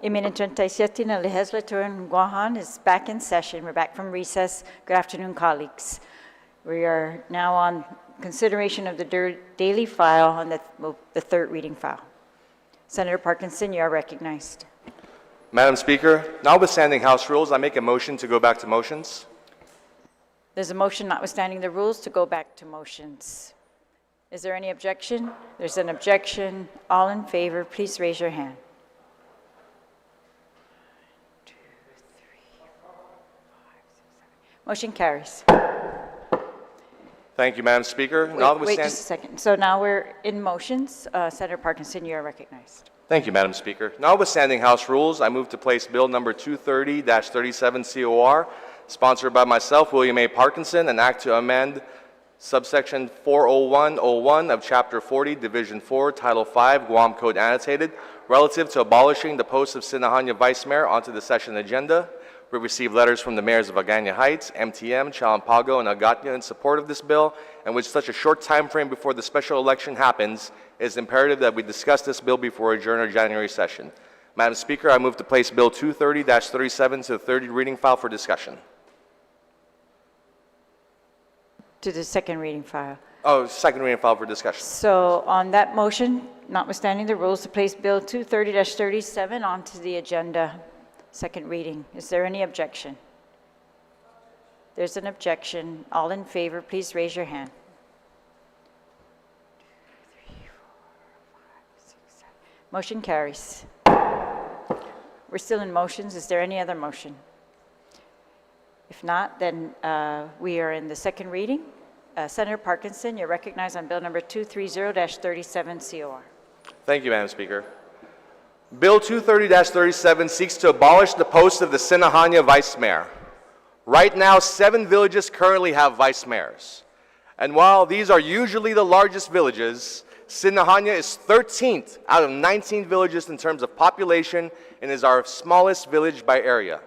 Eminent 37 na Legislature in Guam is back in session. We're back from recess. Good afternoon, colleagues. We are now on consideration of the daily file on the third reading file. Senator Parkinson, you are recognized. Madam Speaker, notwithstanding House rules, I make a motion to go back to motions. There's a motion notwithstanding the rules to go back to motions. Is there any objection? There's an objection. All in favor, please raise your hand. 1, 2, 3, 4, 5, 6, 7. Motion carries. Thank you, Madam Speaker. Wait just a second. So now we're in motions. Senator Parkinson, you are recognized. Thank you, Madam Speaker. Notwithstanding House rules, I move to place Bill number 230-37 COR, sponsored by myself, William A. Parkinson, an act to amend subsection 40101 of Chapter 40, Division 4, Title 5, Guam Code Annotated, relative to abolishing the post of Sinahanya Vice Mayor onto the session agenda. We received letters from the mayors of Agana Heights, MTM, Chalampago, and Agatna in support of this bill, and with such a short time frame before the special election happens, it is imperative that we discuss this bill before adjourn our January session. Madam Speaker, I move to place Bill 230-37 to the third reading file for discussion. To the second reading file. Oh, second reading file for discussion. So on that motion, notwithstanding the rules, to place Bill 230-37 onto the agenda, second reading. Is there any objection? There's an objection. All in favor, please raise your hand. 2, 3, 4, 5, 6, 7. Motion carries. We're still in motions. Is there any other motion? If not, then we are in the second reading. Senator Parkinson, you're recognized on Bill number 230-37 COR. Thank you, Madam Speaker. Bill 230-37 seeks to abolish the post of the Sinahanya Vice Mayor. Right now, 7 villages currently have vice mayors. And while these are usually the largest villages, Sinahanya is 13th out of 19 villages in terms of population and is our smallest village by area.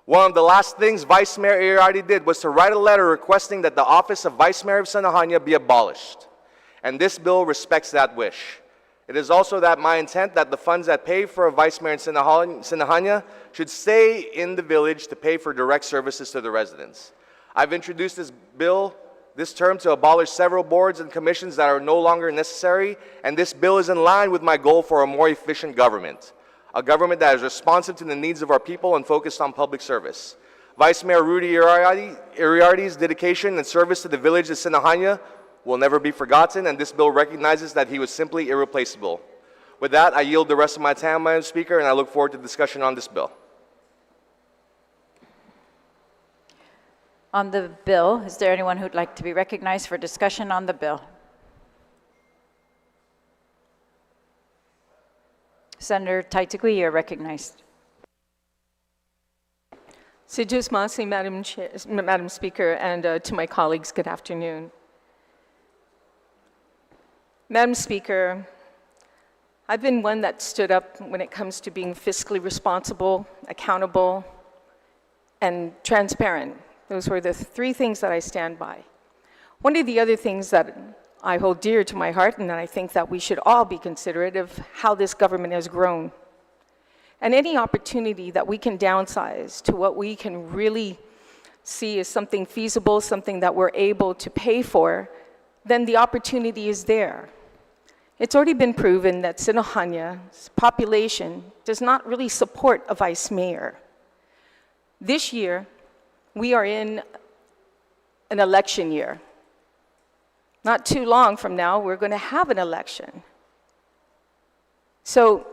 One of the last things Vice Mayor Iriarty did was to write a letter requesting that the office of Vice Mayor of Sinahanya be abolished. And this bill respects that wish. It is also my intent that the funds that pay for a Vice Mayor in Sinahanya should stay in the village to pay for direct services to the residents. I've introduced this bill this term to abolish several boards and commissions that are no longer necessary, and this bill is in line with my goal for a more efficient government. A government that is responsive to the needs of our people and focused on public service. Vice Mayor Rudy Iriarty's dedication and service to the village of Sinahanya will never be forgotten, and this bill recognizes that he was simply irreplaceable. With that, I yield the rest of my time, Madam Speaker, and I look forward to discussion on this bill. On the bill, is there anyone who'd like to be recognized for discussion on the bill? Senator Taitigui, you're recognized. Sejus Masi, Madam Speaker, and to my colleagues, good afternoon. Madam Speaker, I've been one that stood up when it comes to being fiscally responsible, accountable, and transparent. Those were the 3 things that I stand by. One of the other things that I hold dear to my heart, and I think that we should all be considerate of how this government has grown. And any opportunity that we can downsize to what we can really see as something feasible, something that we're able to pay for, then the opportunity is there. It's already been proven that Sinahanya's population does not really support a vice mayor. This year, we are in an election year. Not too long from now, we're going to have an election. So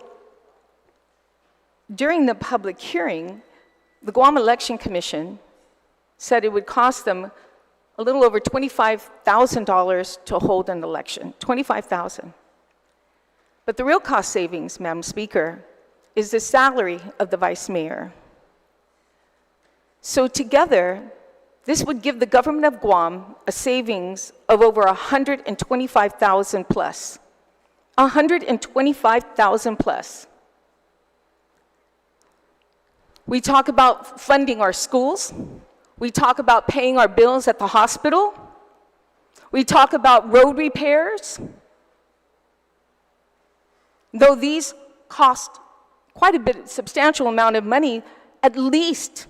during the public hearing, the Guam Election Commission said it would cost them a little over $25,000 to hold an election, $25,000. But the real cost savings, Madam Speaker, is the salary of the vice mayor. So together, this would give the government of Guam a savings of over $125,000 plus. $125,000 plus. We talk about funding our schools. We talk about paying our bills at the hospital. We talk about road repairs. Though these cost quite a bit, substantial amount of money, at least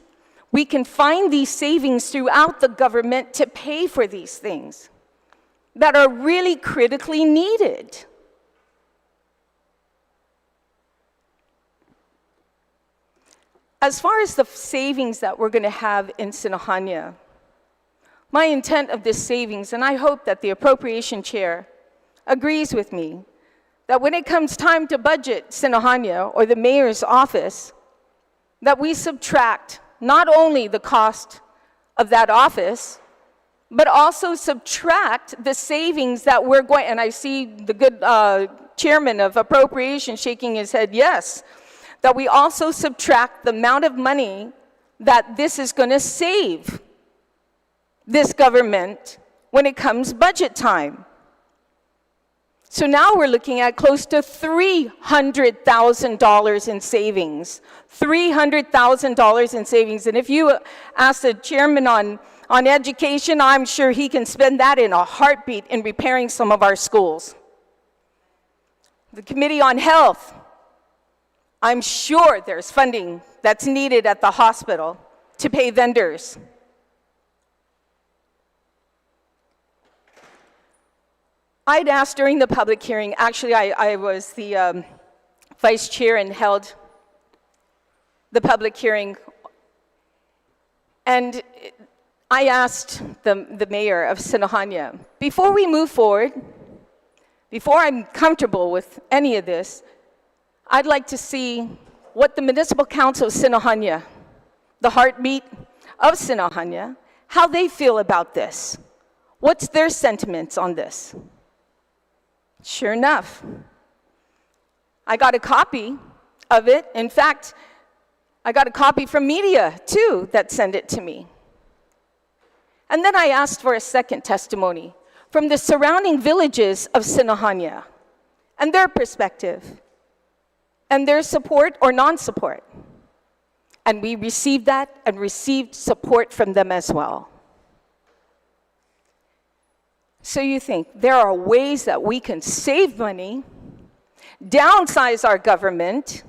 we can find these savings throughout the government to pay for these things that are really critically needed. As far as the savings that we're going to have in Sinahanya, my intent of this savings, and I hope that the appropriation chair agrees with me, that when it comes time to budget Sinahanya or the mayor's office, that we subtract not only the cost of that office, but also subtract the savings that we're going, and I see the good chairman of appropriation shaking his head yes, that we also subtract the amount of money that this is going to save this government when it comes budget time. So now we're looking at close to $300,000 in savings. $300,000 in savings. And if you ask the chairman on education, I'm sure he can spend that in a heartbeat in repairing some of our schools. The Committee on Health, I'm sure there's funding that's needed at the hospital to pay vendors. I'd asked during the public hearing, actually I was the vice chair and held the public hearing, and I asked the mayor of Sinahanya, before we move forward, before I'm comfortable with any of this, I'd like to see what the Municipal Council of Sinahanya, the heartbeat of Sinahanya, how they feel about this. What's their sentiments on this? Sure enough, I got a copy of it. In fact, I got a copy from media, too, that sent it to me. And then I asked for a second testimony from the surrounding villages of Sinahanya and their perspective and their support or non-support. And we received that and received support from them as well. So you think there are ways that we can save money, downsize our government,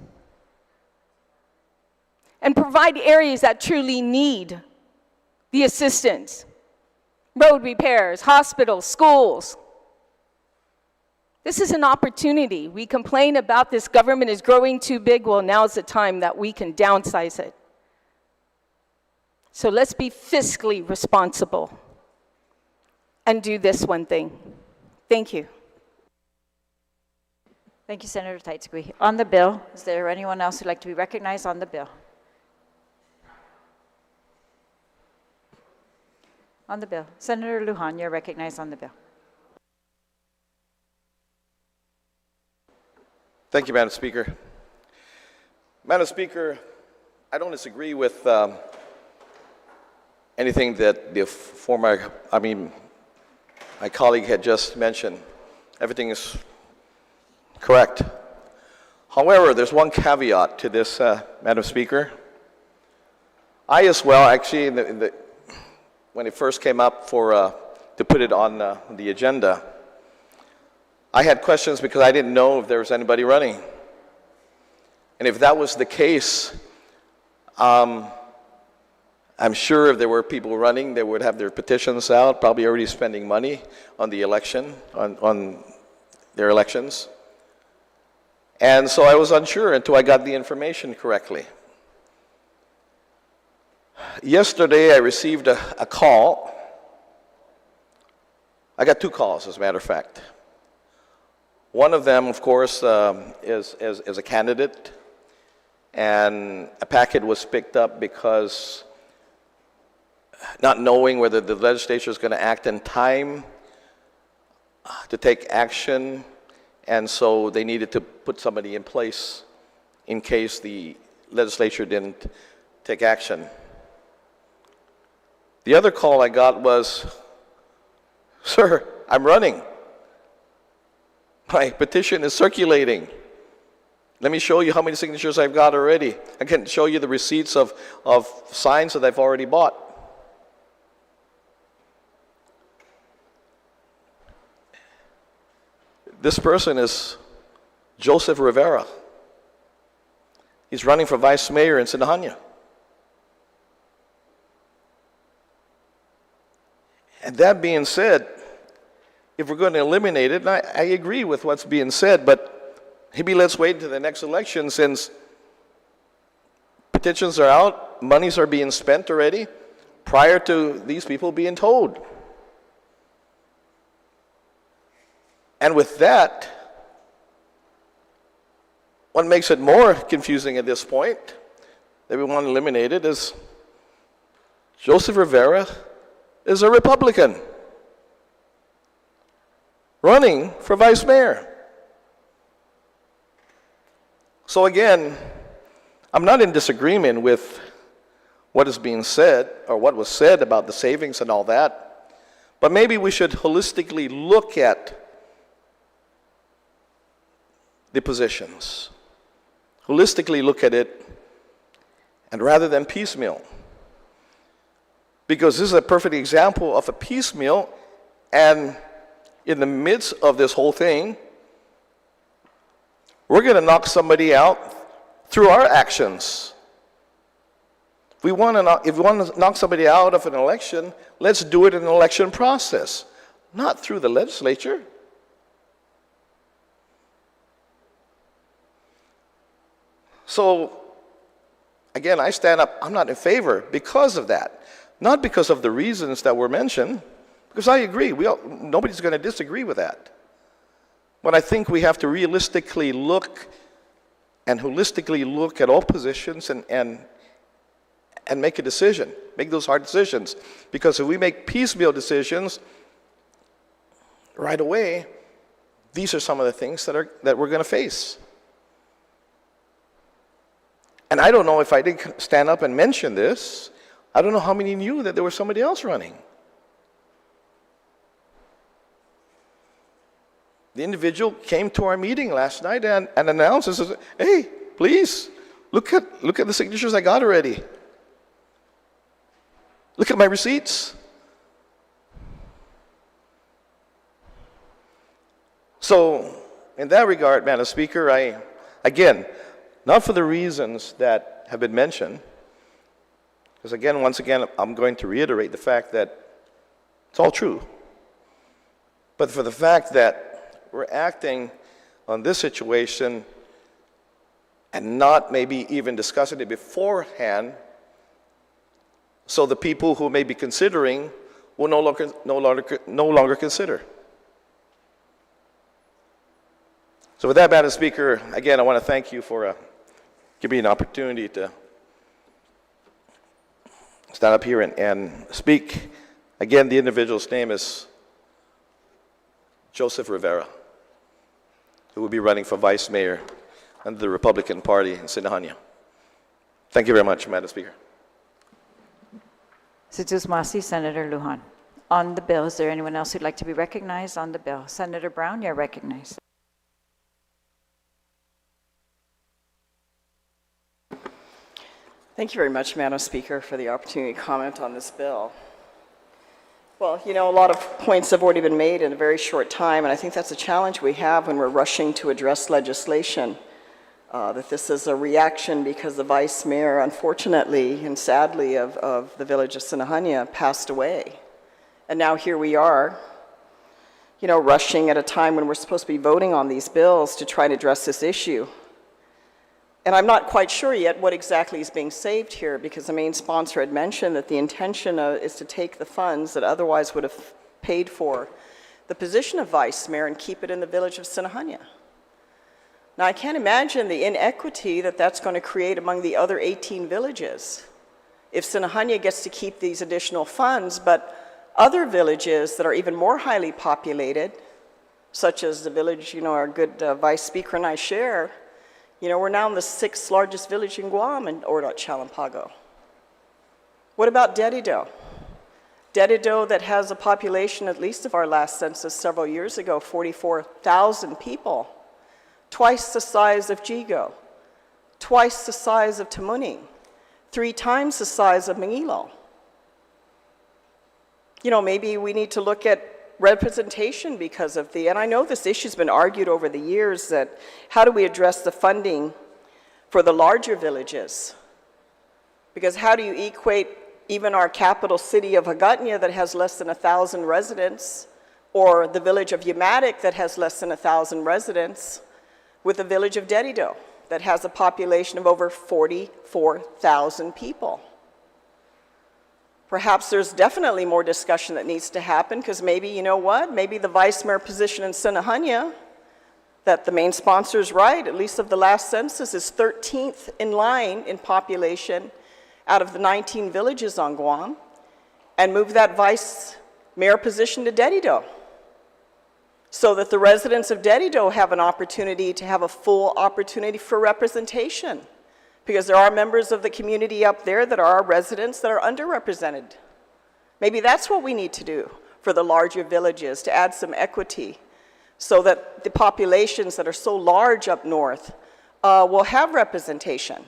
and provide areas that truly need the assistance. Road repairs, hospitals, schools. This is an opportunity. We complain about this government is growing too big. Well, now's the time that we can downsize it. So let's be fiscally responsible and do this one thing. Thank you. Thank you, Senator Teitzke. On the bill, is there anyone else who'd like to be recognized on the bill? On the bill. Senator Lujan, you're recognized on the bill. Thank you, Madam Speaker. Madam Speaker, I don't disagree with anything that my colleague had just mentioned. Everything is correct. However, there's one caveat to this, Madam Speaker. I as well, actually, when it first came up to put it on the agenda, I had questions because I didn't know if there was anybody running. And if that was the case, I'm sure if there were people running, they would have their petitions out, probably already spending money on the election, on their elections. And so I was unsure until I got the information correctly. Yesterday, I received a call. I got two calls, as a matter of fact. One of them, of course, is a candidate, and a packet was picked up because not knowing whether the legislature is going to act in time to take action, and so they needed to put somebody in place in case the legislature didn't take action. The other call I got was, "Sir, I'm running. My petition is circulating. Let me show you how many signatures I've got already. I can show you the receipts of signs that I've already bought." This person is Joseph Rivera. He's running for vice mayor in Sinahanya. And that being said, if we're going to eliminate it, and I agree with what's being said, but maybe let's wait until the next election, since petitions are out, monies are being spent already, prior to these people being told. And with that, what makes it more confusing at this point, that we want to eliminate it, is Joseph Rivera is a Republican running for vice mayor. So again, I'm not in disagreement with what is being said, or what was said about the savings and all that, but maybe we should holistically look at the positions. Holistically look at it, and rather than piecemeal. Because this is a perfect example of a piecemeal, and in the midst of this whole thing, we're going to knock somebody out through our actions. If we want to knock somebody out of an election, let's do it in an election process, not through the legislature. So, again, I stand up, I'm not in favor because of that. Not because of the reasons that were mentioned, because I agree, nobody's going to disagree with that. But I think we have to realistically look and holistically look at all positions and make a decision, make those hard decisions. Because if we make piecemeal decisions right away, these are some of the things that we're going to face. And I don't know, if I didn't stand up and mention this, I don't know how many knew that there was somebody else running. The individual came to our meeting last night and announced and says, "Hey, please, look at the signatures I got already. Look at my receipts." So, in that regard, Madam Speaker, again, not for the reasons that have been mentioned, because again, once again, I'm going to reiterate the fact that it's all true, but for the fact that we're acting on this situation and not maybe even discussing it beforehand, so the people who may be considering will no longer consider. So with that, Madam Speaker, again, I want to thank you for giving me an opportunity to stand up here and speak. Again, the individual's name is Joseph Rivera, who will be running for vice mayor under the Republican Party in Sinahanya. Thank you very much, Madam Speaker. Masi, Senator Lujan. On the bill, is there anyone else who'd like to be recognized on the bill? Senator Brown, you're recognized. Thank you very much, Madam Speaker, for the opportunity to comment on this bill. Well, you know, a lot of points have already been made in a very short time, and I think that's a challenge we have when we're rushing to address legislation, that this is a reaction because the vice mayor, unfortunately and sadly, of the village of Sinahanya passed away. And now here we are, you know, rushing at a time when we're supposed to be voting on these bills to try to address this issue. And I'm not quite sure yet what exactly is being saved here, because the main sponsor had mentioned that the intention is to take the funds that otherwise would have paid for the position of vice mayor and keep it in the village of Sinahanya. Now, I can't imagine the inequity that that's going to create among the other 18 villages. If Sinahanya gets to keep these additional funds, but other villages that are even more highly populated, such as the village, you know, our good Vice Speaker and I share, you know, we're now in the 6th largest village in Guam in Ordot Chalampago. What about Dedido? Dedido, that has a population, at least of our last census several years ago, 44,000 people. Twice the size of Jigo. Twice the size of Tamuning. 3 times the size of Mangilo. You know, maybe we need to look at representation because of and I know this issue's been argued over the years, that how do we address the funding for the larger villages. Because how do you equate even our capital city of Hagåtña that has less than 1,000 residents, or the village of Yamatic that has less than 1,000 residents, with the village of Dedido that has a population of over 44,000 people? Perhaps there's definitely more discussion that needs to happen, because maybe, you know what, maybe the vice mayor position in Sinahanya, that the main sponsor is right, at least of the last census, is 13th in line in population out of the 19 villages on Guam, and move that vice mayor position to Dedido, so that the residents of Dedido have an opportunity to have a full opportunity for representation. Because there are members of the community up there that are residents that are underrepresented. Maybe that's what we need to do for the larger villages, to add some equity, so that the populations that are so large up north will have representation.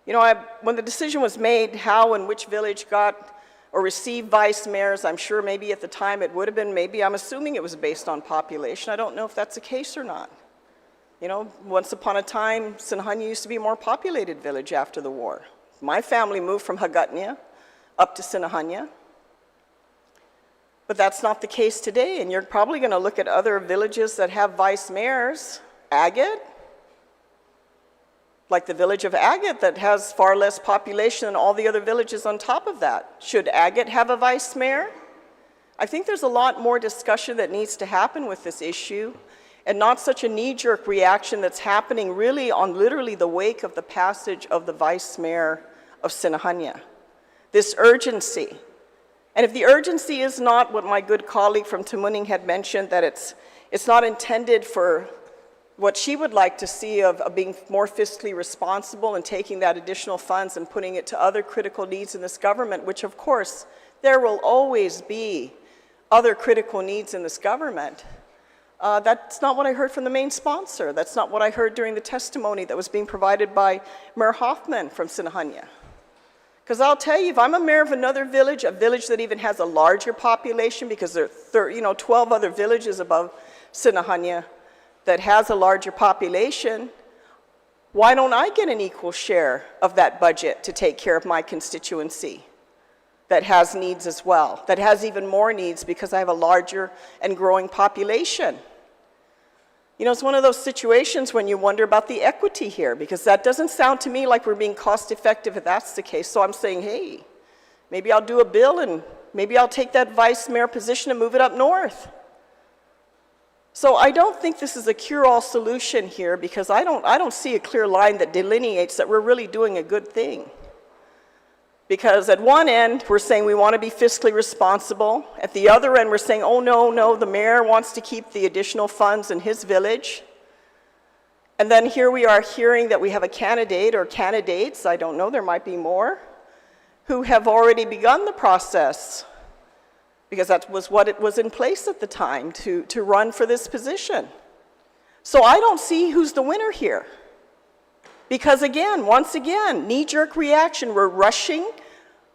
You know, when the decision was made how and which village got or received vice mayors, I'm sure maybe at the time it would have been, maybe I'm assuming it was based on population. I don't know if that's the case or not. You know, once upon a time, Sinahanya used to be a more populated village after the war. My family moved from Hagåtña up to Sinahanya. But that's not the case today, and you're probably going to look at other villages that have vice mayors. Agate, like the village of Agate that has far less population than all the other villages on top of that. Should Agate have a vice mayor? I think there's a lot more discussion that needs to happen with this issue, and not such a knee-jerk reaction that's happening really on literally the wake of the passage of the vice mayor of Sinahanya. This urgency. And if the urgency is not what my good colleague from Tamuning had mentioned, that it's not intended for what she would like to see of being more fiscally responsible and taking that additional funds and putting it to other critical needs in this government, which of course there will always be other critical needs in this government. That's not what I heard from the main sponsor. That's not what I heard during the testimony that was being provided by Mayor Hoffman from Sinahanya. Because I'll tell you, if I'm a mayor of another village, a village that even has a larger population, because there are 12 other villages above Sinahanya that has a larger population, why don't I get an equal share of that budget to take care of my constituency that has needs as well, that has even more needs because I have a larger and growing population? You know, it's one of those situations when you wonder about the equity here, because that doesn't sound to me like we're being cost effective if that's the case. So I'm saying, hey, maybe I'll do a bill and maybe I'll take that vice mayor position and move it up north. So I don't think this is a cure-all solution here, because I don't see a clear line that delineates that we're really doing a good thing. Because at one end, we're saying we want to be fiscally responsible. At the other end, we're saying, oh, no, the mayor wants to keep the additional funds in his village. And then here we are hearing that we have a candidate or candidates, I don't know, there might be more, who have already begun the process, because that was what it was in place at the time, to run for this position. So I don't see who's the winner here. Because again, once again, knee-jerk reaction, we're rushing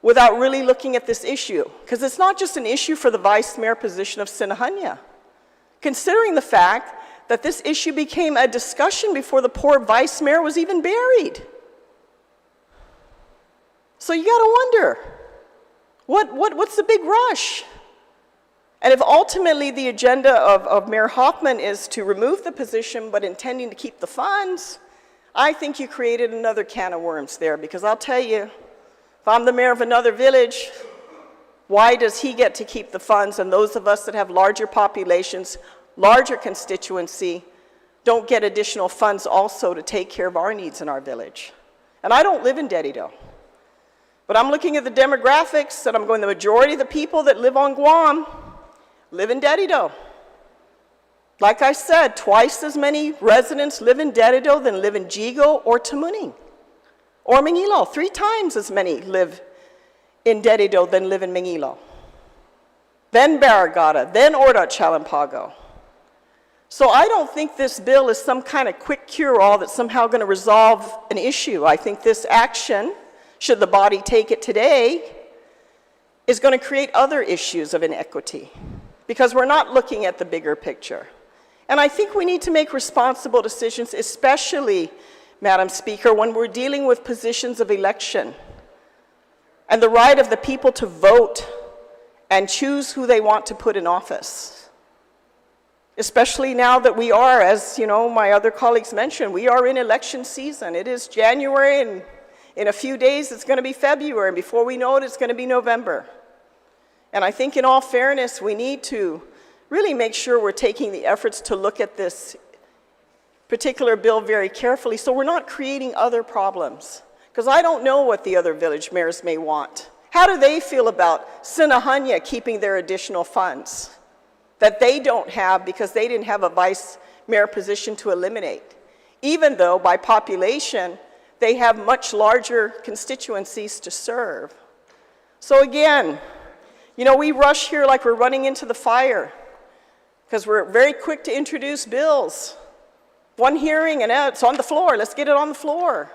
without really looking at this issue. Because it's not just an issue for the vice mayor position of Sinahanya. Considering the fact that this issue became a discussion before the poor vice mayor was even buried. So you gotta wonder, what's the big rush? And if ultimately the agenda of Mayor Hoffman is to remove the position but intending to keep the funds, I think you created another can of worms there, because I'll tell you, if I'm the mayor of another village, why does he get to keep the funds and those of us that have larger populations, larger constituency, don't get additional funds also to take care of our needs in our village? And I don't live in Dedido, but I'm looking at the demographics and I'm going, the majority of the people that live on Guam live in Dedido. Like I said, twice as many residents live in Dedido than live in Jigo or Tamuning or Mangilo. 3 times as many live in Dedido than live in Mangilo. Then Barragata, then Orda Chalampago. So I don't think this bill is some kind of quick cure-all that's somehow going to resolve an issue. I think this action, should the body take it today, is going to create other issues of inequity, because we're not looking at the bigger picture. And I think we need to make responsible decisions, especially Madam Speaker, when we're dealing with positions of election and the right of the people to vote and choose who they want to put in office. Especially now that we are, as my other colleagues mentioned, we are in election season. It is January, and in a few days it's going to be February, and before we know it, it's going to be November. And I think in all fairness, we need to really make sure we're taking the efforts to look at this particular bill very carefully so we're not creating other problems. Because I don't know what the other village mayors may want. How do they feel about Sinahanya keeping their additional funds that they don't have because they didn't have a vice mayor position to eliminate? Even though by population, they have much larger constituencies to serve. So again, we rush here like we're running into the fire because we're very quick to introduce bills. One hearing and it's on the floor, let's get it on the floor.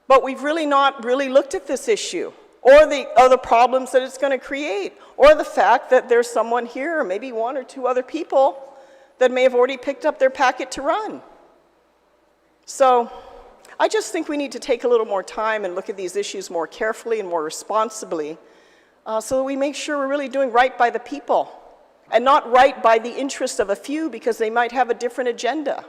But we've really not looked at this issue or the other problems that it's going to create, or the fact that there's someone here, or maybe one or two other people, that may have already picked up their packet to run. So I just think we need to take a little more time and look at these issues more carefully and more responsibly so that we make sure we're really doing right by the people and not right by the interest of a few because they might have a different agenda.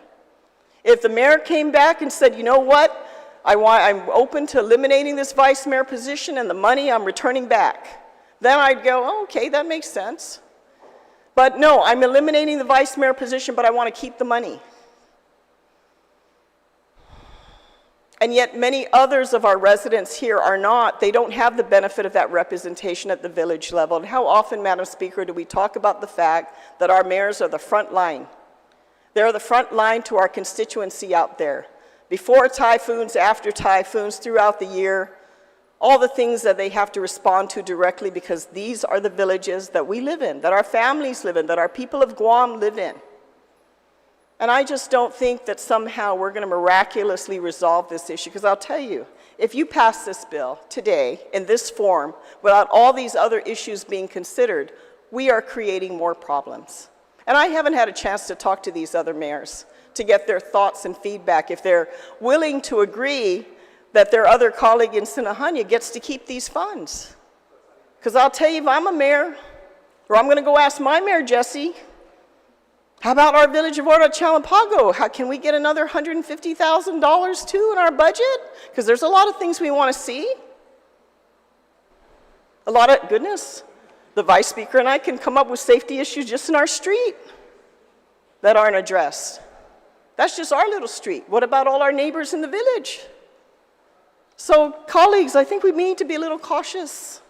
If the mayor came back and said, you know what, I'm open to eliminating this vice mayor position and the money I'm returning back, then I'd go, oh, okay, that makes sense. But no, I'm eliminating the vice mayor position, but I want to keep the money. And yet many others of our residents here are not. They don't have the benefit of that representation at the village level. And how often, Madam Speaker, do we talk about the fact that our mayors are the front line? They're the front line to our constituency out there. Before typhoons, after typhoons, throughout the year, all the things that they have to respond to directly because these are the villages that we live in, that our families live in, that our people of Guam live in. And I just don't think that somehow we're going to miraculously resolve this issue, because I'll tell you, if you pass this bill today in this form without all these other issues being considered, we are creating more problems. And I haven't had a chance to talk to these other mayors to get their thoughts and feedback if they're willing to agree that their other colleague in Sinahanya gets to keep these funds. Because I'll tell you, if I'm a mayor, or I'm going to go ask my mayor, Jesse, how about our village of Oro Chalampago? How can we get another $150,000 too in our budget? Because there's a lot of things we want to see. A lot of, goodness, the Vice Speaker and I can come up with safety issues just in our street that aren't addressed. That's just our little street. What about all our neighbors in the village? So, colleagues, I think we need to be a little cautious.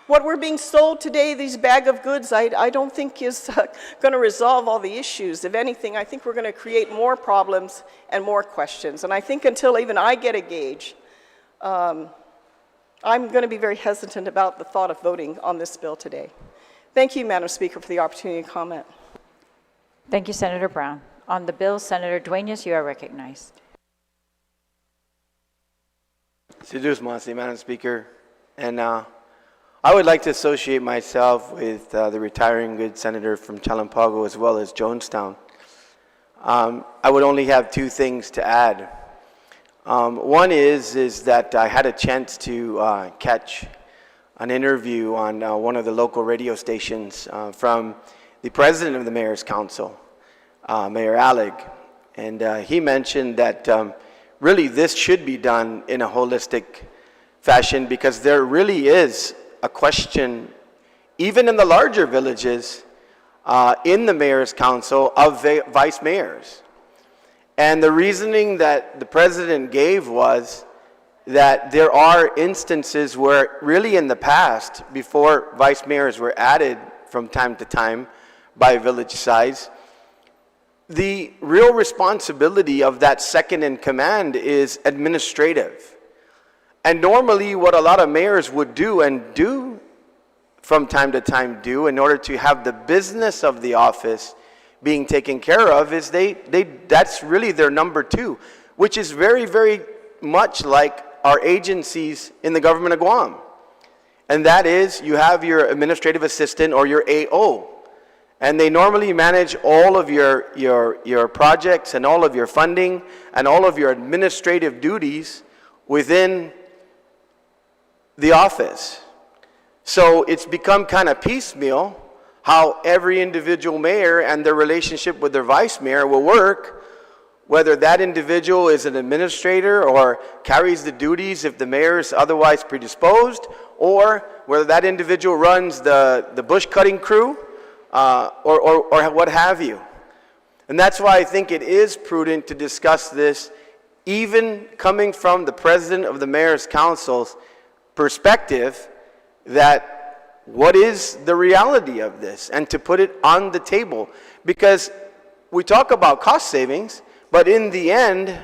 What we're being sold today, these bag of goods, I don't think is going to resolve all the issues. If anything, I think we're going to create more problems and more questions. And I think until even I get a gauge, I'm going to be very hesitant about the thought of voting on this bill today. Thank you, Madam Speaker, for the opportunity to comment. Thank you, Senator Brown. On the bill, Senator Dueñas, you are recognized. Sidus Masi, Madam Speaker. And I would like to associate myself with the retiring good senator from Chalampago as well as Jonestown. I would only have two things to add. One is that I had a chance to catch an interview on one of the local radio stations from the president of the Mayor's Council, Mayor Alec, and he mentioned that really this should be done in a holistic fashion because there really is a question, even in the larger villages, in the Mayor's Council of vice mayors. And the reasoning that the president gave was that there are instances where really in the past, before vice mayors were added from time to time by village size, the real responsibility of that second in command is administrative. And normally what a lot of mayors would do and do from time to time do in order to have the business of the office being taken care of is that's really their number two, which is very, very much like our agencies in the government of Guam. And that is you have your administrative assistant or your AO. And they normally manage all of your projects and all of your funding and all of your administrative duties within the office. So it's become kind of piecemeal how every individual mayor and their relationship with their vice mayor will work, whether that individual is an administrator or carries the duties if the mayor is otherwise predisposed, or whether that individual runs the bush cutting crew, or what have you. And that's why I think it is prudent to discuss this, even coming from the president of the mayor's council's perspective, that what is the reality of this, and to put it on the table. Because we talk about cost savings, but in the end,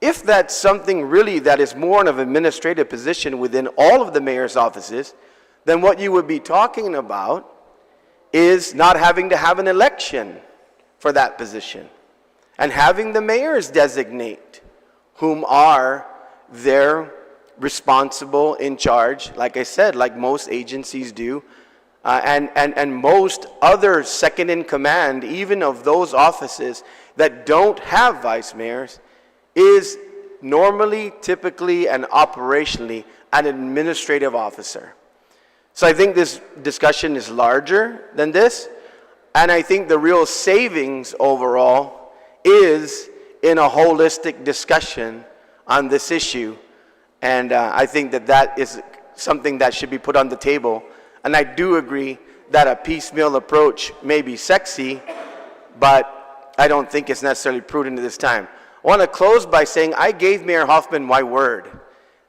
if that's something really that is more of an administrative position within all of the mayor's offices, then what you would be talking about is not having to have an election for that position, and having the mayors designate whom are their responsible in charge, like I said, like most agencies do, and most other second in command, even of those offices that don't have vice mayors, is normally, typically, and operationally an administrative officer. So I think this discussion is larger than this, and I think the real savings overall is in a holistic discussion on this issue, and I think that is something that should be put on the table. And I do agree that a piecemeal approach may be sexy, but I don't think it's necessarily prudent at this time. I want to close by saying I gave Mayor Hoffman my word,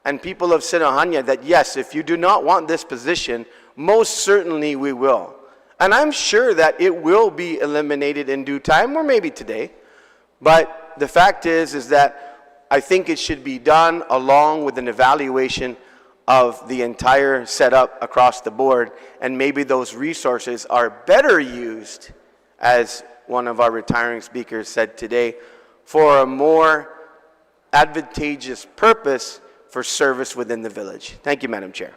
and people of Sinahanya, that yes, if you do not want this position, most certainly we will. And I'm sure that it will be eliminated in due time, or maybe today. But the fact is that I think it should be done along with an evaluation of the entire setup across the board, and maybe those resources are better used, as one of our retiring speakers said today, for a more advantageous purpose for service within the village. Thank you, Madam Chair.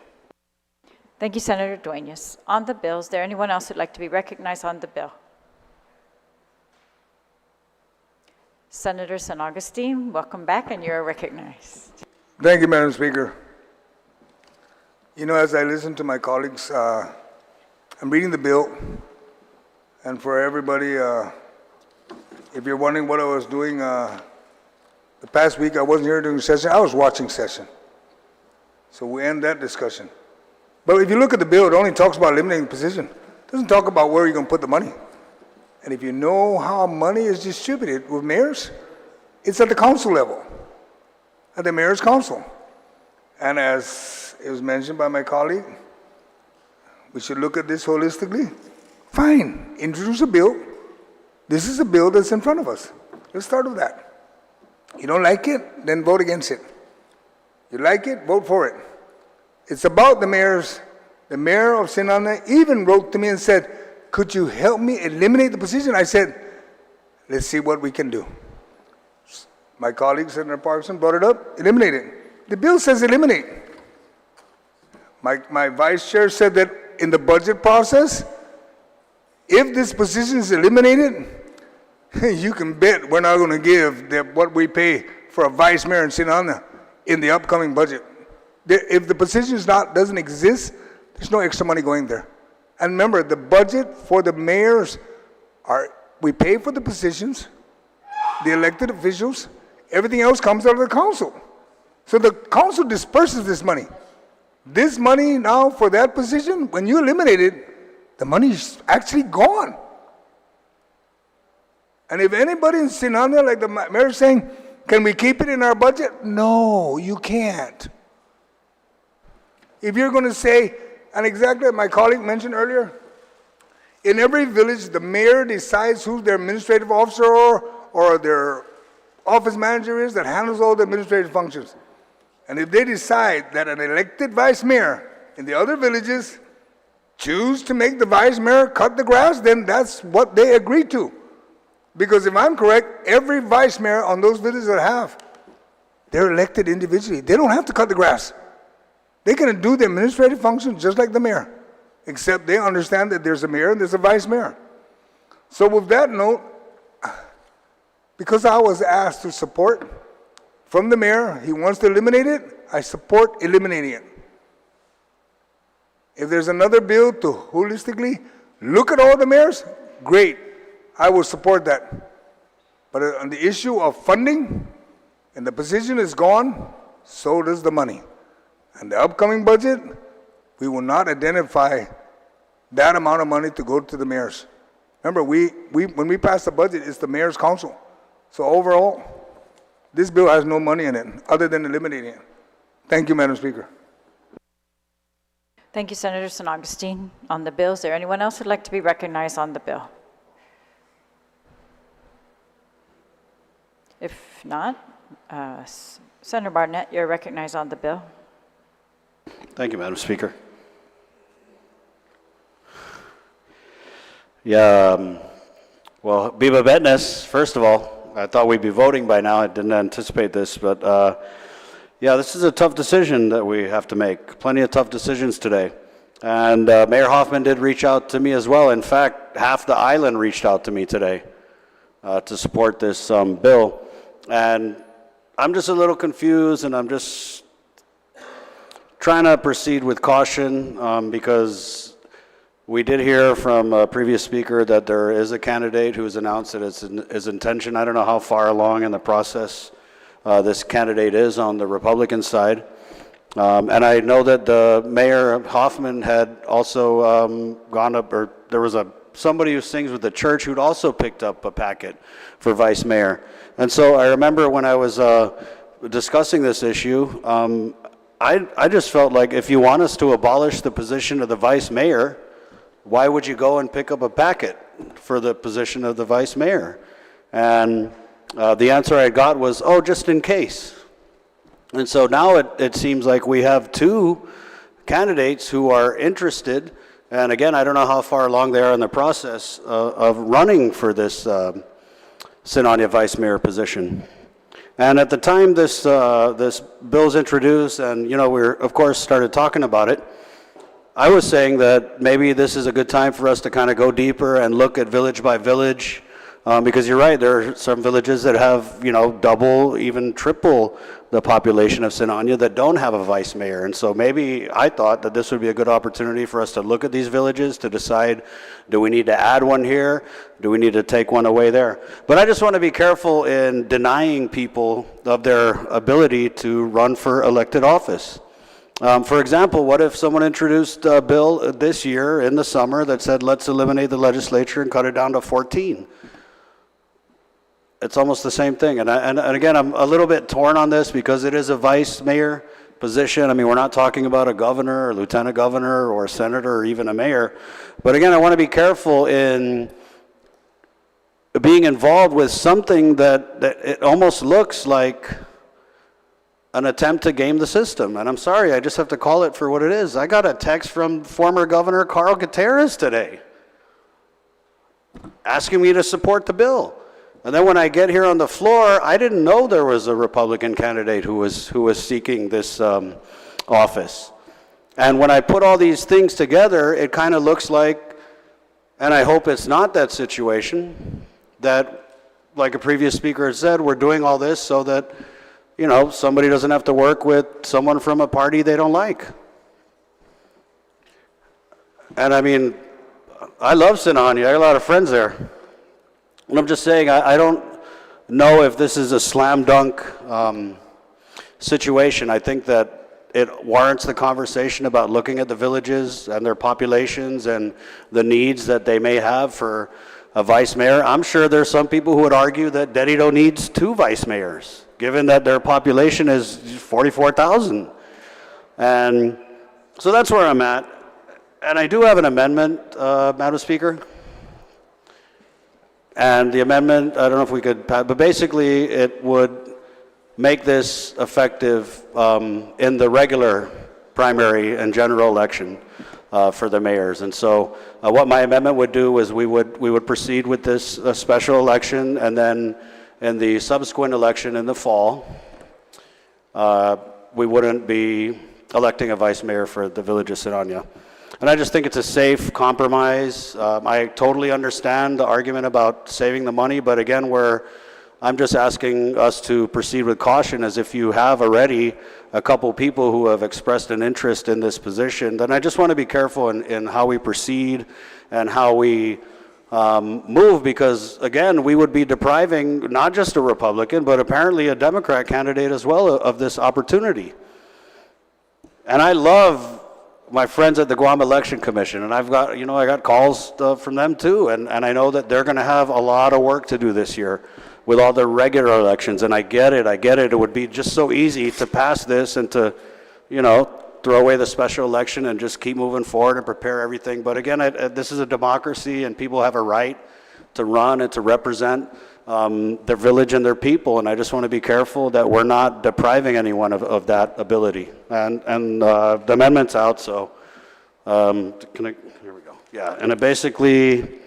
Thank you, Senator Dueñas. On the bill, is there anyone else who'd like to be recognized on the bill? Senator San Augustine, welcome back, and you're recognized. Thank you, Madam Speaker. You know, as I listen to my colleagues, I'm reading the bill, and for everybody, if you're wondering what I was doing the past week, I wasn't here during session, I was watching session. So we end that discussion. But if you look at the bill, it only talks about eliminating the position. It doesn't talk about where you're going to put the money. And if you know how money is distributed with mayors, it's at the council level, at the mayor's council. And as it was mentioned by my colleague, we should look at this holistically. Fine, introduce a bill. This is a bill that's in front of us. Let's start with that. You don't like it, then vote against it. You like it, vote for it. It's about the mayors. The mayor of Sinana even wrote to me and said, could you help me eliminate the position? I said, let's see what we can do. My colleague, Senator Parkinson, brought it up, eliminate it. The bill says eliminate. My vice chair said that in the budget process, if this position is eliminated, you can bet we're not going to give what we pay for a vice mayor in Sinana in the upcoming budget. If the position doesn't exist, there's no extra money going there. And remember, the budget for the mayors we pay for the positions, the elected officials, everything else comes out of the council. So the council disperses this money. This money now for that position, when you eliminate it, the money is actually gone. And if anybody in Sinana, like the mayor is saying, can we keep it in our budget? No, you can't. If you're going to say, and exactly what my colleague mentioned earlier, in every village, the mayor decides who their administrative officer or their office manager is that handles all the administrative functions. And if they decide that an elected vice mayor in the other villages choose to make the vice mayor cut the grass, then that's what they agree to. Because if I'm correct, every vice mayor on those villages they're elected individually. They don't have to cut the grass. They can do the administrative functions just like the mayor, except they understand that there's a mayor and there's a vice mayor. So with that note, because I was asked to support from the mayor, he wants to eliminate it, I support eliminating it. If there's another bill to holistically look at all the mayors, great, I will support that. But on the issue of funding, and the position is gone, so does the money. And the upcoming budget, we will not identify that amount of money to go to the mayors. Remember, when we pass the budget, it's the mayor's council. So overall, this bill has no money in it, other than eliminating it. Thank you, Madam Speaker. Thank you, Senator San Augustine. On the bill, is there anyone else who'd like to be recognized on the bill? If not, Senator Barnett, you're recognized on the bill. Thank you, Madam Speaker. Yeah, well, Biba Betness, first of all, I thought we'd be voting by now. I didn't anticipate this, but yeah, this is a tough decision that we have to make. Plenty of tough decisions today. And Mayor Hoffman did reach out to me as well. In fact, half the island reached out to me today to support this bill. And I'm just a little confused, and I'm just trying to proceed with caution because we did hear from a previous speaker that there is a candidate who has announced that it's his intention. I don't know how far along in the process this candidate is on the Republican side. And I know that the Mayor Hoffman had also gone up, or there was somebody who sings with the church who'd also picked up a packet for vice mayor. And so I remember when I was discussing this issue, I just felt like if you want us to abolish the position of the vice mayor, why would you go and pick up a packet for the position of the vice mayor? And the answer I got was, oh, just in case. And so now it seems like we have two candidates who are interested, and again, I don't know how far along they are in the process of running for this Sinania vice mayor position. And at the time this bill's introduced, and we of course started talking about it, I was saying that maybe this is a good time for us to kind of go deeper and look at village by village, because you're right, there are some villages that have, double, even triple the population of Sinania that don't have a vice mayor. And so maybe I thought that this would be a good opportunity for us to look at these villages to decide, do we need to add one here? Do we need to take one away there? But I just want to be careful in denying people of their ability to run for elected office. For example, what if someone introduced a bill this year in the summer that said, let's eliminate the legislature and cut it down to 14? It's almost the same thing. And again, I'm a little bit torn on this because it is a vice mayor position. I mean, we're not talking about a governor or lieutenant governor or a senator or even a mayor. But again, I want to be careful in being involved with something that it almost looks like an attempt to game the system. And I'm sorry, I just have to call it for what it is. I got a text from former Governor Carl Gutierrez today asking me to support the bill. And then when I get here on the floor, I didn't know there was a Republican candidate who was seeking this office. And when I put all these things together, it kind of looks like, and I hope it's not that situation, that, like a previous speaker had said, we're doing all this so that, somebody doesn't have to work with someone from a party they don't like. And I mean, I love Sinania. I got a lot of friends there. And I'm just saying, I don't know if this is a slam dunk situation. I think that it warrants the conversation about looking at the villages and their populations and the needs that they may have for a vice mayor. I'm sure there's some people who would argue that Dedito needs 2 vice mayors, given that their population is 44,000. And so that's where I'm at. And I do have an amendment, Madam Speaker. And the amendment, I don't know if we could, but basically it would make this effective in the regular primary and general election for the mayors. And so what my amendment would do is we would proceed with this special election, and then in the subsequent election in the fall, we wouldn't be electing a vice mayor for the village of Sinania. And I just think it's a safe compromise. I totally understand the argument about saving the money, but again, I'm just asking us to proceed with caution, as if you have already a couple people who have expressed an interest in this position, then I just want to be careful in how we proceed and how we move, because again, we would be depriving not just a Republican, but apparently a Democrat candidate as well of this opportunity. And I love my friends at the Guam Election Commission, and I got calls from them too, and I know that they're going to have a lot of work to do this year with all the regular elections, and I get it. It would be just so easy to pass this and to, throw away the special election and just keep moving forward and prepare everything. But again, this is a democracy, and people have a right to run and to represent their village and their people, and I just want to be careful that we're not depriving anyone of that ability. And the amendment's out, so here we go. Yeah, and it basically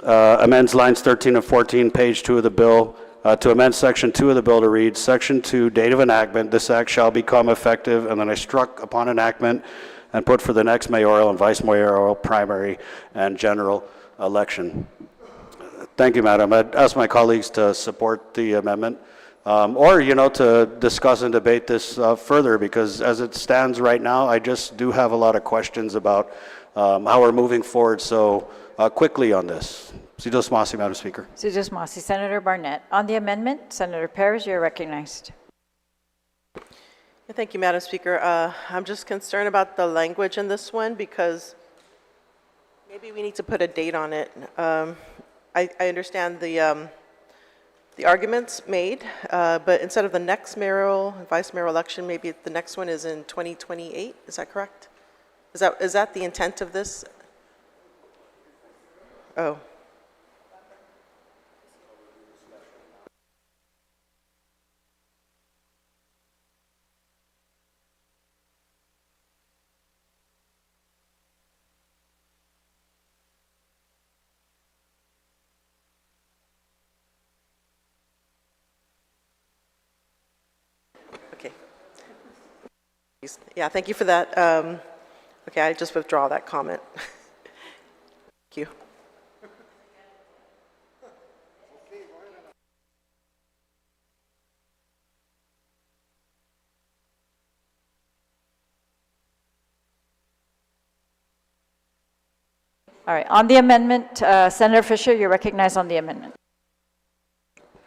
amends lines 13 and 14, page 2 of the bill, to amend section 2 of the bill to read, section 2, date of enactment, this act shall become effective, and then I struck upon enactment and put for the next mayoral and vice mayoral primary and general election. Thank you, Madam. I'd ask my colleagues to support the amendment, or, to discuss and debate this further, because as it stands right now, I just do have a lot of questions about how we're moving forward so quickly on this. Sidus Masi, Madam Speaker. Sidus Masi. Senator Barnett. On the amendment, Senator Perez, you're recognized. Thank you, Madam Speaker. I'm just concerned about the language in this one, because maybe we need to put a date on it. I understand the arguments made, but instead of the next mayoral and vice mayoral election, maybe the next one is in 2028. Is that correct? Is that the intent of this? Oh. Okay. Yeah, thank you for that. Okay, I just withdraw that comment. Thank you. All right, on the amendment, Senator Fisher, you're recognized on the amendment.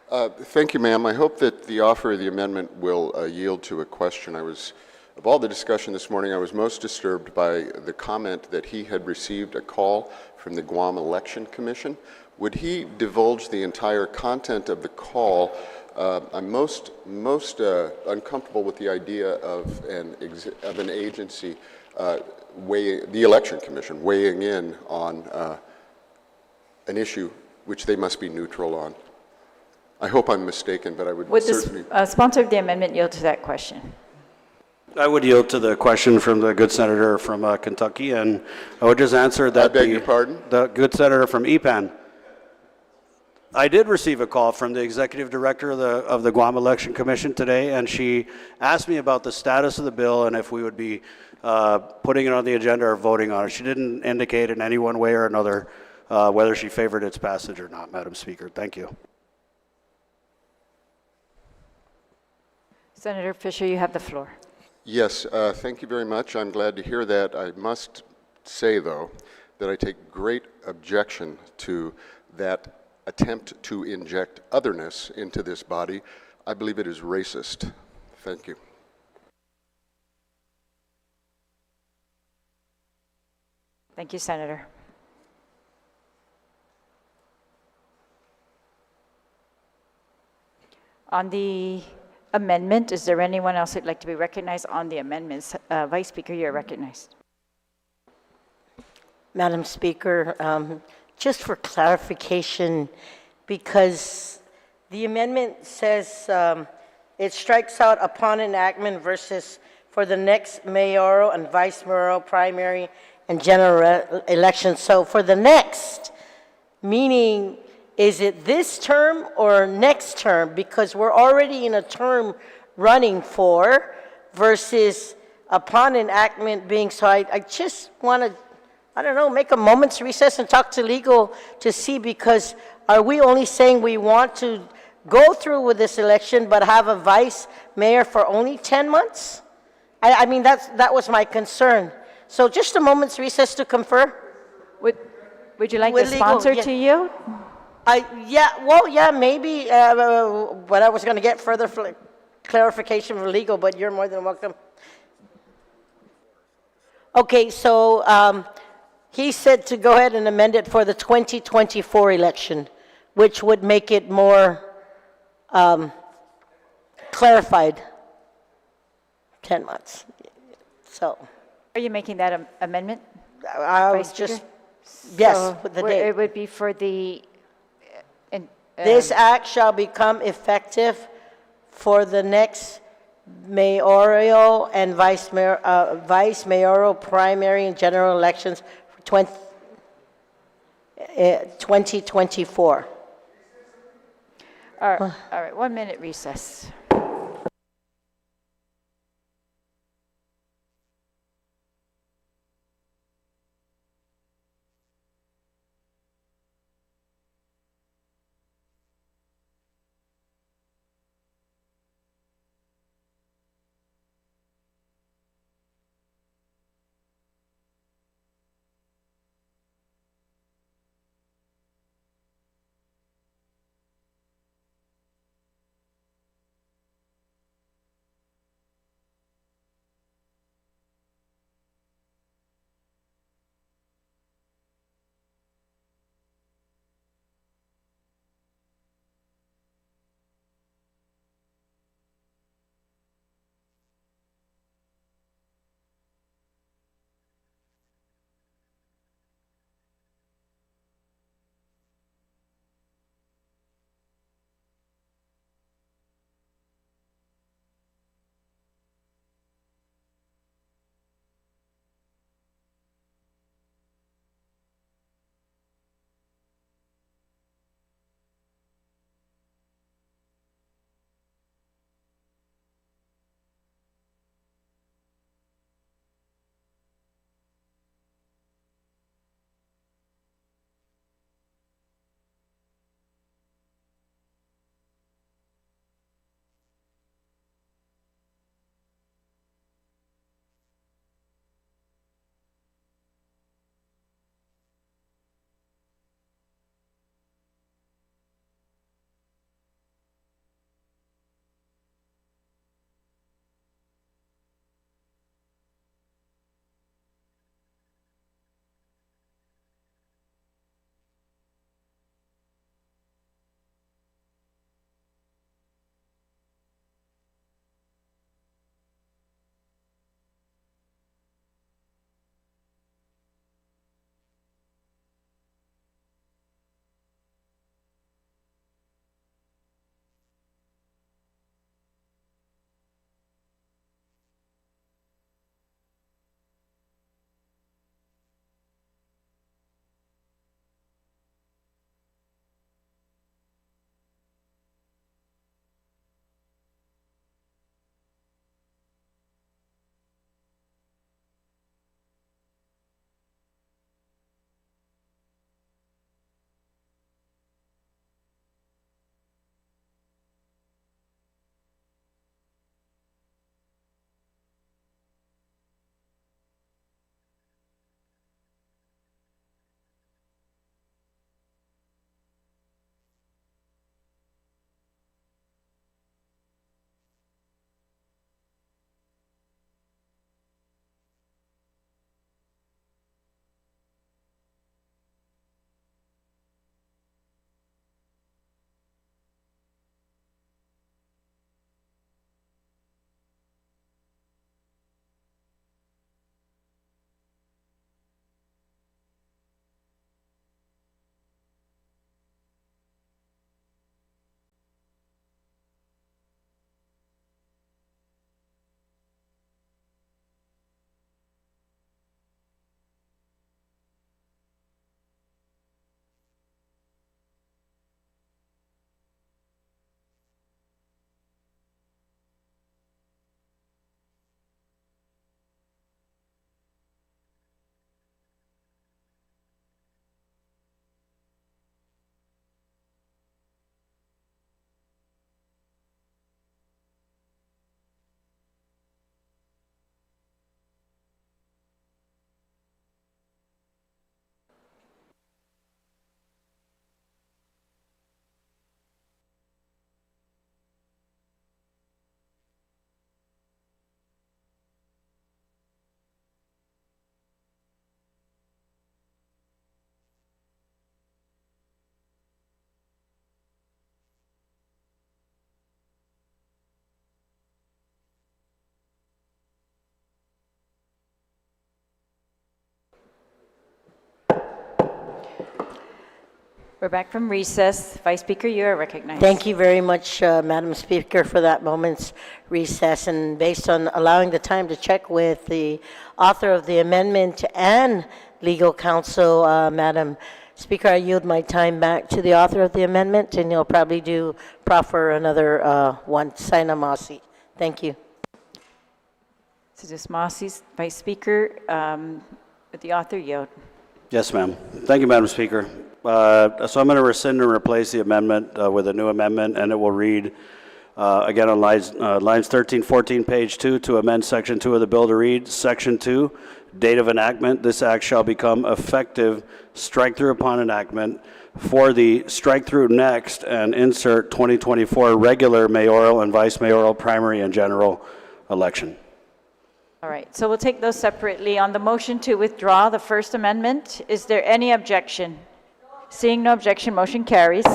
Thank you, ma'am. I hope that the offer of the amendment will yield to a question. Of all the discussion this morning, I was most disturbed by the comment that he had received a call from the Guam Election Commission. Would he divulge the entire content of the call? I'm most uncomfortable with the idea of an agency the Election Commission weighing in on an issue which they must be neutral on. I hope I'm mistaken, but I would certainly... Would the sponsor of the amendment yield to that question? I would yield to the question from the good senator from Kentucky, and I would just answer that. I beg your pardon? The good senator from EPAN. I did receive a call from the executive director of the Guam Election Commission today, and she asked me about the status of the bill and if we would be putting it on the agenda or voting on it. She didn't indicate in any one way or another whether she favored its passage or not, Madam Speaker. Thank you. Senator Fisher, you have the floor. Yes, thank you very much. I'm glad to hear that. I must say, though, that I take great objection to that attempt to inject otherness into this body. I believe it is racist. Thank you. Thank you, Senator. On the amendment, is there anyone else who'd like to be recognized on the amendments? Vice Speaker, you're recognized. Madam Speaker, just for clarification, because the amendment says it strikes out upon enactment versus for the next mayoral and vice mayoral primary and general election. So for the next, meaning, is it this term or next term? Because we're already in a term running for versus upon enactment being, so I just want to, I don't know, make a moment's recess and talk to legal to see, because are we only saying we want to go through with this election but have a vice mayor for only 10 months? I mean, that was my concern. So just a moment's recess to confer. Would you like the With legal, sponsor yeah. to yield? Yeah, maybe, but I was going to get further clarification from legal, but you're more than welcome. Okay, so he said to go ahead and amend it for the 2024 election, which would make it more clarified. 10 months. So Are you making that amendment? I was Vice just, Speaker? yes, So with the It date. would be for the, This act shall become effective for the next mayoral and vice mayoral primary and general elections for 2024. all right, 1 minute recess. We're back from recess. Vice Speaker, you are recognized. Thank you very much, Madam Speaker, for that moment's recess. And based on allowing the time to check with the author of the amendment and legal counsel, Madam Speaker, I yield my time back to the author of the amendment, and he'll probably proffer another one, Sina Masi. Thank you. Citizen Masi's Vice Speaker, with the author yield. Yes, ma'am. Thank you, Madam Speaker. So I'm going to rescind and replace the amendment with a new amendment, and it will read, again on lines 13, 14, page 2, to amend Section 2 of the bill to read, Section 2, date of enactment. This act shall become effective, strike through upon enactment, for the strike through next and insert 2024 regular mayoral and vice mayoral primary and general election. All right, so we'll take those separately. On the motion to withdraw the First Amendment, is there any objection? Seeing no objection, motion carries.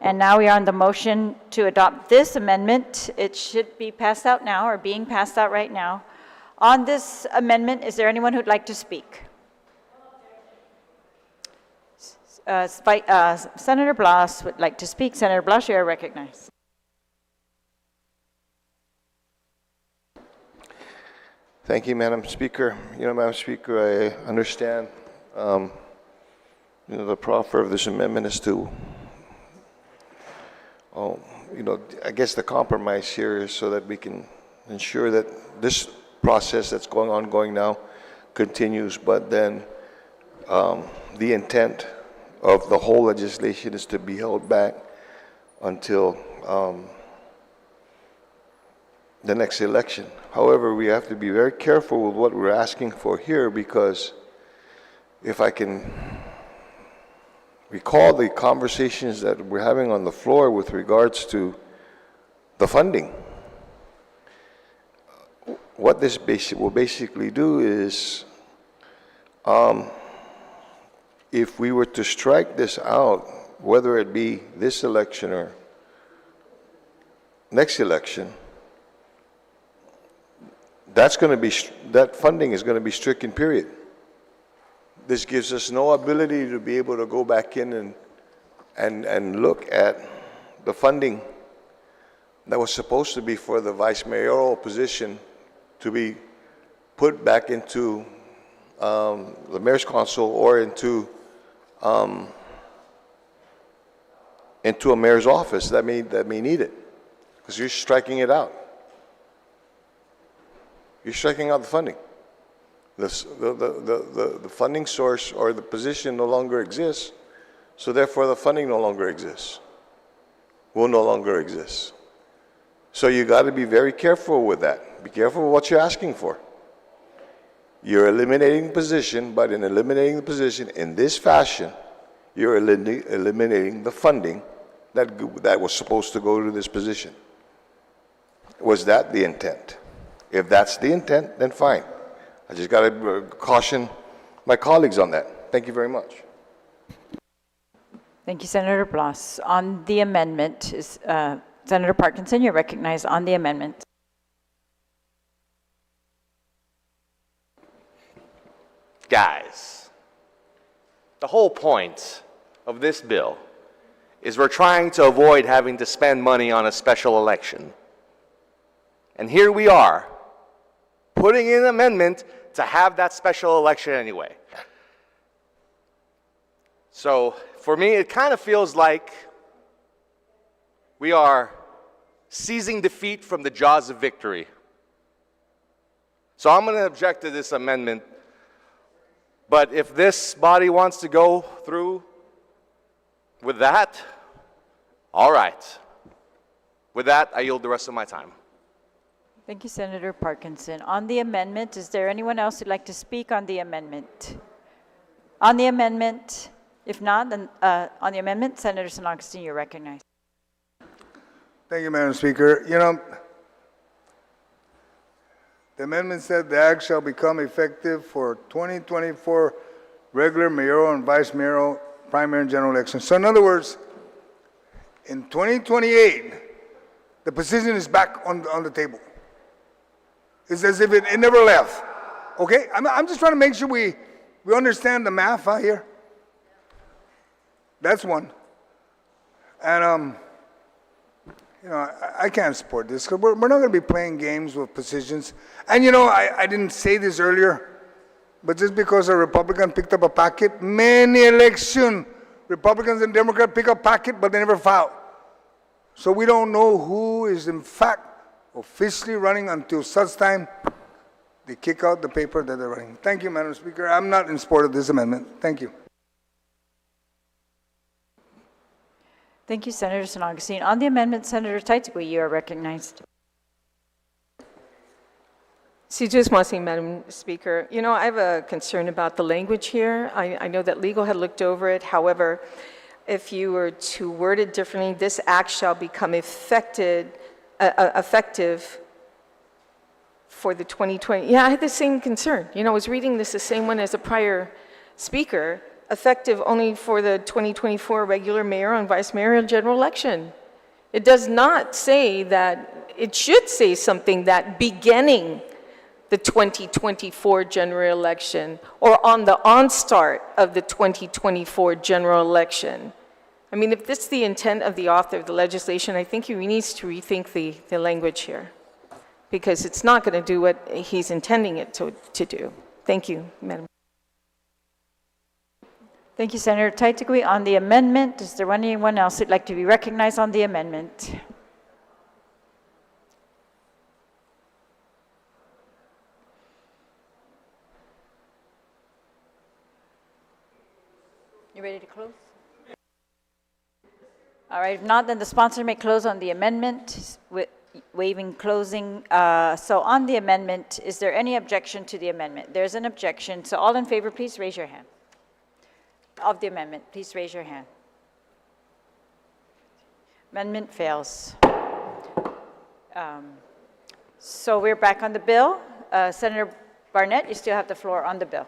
And now we are on the motion to adopt this amendment. It should be passed out now, or being passed out right now. On this amendment, is there anyone who'd like to speak? Senator Blas would like to speak. Senator Blas, you are recognized. Thank you, Madam Speaker. Madam Speaker, I understand, the proffer of this amendment is to, I guess the compromise here is so that we can ensure that this process that's going now continues, but then the intent of the whole legislation is to be held back until the next election. However, we have to be very careful with what we're asking for here, because if I can recall the conversations that we're having on the floor with regards to the funding, what this will basically do is, if we were to strike this out, whether it be this election or next election, that funding is going to be stricken, period. This gives us no ability to be able to go back in and look at the funding that was supposed to be for the vice mayoral position to be put back into the mayor's council or into a mayor's office that may need it, because you're striking it out. You're striking out the funding. The funding source or the position no longer exists, so therefore the funding no longer exists, will no longer exist. So you got to be very careful with that. Be careful with what you're asking for. You're eliminating the position, but in eliminating the position in this fashion, you're eliminating the funding that was supposed to go to this position. Was that the intent? If that's the intent, then fine. I just got to caution my colleagues on that. Thank you very much. Thank you, Senator Blas. On the amendment, is Senator Parkinson, you're recognized on the amendment. Guys, the whole point of this bill is we're trying to avoid having to spend money on a special election. And here we are, putting in an amendment to have that special election anyway. So for me, it kind of feels like we are seizing defeat from the jaws of victory. So I'm going to object to this amendment. But if this body wants to go through with that, all right. With that, I yield the rest of my time. Thank you, Senator Parkinson. On the amendment, is there anyone else who'd like to speak on the amendment? On the amendment? If not, then on the amendment, Senator San Agustin, you're recognized. Thank you, Madam Speaker. The amendment said the act shall become effective for 2024 regular mayoral and vice mayoral primary and general elections. So in other words, in 2028, the position is back on the table. It's as if it never left. Okay? I'm just trying to make sure we understand the math out here. That's one. And, you know, I can't support this because we're not going to be playing games with positions. And, you know, I didn't say this earlier, but just because a Republican picked up a packet, many election, Republicans and Democrats pick up packet, but they never file. So we don't know who is in fact officially running until such time they kick out the paper that they're running. Thank you, Madam Speaker. I'm not in support of this amendment. Thank you. Thank you, Senator San Augustine. On the amendment, Senator Taitigui, you are recognized. Si just Masi, Madam Speaker. You know, I have a concern about the language here. I know that legal had looked over it. However, if you were to word it differently, this act shall become effective for the 2020. Yeah, I had the same concern. You know, I was reading this the same one as a prior speaker, effective only for the 2024 regular mayor and vice mayor and general election. It does not say that, it should say something that beginning the 2024 general election or on the onstart of the 2024 general election. I mean, if this is the intent of the author of the legislation, I think he needs to rethink the language here because it's not going to do what he's intending it to do. Thank you, Madam. Thank you, Senator Taitigui. On the amendment, is there anyone else who'd like to be recognized on the amendment? You ready to close? All right, if not, then the sponsor may close on the amendment, waiving closing. So on the amendment, is there any objection to the amendment? There's an objection. So all in favor, please raise your hand. Of the amendment, please raise your hand. Amendment fails. So we're back on the bill. Senator Barnett, you still have the floor on the bill.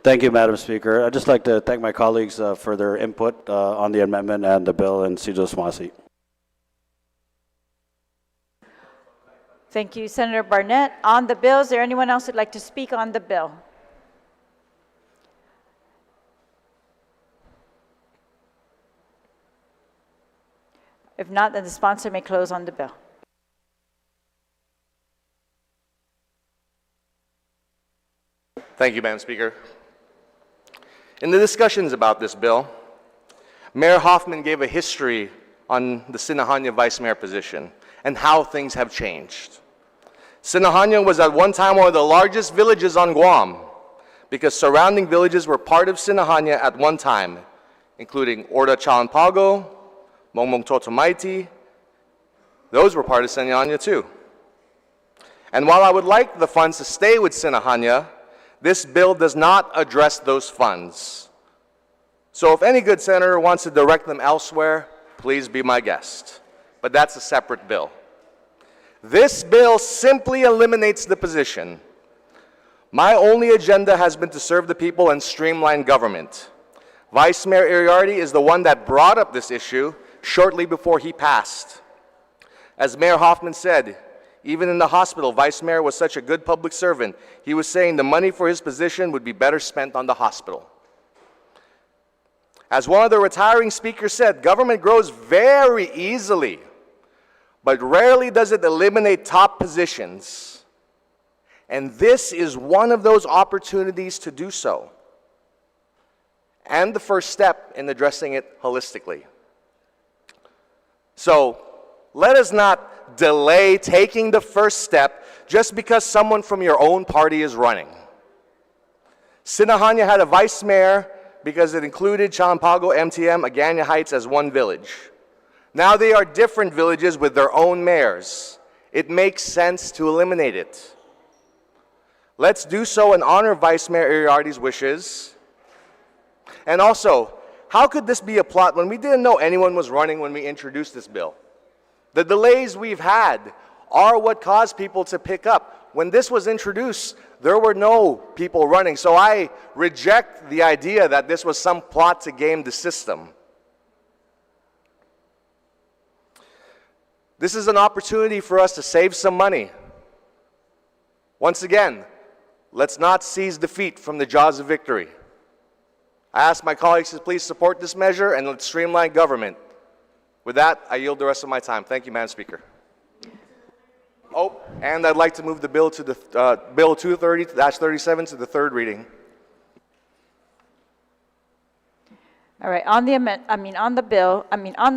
Thank you, Madam Speaker. I'd just like to thank my colleagues for their input on the amendment and the bill in Sijos Masi. Thank you, Senator Barnett. On the bill, is there anyone else who'd like to speak on the bill? If not, then the sponsor may close on the bill. Thank you, Madam Speaker. In the discussions about this bill, Mayor Hoffman gave a history on the Sinahanya vice mayor position and how things have changed. Sinahanya was at one time one of the largest villages on Guam because surrounding villages were part of Sinahanya at one time, including Orda Chalanpago, Mongmong Totomaiti. Those were part of Sinahanya too. And while I would like the funds to stay with Sinahanya, this bill does not address those funds. So if any good senator wants to direct them elsewhere, please be my guest. But that's a separate bill. This bill simply eliminates the position. My only agenda has been to serve the people and streamline government. Vice Mayor Iriarty is the one that brought up this issue shortly before he passed. As Mayor Hoffman said, even in the hospital, Vice Mayor was such a good public servant, he was saying the money for his position would be better spent on the hospital. As one of the retiring speakers said, government grows very easily, but rarely does it eliminate top positions. And this is one of those opportunities to do so, and the first step in addressing it holistically. So let us not delay taking the first step just because someone from your own party is running. Sinahanya had a vice mayor because it included Chalanpago, MTM, Agana Heights as one village. Now they are different villages with their own mayors. It makes sense to eliminate it. Let's do so and honor Vice Mayor Iriarty's wishes. And also, how could this be a plot when we didn't know anyone was running when we introduced this bill? The delays we've had are what caused people to pick up. When this was introduced, there were no people running. So I reject the idea that this was some plot to game the system. This is an opportunity for us to save some money. Once again, let's not seize defeat from the jaws of victory. I ask my colleagues to please support this measure and let's streamline government. With that, I yield the rest of my time. Thank you, Madam Speaker. Oh, and I'd like to move the bill to the Bill 230-37 to the third reading. All right, on the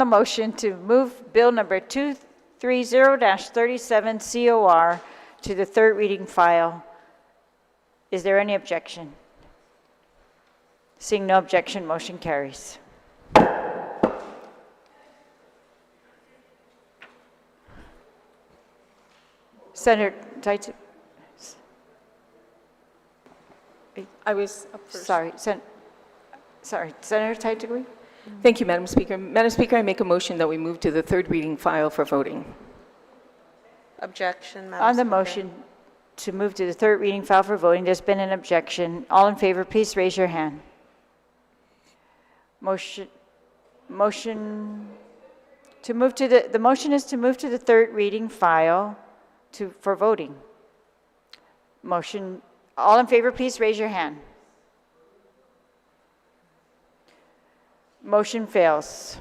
motion to move bill number 230-37 COR to the third reading file, is there any objection? Seeing no objection, motion carries. Senator Tite, I was up first. sorry, Senator Tite. Thank you, Madam Speaker. Madam Speaker, I make a motion that we move to the third reading file for voting. Objection, Madam On the Speaker. motion to move to the third reading file for voting, there's been an objection. All in favor, please raise your hand. Motion to move to the motion is to move to the third reading file for voting. Motion, all in favor, please raise your hand. Motion fails.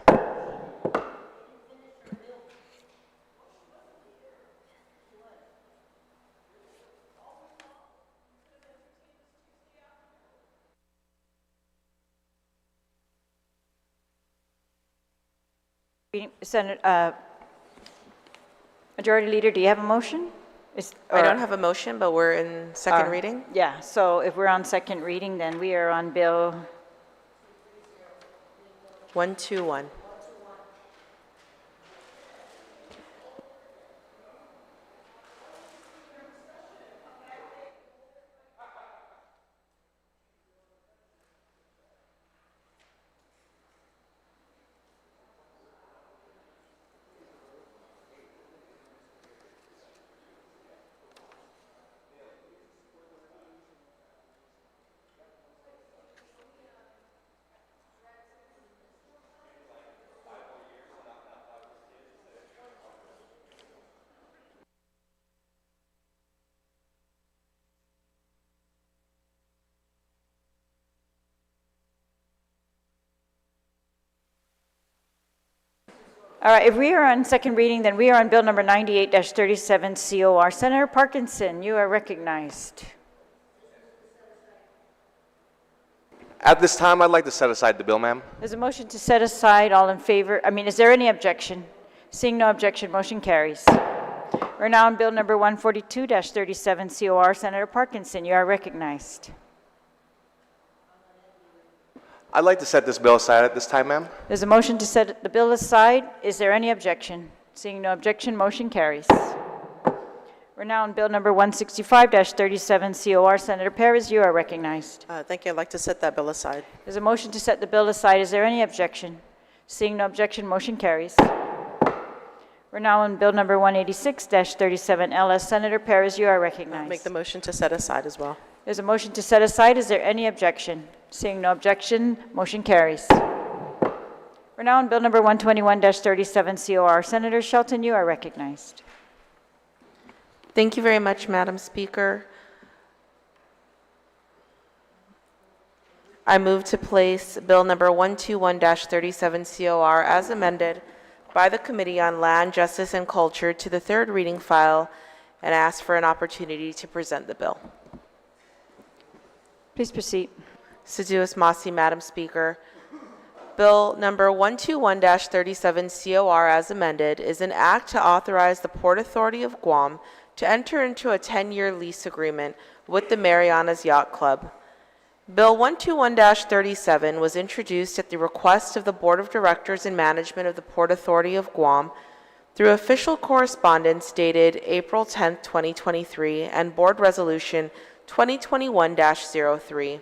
Majority Leader, do you have a motion? I don't have a motion, but we're in second reading. Yeah, so if we're on second reading, then we are on Bill 121. All right, if we are on second reading, then we are on Bill number 98-37 COR. Senator Parkinson, you are recognized. At this time, I'd like to set aside the bill, ma'am. There's a motion to set aside. All in favor? Is there any objection? Seeing no objection, motion carries. We're now on Bill number 142-37 COR. Senator Parkinson, you are recognized. I'd like to set this bill aside at this time, ma'am. There's a motion to set the bill aside. Is there any objection? Seeing no objection, motion carries. We're now on Bill number 165-37 COR. Senator Perez, you are recognized. Thank you. I'd like to set that bill aside. There's a motion to set the bill aside. Is there any objection? Seeing no objection, motion carries. We're now on Bill number 186-37 LS. Senator Perez, you are recognized. Make the motion to set aside as well. There's a motion to set aside. Is there any objection? Seeing no objection, motion carries. We're now on Bill number 121-37 COR. Senator Shelton, you are recognized. Thank you very much, Madam Speaker. I move to place Bill number 121-37 COR as amended by the Committee on Land, Justice, and Culture to the third reading file and ask for an opportunity to present the bill. Please proceed. Seduous Masi, Madam Speaker. Bill number 121-37 COR as amended is an act to authorize the Port Authority of Guam to enter into a 10-year lease agreement with the Marianas Yacht Club. Bill 121-37 was introduced at the request of the Board of Directors and Management of the Port Authority of Guam through official correspondence dated April 10, 2023, and Board Resolution 2021-03.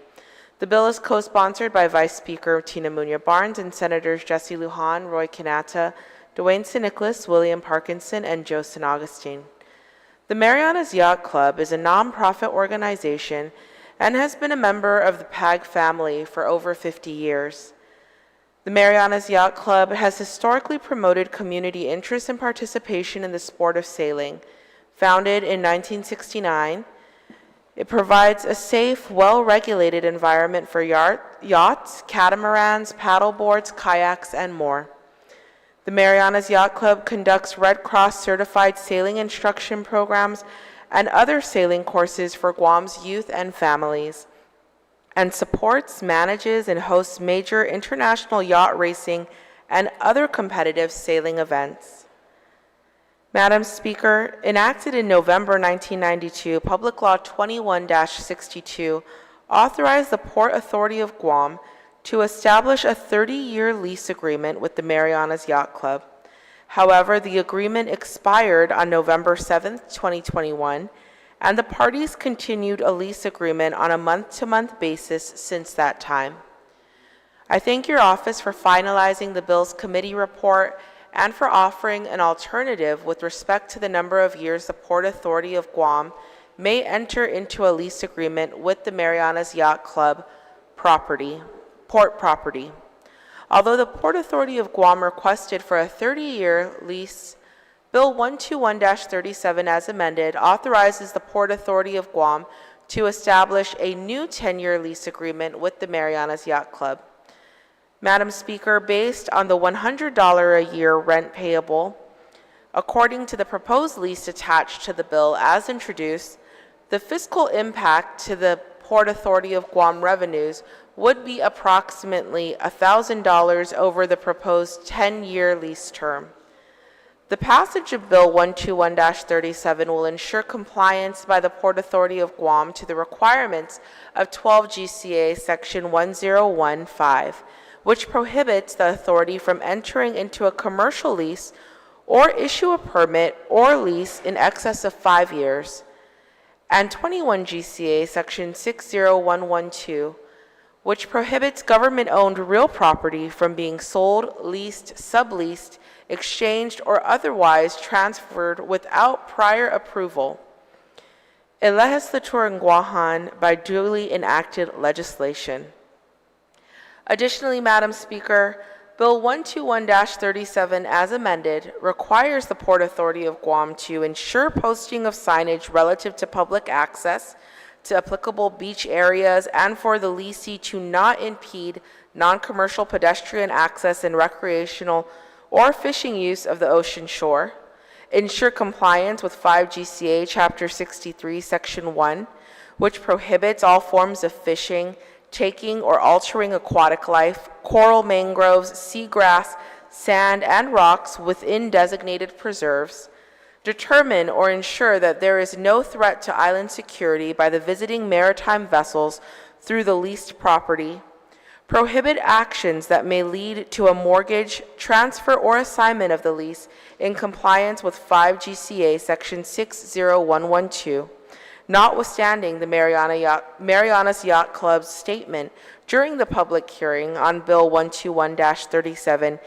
The bill is co-sponsored by Vice Speaker Tina Muñoz-Barnes and Senators Jesse Lujan, Roy Kanata, Dwayne St. Nicholas, William Parkinson, and Joe St. Augustine. The Marianas Yacht Club is a nonprofit organization and has been a member of the PAG family for over 50 years. The Marianas Yacht Club has historically promoted community interest and participation in the sport of sailing. Founded in 1969, It provides a safe, well-regulated environment for yachts, catamarans, paddleboards, kayaks, and more. The Marianas Yacht Club conducts Red Cross certified sailing instruction programs and other sailing courses for Guam's youth and families, and supports, manages, and hosts major international yacht racing and other competitive sailing events. Madam Speaker, enacted in November 1992, Public Law 21-62 authorized the Port Authority of Guam to establish a 30-year lease agreement with the Marianas Yacht Club. However, the agreement expired on November 7, 2021, and the parties continued a lease agreement on a month-to-month basis since that time. I thank your office for finalizing the bill's committee report and for offering an alternative with respect to the number of years the Port Authority of Guam may enter into a lease agreement with the Marianas Yacht Club port property. Although the Port Authority of Guam requested for a 30-year lease, Bill 121-37 as amended authorizes the Port Authority of Guam to establish a new 10-year lease agreement with the Marianas Yacht Club. Madam Speaker, based on the $100 a year rent payable, according to the proposed lease attached to the bill as introduced, the fiscal impact to the Port Authority of Guam revenues would be approximately $1,000 over the proposed 10-year lease term. The passage of Bill 121-37 will ensure compliance by the Port Authority of Guam to the requirements of 12 GCA Section 1015, which prohibits the authority from entering into a commercial lease or issue a permit or lease in excess of 5 years, and 21 GCA Section 60112, which prohibits government-owned real property from being sold, leased, subleased, exchanged, or otherwise transferred without prior approval. A legislature in Guam by duly enacted legislation. Additionally, Madam Speaker, Bill 121-37 as amended requires the Port Authority of Guam to ensure posting of signage relative to public access to applicable beach areas and for the leasee to not impede non-commercial pedestrian access and recreational or fishing use of the ocean shore, ensure compliance with 5 GCA Chapter 63, Section 1, which prohibits all forms of fishing, taking or altering aquatic life, coral, mangroves, seagrass, sand, and rocks within designated preserves, determine or ensure that there is no threat to island security by the visiting maritime vessels through the leased property, prohibit actions that may lead to a mortgage, transfer, or assignment of the lease in compliance with 5 GCA Section 60112, notwithstanding the Marianas Yacht Club's statement during the public hearing on Bill 121-37,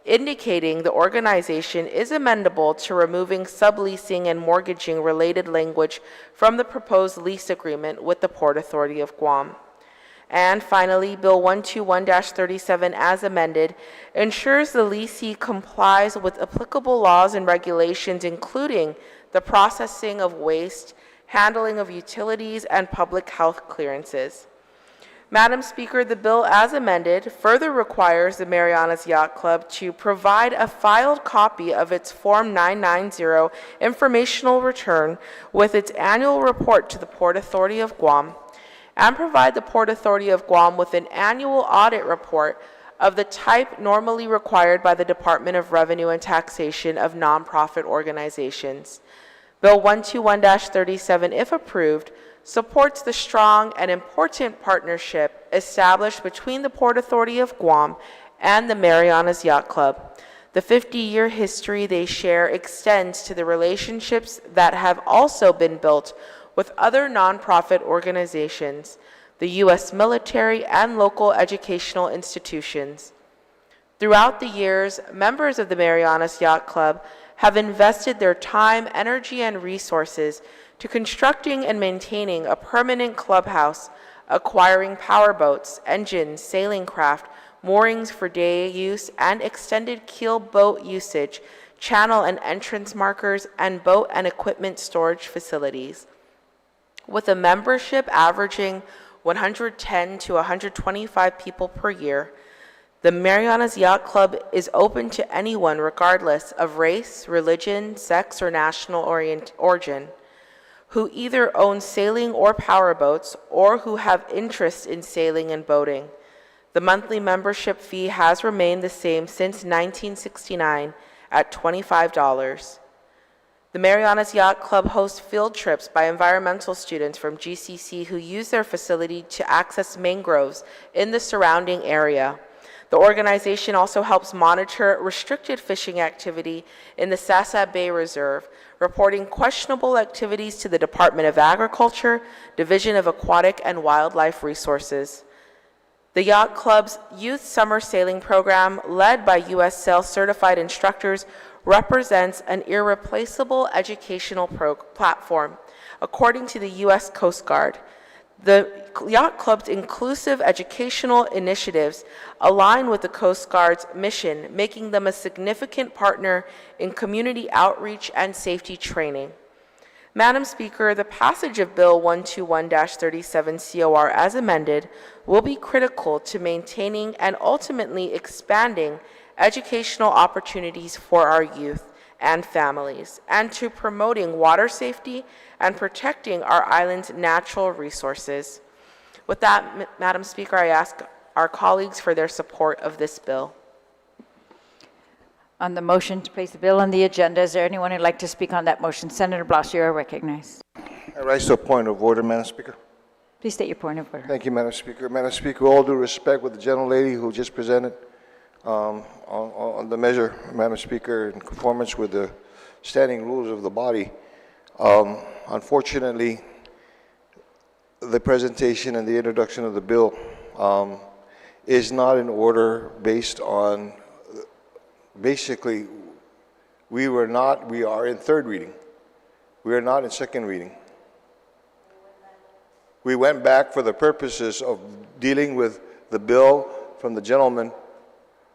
indicating the organization is amendable to removing subleasing and mortgaging related language from the proposed lease agreement with the Port Authority of Guam. And finally, Bill 121-37 as amended ensures the leasee complies with applicable laws and regulations, including the processing of waste, handling of utilities, and public health clearances. Madam Speaker, the bill as amended further requires the Marianas Yacht Club to provide a filed copy of its Form 990 informational return with its annual report to the Port Authority of Guam, and provide the Port Authority of Guam with an annual audit report of the type normally required by the Department of Revenue and Taxation of nonprofit organizations. Bill 121-37, if approved, supports the strong and important partnership established between the Port Authority of Guam and the Marianas Yacht Club. The 50-year history they share extends to the relationships that have also been built with other nonprofit organizations, the U.S. military, and local educational institutions. Throughout the years, members of the Marianas Yacht Club have invested their time, energy, and resources to constructing and maintaining a permanent clubhouse, acquiring powerboats, engines, sailing craft, moorings for day use, and extended keel boat usage, channel and entrance markers, and boat and equipment storage facilities. With a membership averaging 110 to 125 people per year, the Marianas Yacht Club is open to anyone regardless of race, religion, sex, or national origin, who either own sailing or powerboats or who have interest in sailing and boating. The monthly membership fee has remained the same since 1969 at $25. The Marianas Yacht Club hosts field trips by environmental students from GCC who use their facility to access mangroves in the surrounding area. The organization also helps monitor restricted fishing activity in the Sasa Bay Reserve, reporting questionable activities to the Department of Agriculture, Division of Aquatic and Wildlife Resources. The Yacht Club's Youth Summer Sailing Program, led by U.S. Sail certified instructors, represents an irreplaceable educational platform, according to the U.S. Coast Guard. The Yacht Club's inclusive educational initiatives align with the Coast Guard's mission, making them a significant partner in community outreach and safety training. Madam Speaker, the passage of Bill 121-37 COR as amended will be critical to maintaining and ultimately expanding educational opportunities for our youth and families, and to promoting water safety and protecting our island's natural resources. With that, Madam Speaker, I ask our colleagues for their support of this bill. On the motion to place the bill on the agenda, is there anyone who'd like to speak on that motion? Senator Blas, you are recognized. I rise to a point of order, Madam Speaker. Please state your point of order. Thank you, Madam Speaker. Madam Speaker, with all due respect with the gentlelady who just presented on the measure, Madam Speaker, in conformance with the standing rules of the body, unfortunately, the presentation and the introduction of the bill is not in order based on, basically, we are in third reading. We are not in second reading. We went back for the purposes of dealing with the bill from the gentleman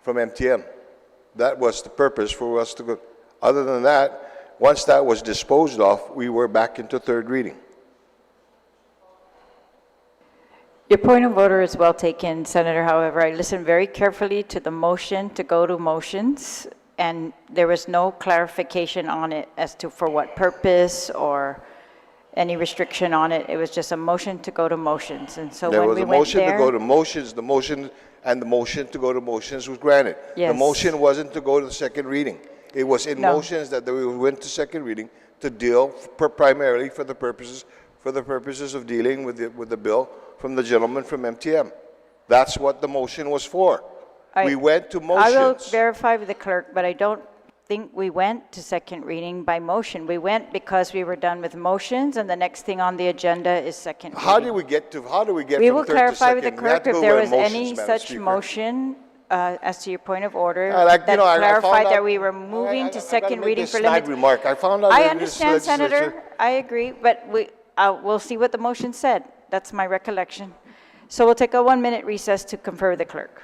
from MTM. That was the purpose for us to go. Other than that, once that was disposed of, we were back into third reading. Your point of order is well taken, Senator. However, I listened very carefully to the motion to go to motions, and there was no clarification on it as to for what purpose or any restriction on it. It was just a motion to go to motions. And so There when was we a went motion to there, go to motions, the motion to go to motions was granted. The Yes. motion wasn't to go to the second reading. It was in No. motions that we went to second reading to deal primarily for the purposes of dealing with the bill from the gentleman from MTM. That's what the motion was for. We went to I will motions. verify with the clerk, but I don't think we went to second reading by motion. We went because we were done with motions, and the next thing on the agenda is second reading. How do we get We from will third to clarify with the second? We had clerk to if go there by was motions, any Madam such Speaker. motion as to your point of order I like- you that know, I clarified found that out- we were moving I to gotta second make reading this for snide limits. remark. I found out I that understand, this legislature- Senator. I agree, but we'll see what the motion said. That's my recollection. So we'll take a 1-minute recess to confer with the clerk.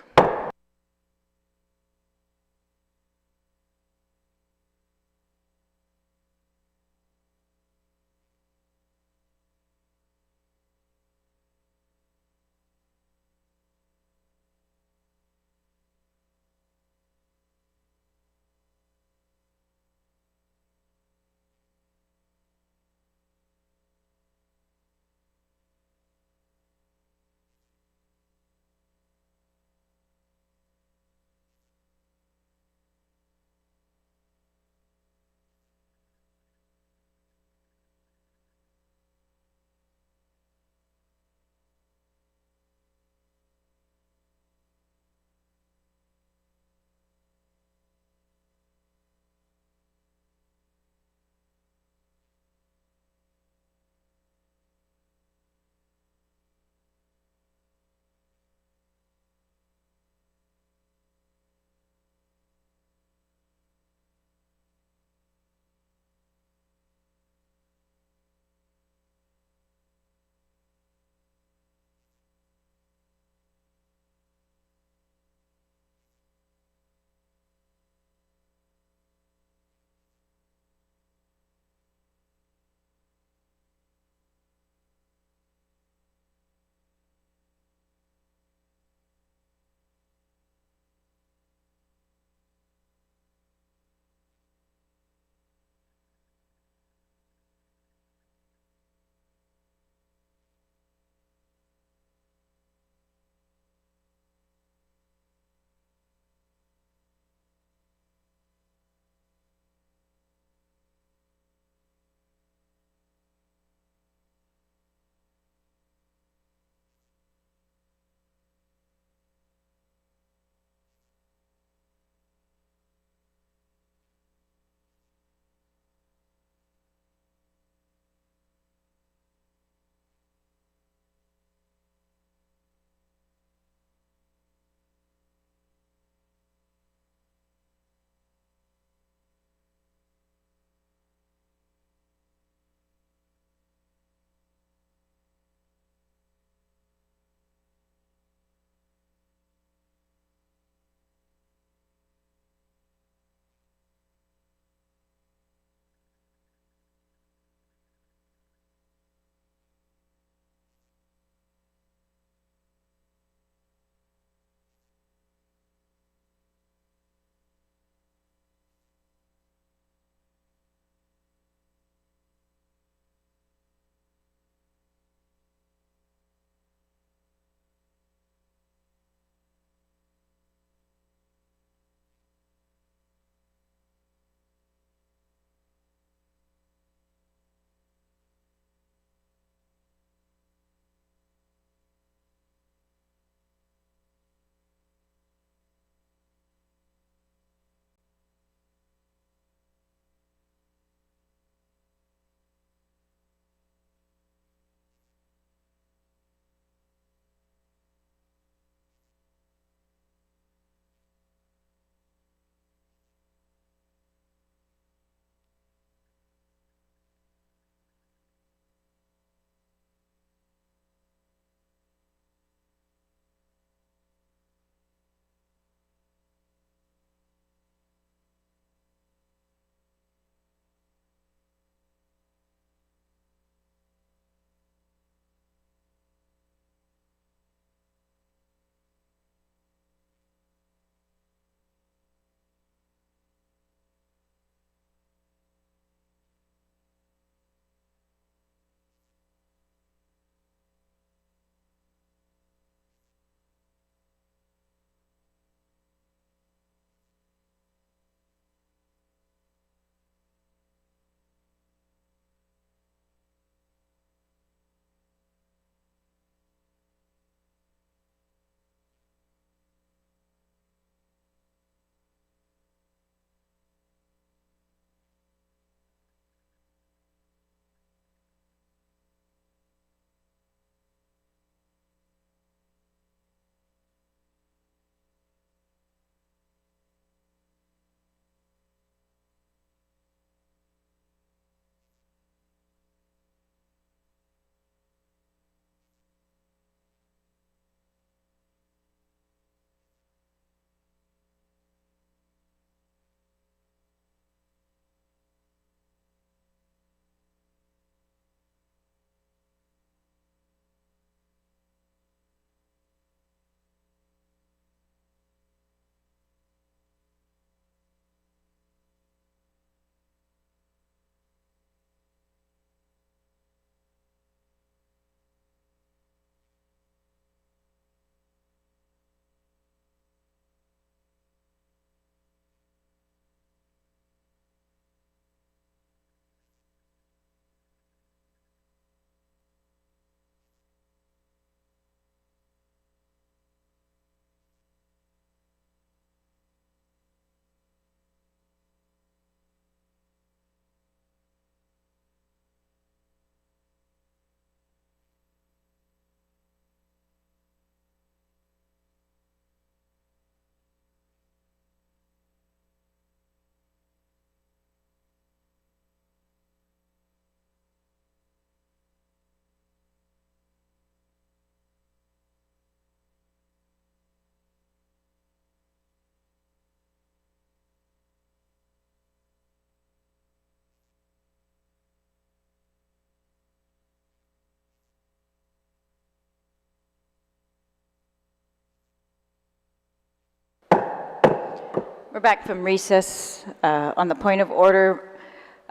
We're back from recess. On the point of order,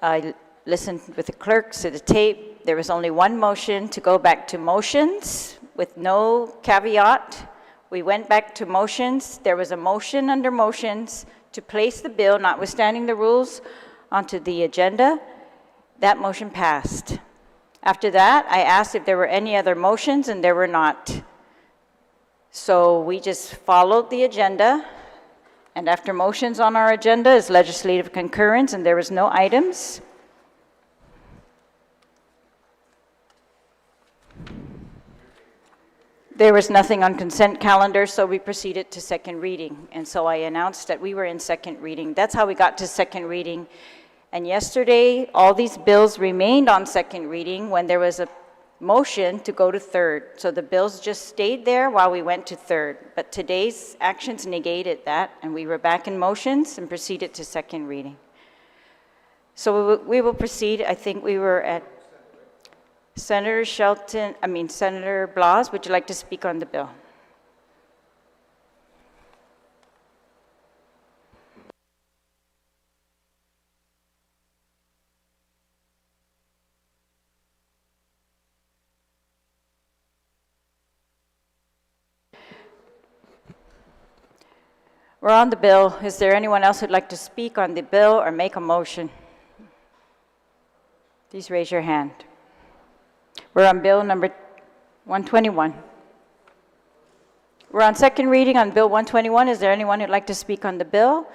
I listened with the clerks to the tape. There was only one motion to go back to motions with no caveat. We went back to motions. There was a motion under motions to place the bill, notwithstanding the rules, onto the agenda. That motion passed. After that, I asked if there were any other motions, and there were not. So we just followed the agenda. And after motions on our agenda is legislative concurrence, and there was no items. There was nothing on consent calendar, so we proceeded to second reading. And so I announced that we were in second reading. That's how we got to second reading. And yesterday, all these bills remained on second reading when there was a motion to go to third. So the bills just stayed there while we went to third. But today's actions negated that, and we were back in motions and proceeded to second reading. So we will proceed. I think we were at Senator Blas, would you like to speak on the bill? We're on the bill. Is there anyone else who'd like to speak on the bill or make a motion? Please raise your hand. We're on bill number 121. We're on second reading on bill 121. Is there anyone who'd like to speak on the bill?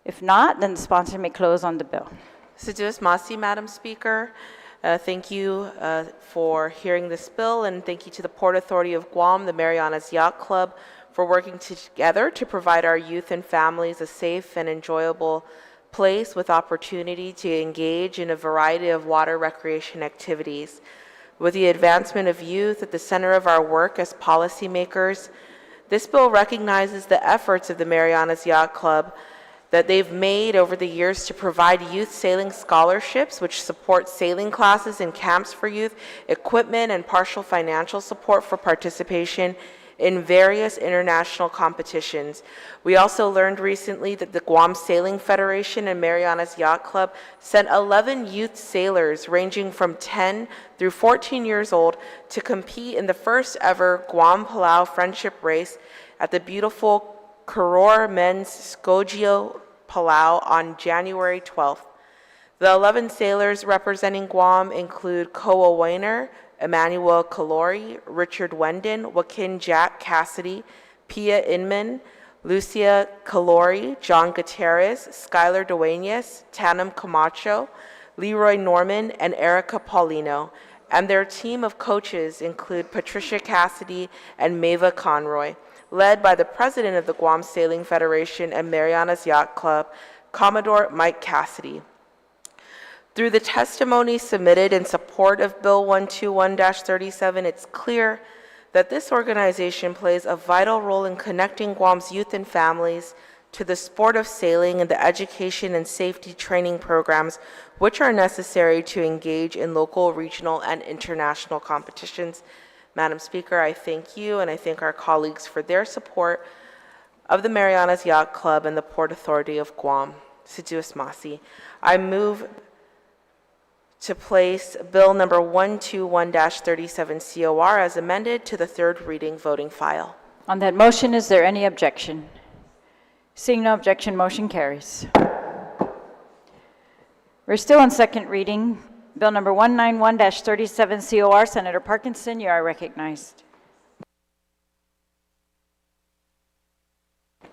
If not, then the sponsor may close on the bill. Seduce Masi, Madam Speaker. Thank you for hearing this bill, and thank you to the Port Authority of Guam, the Marianas Yacht Club, for working together to provide our youth and families a safe and enjoyable place with opportunity to engage in a variety of water recreation activities. With the advancement of youth at the center of our work as policymakers, this bill recognizes the efforts of the Marianas Yacht Club that they've made over the years to provide youth sailing scholarships, which support sailing classes and camps for youth, equipment and partial financial support for participation in various international competitions. We also learned recently that the Guam Sailing Federation and Marianas Yacht Club sent 11 youth sailors ranging from 10 through 14 years old to compete in the first ever Guam-Palau Friendship Race at the beautiful Koror Men's Skogio, Palau on January 12th. The 11 sailors representing Guam include Koa Weiner, Emmanuel Kalori, Richard Wendon, Joaquin Jack Cassidy, Pia Inman, Lucia Kalori, John Gutierrez, Skylar Duenas, Tanum Camacho, Leroy Norman, and Erica Paulino. And their team of coaches include Patricia Cassidy and Mava Conroy, led by the president of the Guam Sailing Federation and Marianas Yacht Club, Commodore Mike Cassidy. Through the testimony submitted in support of Bill 121-37, it's clear that this organization plays a vital role in connecting Guam's youth and families to the sport of sailing and the education and safety training programs which are necessary to engage in local, regional, and international competitions. Madam Speaker, I thank you and I thank our colleagues for their support of the Marianas Yacht Club and the Port Authority of Guam. Seduce Masi. I move to place Bill number 121-37 COR as amended to the third reading voting file. On that motion, is there any objection? Seeing no objection, motion carries. We're still on second reading. Bill number 191-37 COR. Senator Parkinson, you are recognized.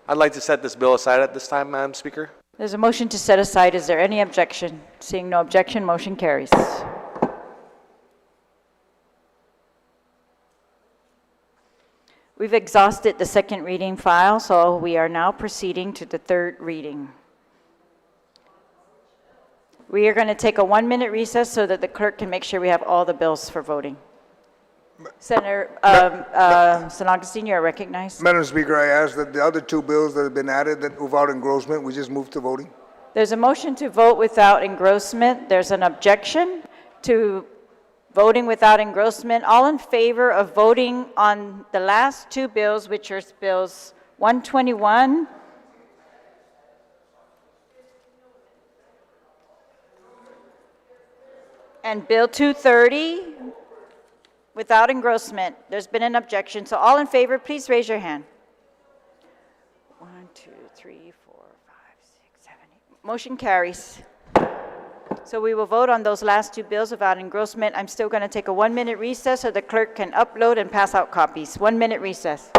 I'd like to set this bill aside at this time, Madam Speaker. There's a motion to set aside. Is there any objection? Seeing no objection, motion carries. We've exhausted the second reading file, so we are now proceeding to the third reading. We are going to take a 1-minute recess so that the clerk can make sure we have all the bills for voting. Senator San Augustine, you are recognized. Madam Speaker, I ask that the other two bills that have been added that without engrossment, we just move to voting. There's a motion to vote without engrossment. There's an objection to voting without engrossment. All in favor of voting on the last two bills, which are bills 121 And Bill 230, without engrossment. There's been an objection, so all in favor, please raise your hand. 1, 2, 3, 4, 5, 6, 7, 8. Motion carries. So we will vote on those last two bills without engrossment. I'm still going to take a 1-minute recess so the clerk can upload and pass out copies. 1-minute recess.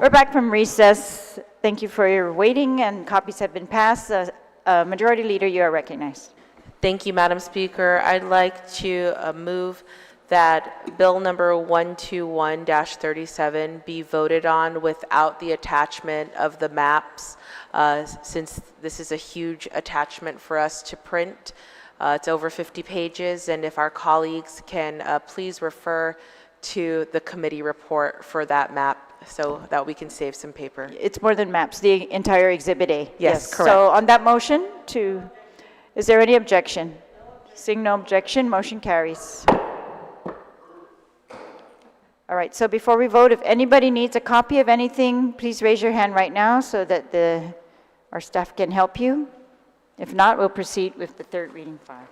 We're back from recess. Thank you for your waiting, and copies have been passed. Majority Leader, you are recognized. Thank you, Madam Speaker. I'd like to move that Bill number 121-37 be voted on without the attachment of the maps, since this is a huge attachment for us to print. It's over 50 pages, and if our colleagues can please refer to the committee report for that map so that we can save some paper. It's more than maps, the entire Exhibit A. Yes, correct. So on that motion, is there any objection? Seeing no objection, motion carries. All right, so before we vote, if anybody needs a copy of anything, please raise your hand right now so that our staff can help you. If not, we'll proceed with the third reading file.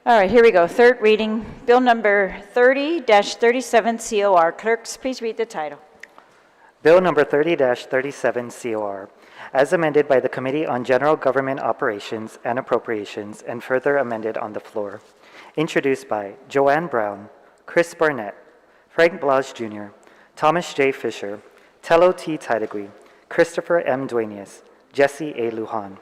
All right, here we go. Third reading, Bill number 30-37 COR. Clerks, please read the title. Bill number 30-37 COR, as amended by the Committee on General Government Operations and Appropriations and further amended on the floor. Introduced by Joanne Brown, Chris Barnett, Frank Blas Jr., Thomas J. Fisher, Tello T. Titagui, Christopher M. Duenas, Jesse A. Lujan.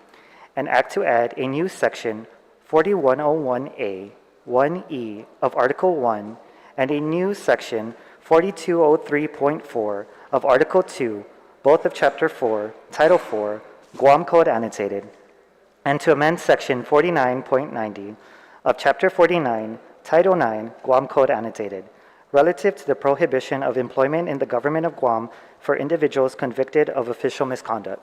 An act to add a new section 4101A 1E of Article 1 and a new section 4203.4 of Article 2, both of Chapter 4, Title 4, Guam Code Annotated, and to amend Section 49.90 of Chapter 49, Title 9, Guam Code Annotated, relative to the prohibition of employment in the government of Guam for individuals convicted of official misconduct.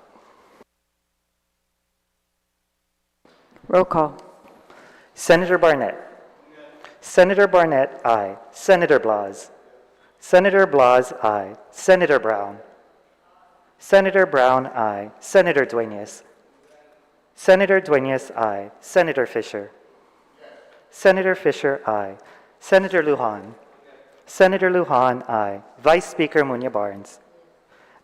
Roll call. Senator Barnett. Senator Barnett, aye. Senator Blas. Senator Blas, aye. Senator Brown. Senator Brown, aye. Senator Duenas. Senator Duenas, aye. Senator Fisher. Senator Fisher, aye. Senator Lujan. Senator Lujan, aye. Vice Speaker Munya Barnes.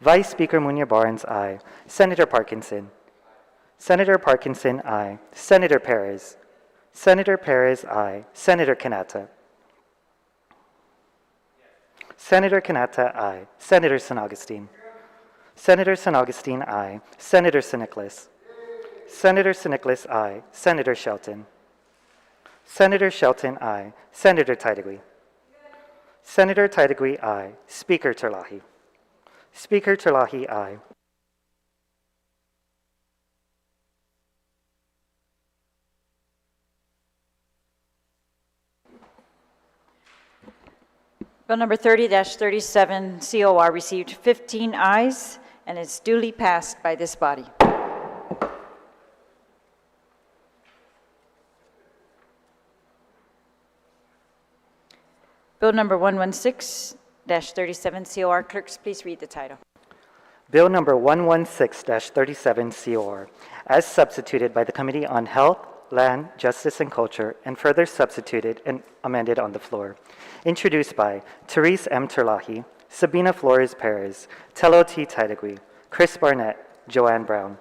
Vice Speaker Munya Barnes, aye. Senator Parkinson. Senator Parkinson, aye. Senator Perez. Senator Perez, aye. Senator Kanata. Senator Kanata, aye. Senator San Augustine. Senator San Augustine, aye. Senator Siniclis. Senator Siniclis, aye. Senator Shelton. Senator Shelton, aye. Senator Titagui. Senator Titagui, aye. Speaker Terlahi. Speaker Terlahi, aye. Bill number 30-37 COR received 15 ayes and is duly passed by this body. Bill number 116-37 COR. Clerks, please read the title. Bill number 116-37 COR, as substituted by the Committee on Health, Land, Justice, and Culture, and further substituted and amended on the floor. Introduced by Therese M. Terlahi, Sabina Flores Perez, Tello T. Titagui, Chris Barnett, Joanne Brown.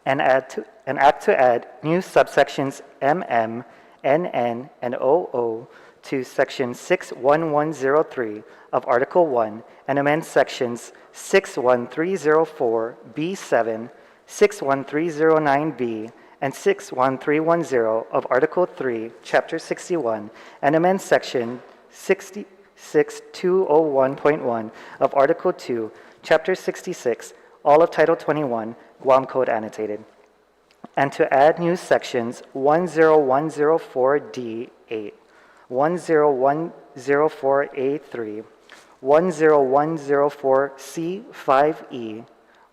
An act to add new subsections MM, NN, and OO to Section 61103 of Article 1 and amend Sections 61304B7, 61309B, and 61310 of Article 3, Chapter 61, and amend Section 66201.1 of Article 2, Chapter 66, all of Title 21, Guam Code Annotated, and to add new sections 10104D8, 10104A3, 10104C5E,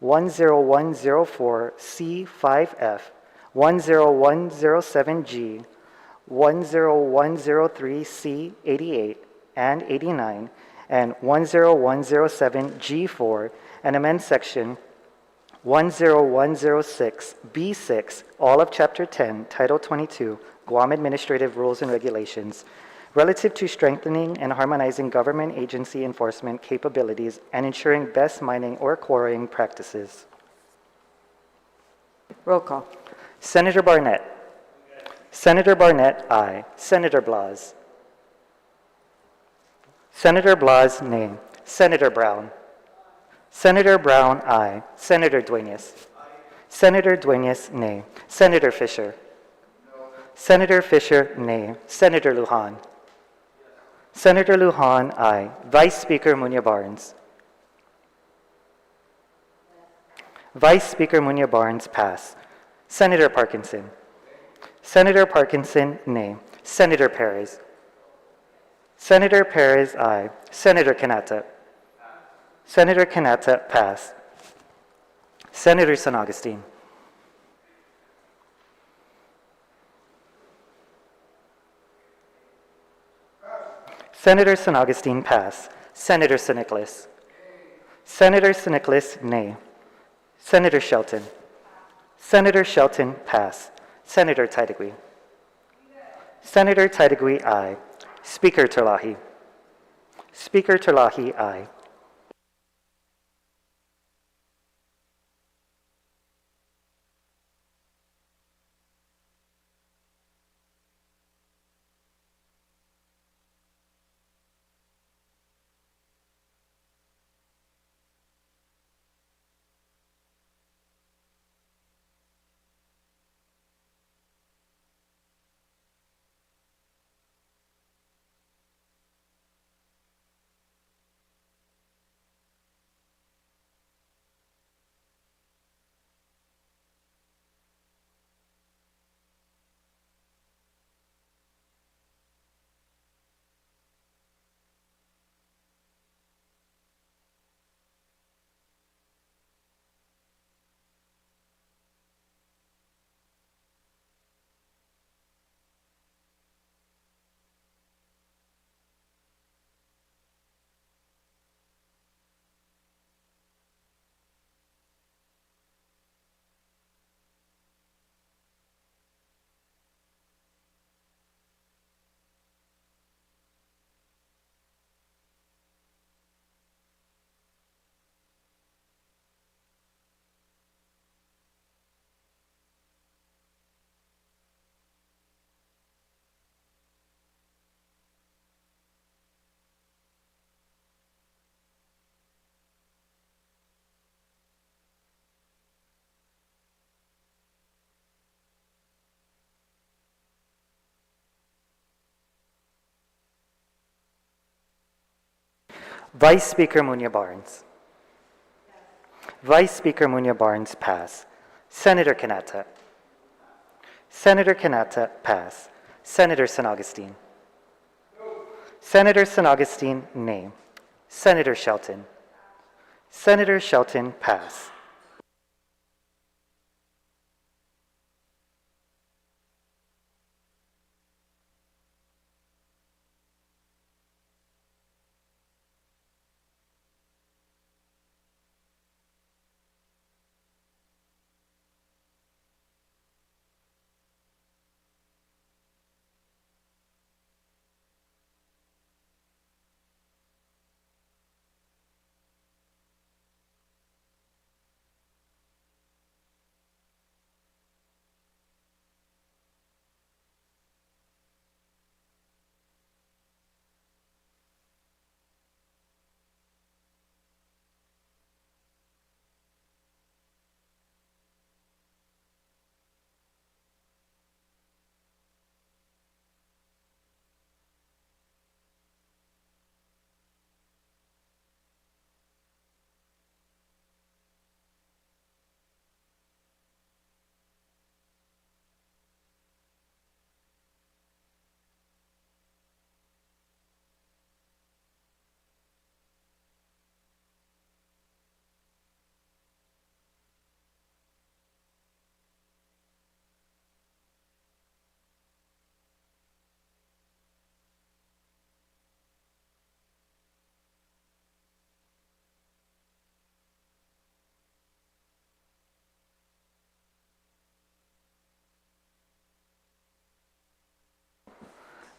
10104C5F, 10107G, 10103C88 and 89, and 10107G4, and amend Section 10106B6, all of Chapter 10, Title 22, Guam Administrative Rules and Regulations, relative to strengthening and harmonizing government agency enforcement capabilities and ensuring best mining or quarrying practices. Roll call. Senator Barnett. Senator Barnett, aye. Senator Blas. Senator Blas, nay. Senator Brown. Senator Brown, aye. Senator Dueñas. Senator Dueñas, nay. Senator Fisher. Senator Fisher, nay. Senator Lujan. Senator Lujan, aye. Vice Speaker Munya Barnes. Vice Speaker Munya Barnes, pass. Senator Parkinson. Senator Parkinson, nay. Senator Perez. Senator Perez, aye. Senator Kanata. Senator Kanata, pass. Senator San Augustine. Senator San Augustine, pass. Senator San Nicolas. Senator San Nicolas, nay. Senator Shelton. Senator Shelton, pass. Senator Taitigui. Senator Taitigui, aye. Speaker Terlahi. Speaker Terlahi, aye. Vice Speaker Munya Barnes. Vice Speaker Munya Barnes, pass. Senator Kanata. Senator Kanata, pass. Senator San Augustine. Senator San Augustine, nay. Senator Shelton. Senator Shelton, pass.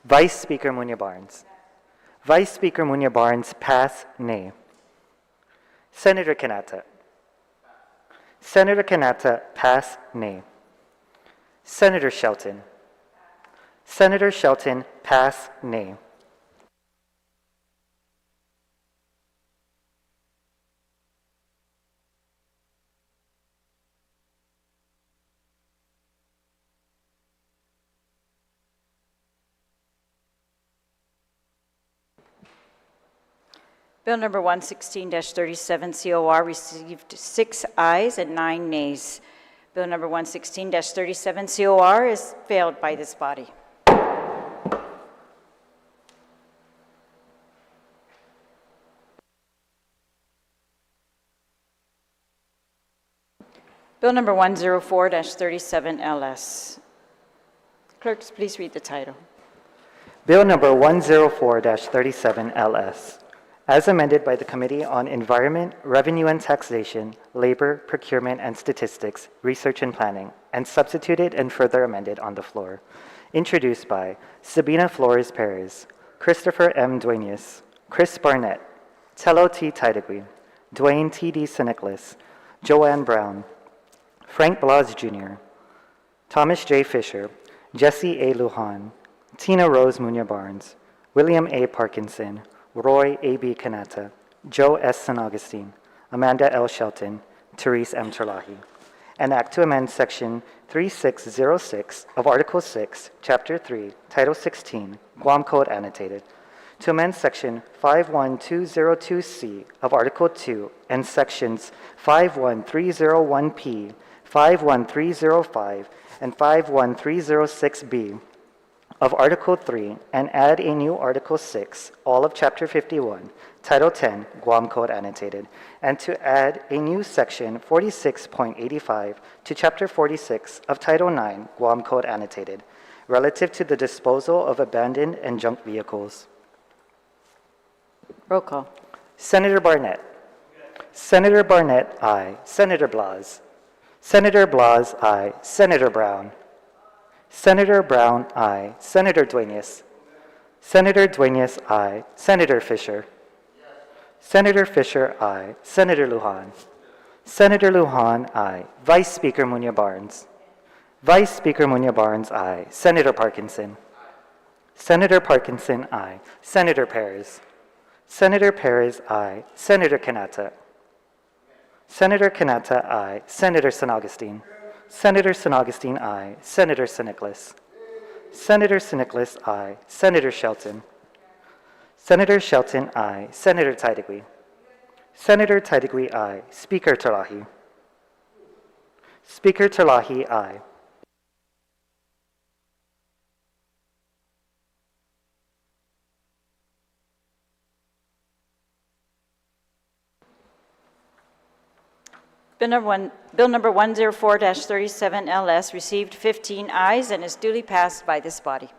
Vice Speaker Munya-Barnes. Vice Speaker Munya-Barnes, pass, nay. Senator Kanata. Senator Kanata, pass, nay. Senator Shelton. Senator Shelton, pass, nay. Bill number 116-37 COR received 6 ayes and 9 nays. Bill number 116-37 COR is failed by this body. Bill number 104-37 LS. Clerks, please read the title. Bill number 104-37 LS, as amended by the Committee on Environment, Revenue and Taxation, Labor, Procurement and Statistics, Research and Planning, and substituted and further amended on the floor. Introduced by Sabina Flores Perez, Christopher M. Duenas, Chris Barnett, Tello T. Tidegui, Dwayne T. D. Siniclis, Joanne Brown, Frank Blas Jr., Thomas J. Fisher, Jesse A. Lujan, Tina Rose Munya-Barnes, William A. Parkinson, Roy A. B. Kanata, Joe S. San Augustine, Amanda L. Shelton, Therese M. Terlahi. An act to amend Section 3606 of Article 6, Chapter 3, Title 16, Guam Code Annotated, to amend Section 51202C of Article 2 and Sections 51301P, 51305, and 51306B of Article 3 and add a new Article 6, all of Chapter 51, Title 10, Guam Code Annotated, and to add a new Section 46.85 to Chapter 46 of Title 9, Guam Code Annotated, relative to the disposal of abandoned and junk vehicles. Roll call. Senator Barnett. Senator Barnett, aye. Senator Blas. Senator Blas, aye. Senator Brown. Senator Brown, aye. Senator Duenas. Senator Duenas, aye. Senator Fisher. Senator Fisher, aye. Senator Lujan. Senator Lujan, aye. Vice Speaker Munya-Barnes. Vice Speaker Munya-Barnes, aye. Senator Parkinson. Senator Parkinson, aye. Senator Perez. Senator Perez, aye. Senator Kanata. Senator Kanata, aye. Senator San Augustine. Senator San Augustine, aye. Senator Siniclis. Senator Siniclis, aye. Senator Shelton. Senator Shelton, aye. Senator Tidegui. Senator Tidegui, aye. Speaker Terlahi. Speaker Terlahi, aye. Bill number 104-37 LS received 15 ayes and is duly passed by this body.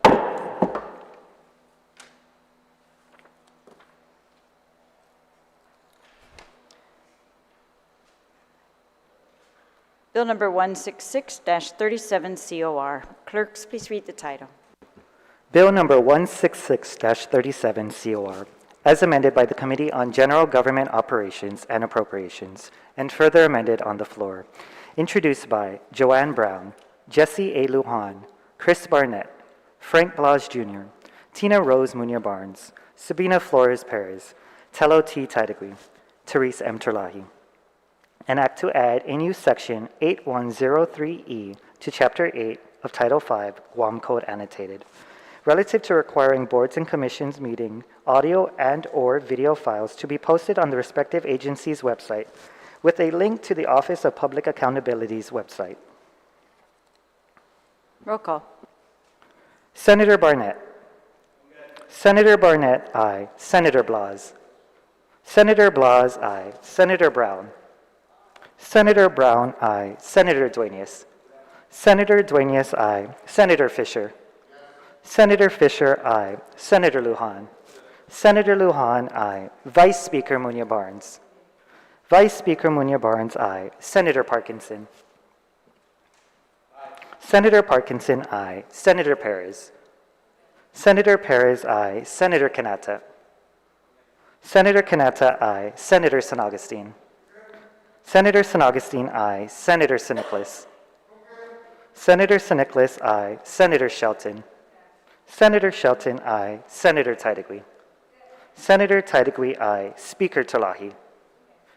Bill number 166-37 COR. Clerks, please read the title. Bill number 166-37 COR, as amended by the Committee on General Government Operations and Appropriations, and further amended on the floor. Introduced by Joanne Brown, Jesse A. Lujan, Chris Barnett, Frank Blas Jr., Tina Rose Munya-Barnes, Sabina Flores Perez, Tello T. Tidegui, Therese M. Terlahi. An act to add a new Section 8103E to Chapter 8 of Title 5, Guam Code Annotated, relative to requiring boards and commissions meeting audio and/or video files to be posted on the respective agency's website with a link to the Office of Public Accountability's website. Roll call. Senator Barnett. Senator Barnett, aye. Senator Blas. Senator Blas, aye. Senator Brown. Senator Brown, aye. Senator Duenas. Senator Duenas, aye. Senator Fisher. Senator Fisher, aye. Senator Lujan. Senator Lujan, aye. Vice Speaker Munya-Barnes. Vice Speaker Munya-Barnes, aye. Senator Parkinson. Senator Parkinson, aye. Senator Perez. Senator Perez, aye. Senator Kanata. Senator Kanata, aye. Senator San Augustine. Senator San Augustine, aye. Senator Siniclis. Senator Siniclis, aye. Senator Shelton. Senator Shelton, aye. Senator Taitigui. Senator Taitigui, aye. Speaker Terlahi.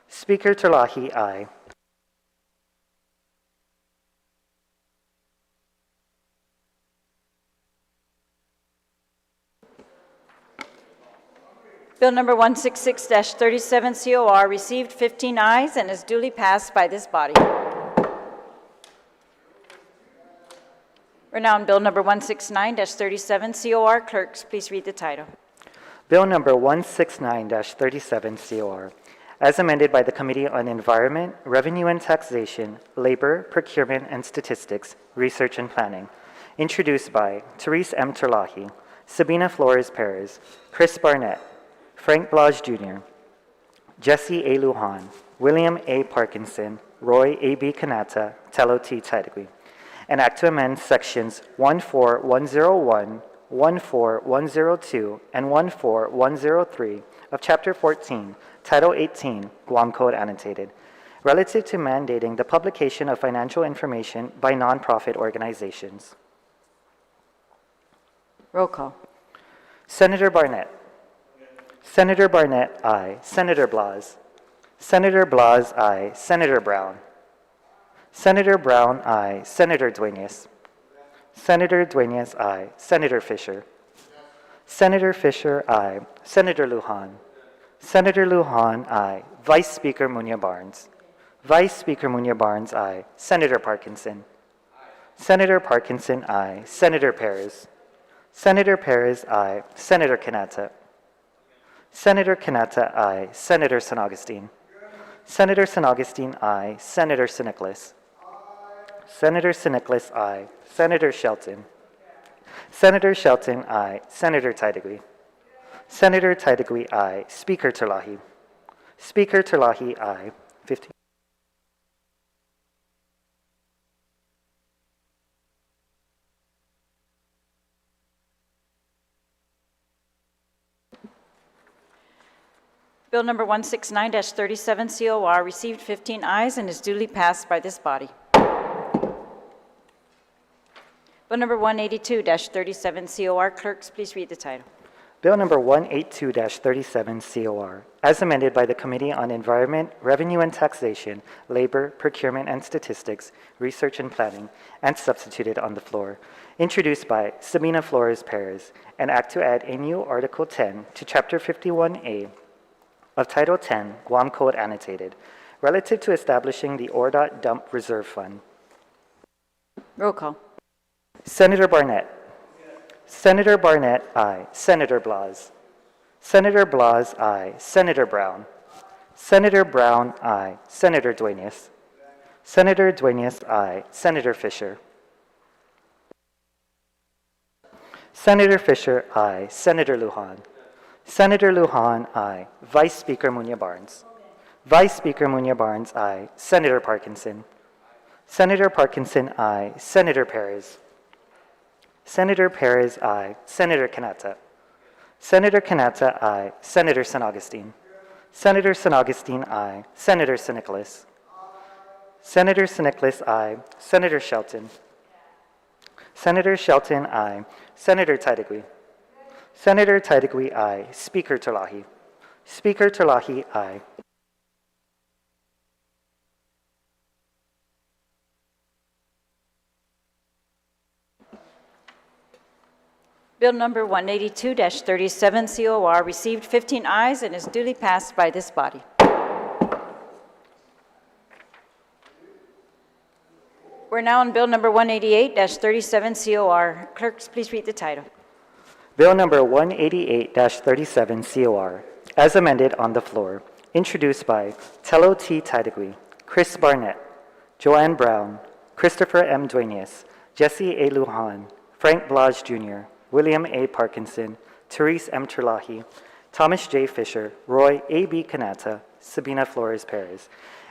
Speaker Terlahi, aye. Bill number 166-37 COR received 15 ayes and is duly passed by this body. We're now on bill number 169-37 COR. Clerks, please read the title. Bill number 169-37 COR, as amended by the Committee on Environment, Revenue and Taxation, Labor, Procurement and Statistics, Research and Planning, introduced by Therese M. Terlahi, Sabina Flores Perez, Chris Barnett, Frank Blage Jr., Jesse A. Lujan, William A. Parkinson, Roy A. B. Kanata, Tello T. Taitigui, an act to amend sections 14101, 14102, and 14103 of Chapter 14, Title 18, Guam Code Annotated, relative to mandating the publication of financial information by nonprofit organizations. Roll call. Senator Barnett. Senator Barnett, aye. Senator Blas. Senator Blas, aye. Senator Brown. Senator Brown, aye. Senator Dueñas. Senator Dueñas, aye. Senator Fisher. Senator Fisher, aye. Senator Lujan. Senator Lujan, aye. Vice Speaker Munya Barnes. Vice Speaker Munya Barnes, aye. Senator Parkinson. Senator Parkinson, aye. Senator Perez. Senator Perez, aye. Senator Kanata. Senator Kanata, aye. Senator San Augustine. Senator San Augustine, aye. Senator Siniclis. Senator Siniclis, aye. Senator Shelton. Senator Shelton, aye. Senator Taitigui. Senator Taitigui, aye. Speaker Terlahi. Speaker Terlahi, aye. 15. Bill number 169-37 COR received 15 ayes and is duly passed by this body. Bill number 182-37 COR. Clerks, please read the title. Bill number 182-37 COR, as amended by the Committee on Environment, Revenue and Taxation, Labor, Procurement and Statistics, Research and Planning, and substituted on the floor, introduced by Sabina Flores Perez, an act to add a new Article 10 to Chapter 51A of Title 10, Guam Code Annotated, relative to establishing the ORDOT Dump Reserve Fund. Roll call. Senator Barnett. Senator Barnett, aye. Senator Blas. Senator Blas, aye. Senator Brown. Senator Brown, aye. Senator Dueñas. Senator Dueñas, aye. Senator Fisher. Senator Fisher, aye. Senator Lujan. Senator Lujan, aye. Vice Speaker Munya Barnes. Vice Speaker Munya Barnes, aye. Senator Parkinson. Senator Parkinson, aye. Senator Perez. Senator Perez, aye. Senator Kanata. Senator Kanata, aye. Senator San Augustine. Senator San Augustine, aye. Senator Siniclis. Senator Siniclis, aye. Senator Shelton. Senator Shelton, aye. Senator Taitigui. Senator Taitigui, aye. Speaker Terlahi. Speaker Terlahi, aye. Bill number 182-37 COR received 15 ayes and is duly passed by this body. We're now on bill number 188-37 COR. Clerks, please read the title. Bill number 188-37 COR, as amended on the floor, introduced by Tello T. Taitigui, Chris Barnett, Joanne Brown, Christopher M. Dueñas, Jesse A. Lujan, Frank Blage Jr., William A. Parkinson, Therese M. Terlahi, Thomas J. Fisher, Roy A. B. Kanata, Sabina Flores Perez,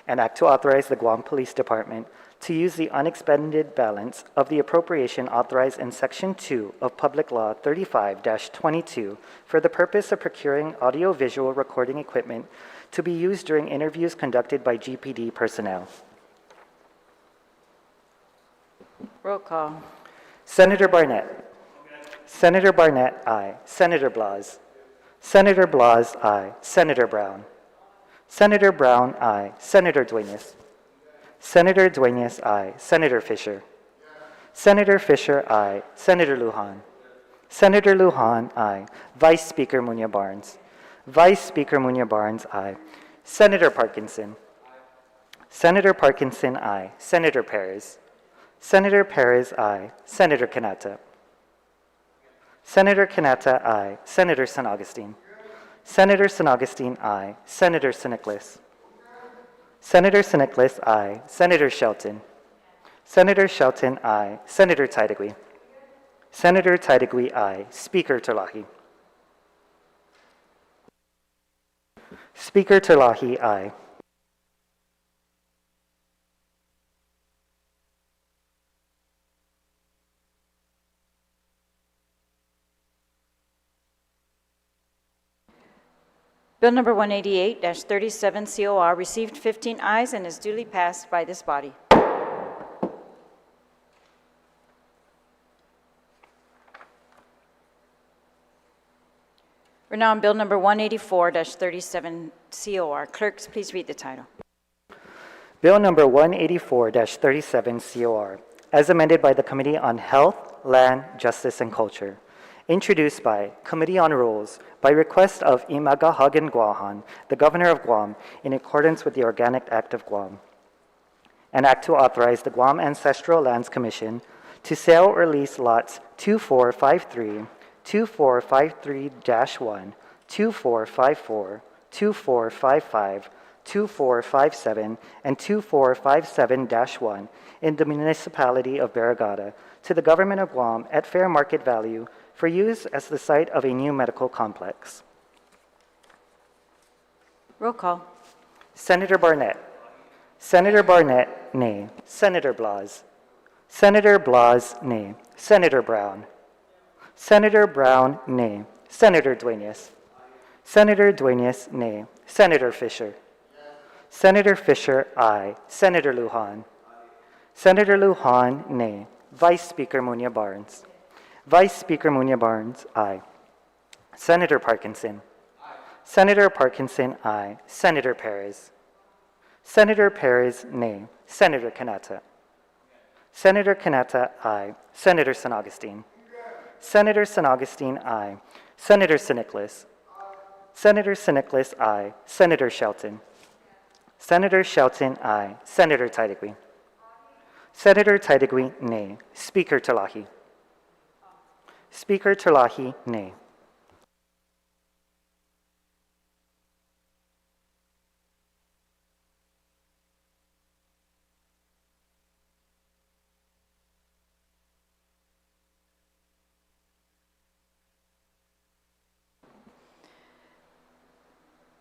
an act to authorize the Guam Police Department to use the unexpended balance of the appropriation authorized in Section 2 of Public Law 35-22 for the purpose of procuring audiovisual recording equipment to be used during interviews conducted by GPD personnel. Roll call. Senator Barnett. Senator Barnett, aye. Senator Blas. Senator Blas, aye. Senator Brown. Senator Brown, aye. Senator Dueñas. Senator Dueñas, aye. Senator Fisher. Senator Fisher, aye. Senator Lujan. Senator Lujan, aye. Vice Speaker Muñoz Barnes. Vice Speaker Muñoz Barnes, aye. Senator Parkinson. Senator Parkinson, aye. Senator Perez. Senator Perez, aye. Senator Kanata. Senator Kanata, aye. Senator San Augustine. Senator San Augustine, aye. Senator Siniclis. Senator Siniclis, aye. Senator Shelton. Senator Shelton, aye. Senator Taitigui. Senator Taitigui, aye. Speaker Terlahi. Speaker Terlahi, aye. Bill number 188-37 COR received 15 ayes and is duly passed by this body. We're now on Bill number 184-37 COR. Clerks, please read the title. Bill number 184-37 COR, as amended by the Committee on Health, Land, Justice, and Culture. Introduced by Committee on Rules by request of Imaga Hagen Guahan, the Governor of Guam, in accordance with the Organic Act of Guam. An act to authorize the Guam Ancestral Lands Commission to sell or lease lots 2453, 2453-1, 2454, 2455, 2457, and 2457-1 in the municipality of Barrigada to the government of Guam at fair market value for use as the site of a new medical complex. Roll call. Senator Barnett. Senator Barnett, nay. Senator Blas. Senator Blas, nay. Senator Brown. Senator Brown, nay. Senator Dueñas. Senator Dueñas, nay. Senator Fisher. Senator Fisher, aye. Senator Lujan. Senator Lujan, nay. Vice Speaker Muñoz Barnes. Vice Speaker Muñoz Barnes, aye. Senator Parkinson. Senator Parkinson, aye. Senator Perez. Senator Perez, nay. Senator Kanata. Senator Kanata, aye. Senator San Augustine. Senator San Augustine, aye. Senator Siniclis. Senator Siniclis, aye. Senator Shelton. Senator Shelton, aye. Senator Taitigui. Senator Taitigui, nay. Speaker Terlahi. Speaker Terlahi, nay.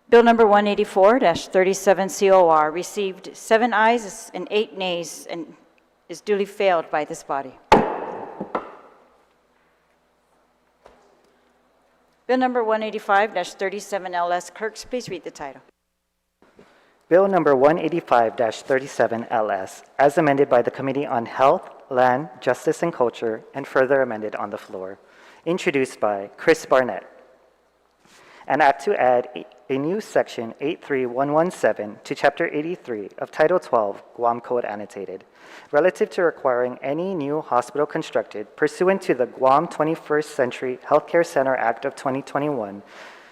Bill number 184-37 COR received 7 ayes and 8 nays and is duly failed by this body. Bill number 185-37 LS. Clerks, please read the title. Bill number 185-37 LS, as amended by the Committee on Health, Land, Justice, and Culture, and further amended on the floor. Introduced by Chris Barnett. An act to add a new section 83117 to Chapter 83 of Title 12 Guam Code Annotated, relative to requiring any new hospital constructed pursuant to the Guam 21st Century Healthcare Center Act of 2021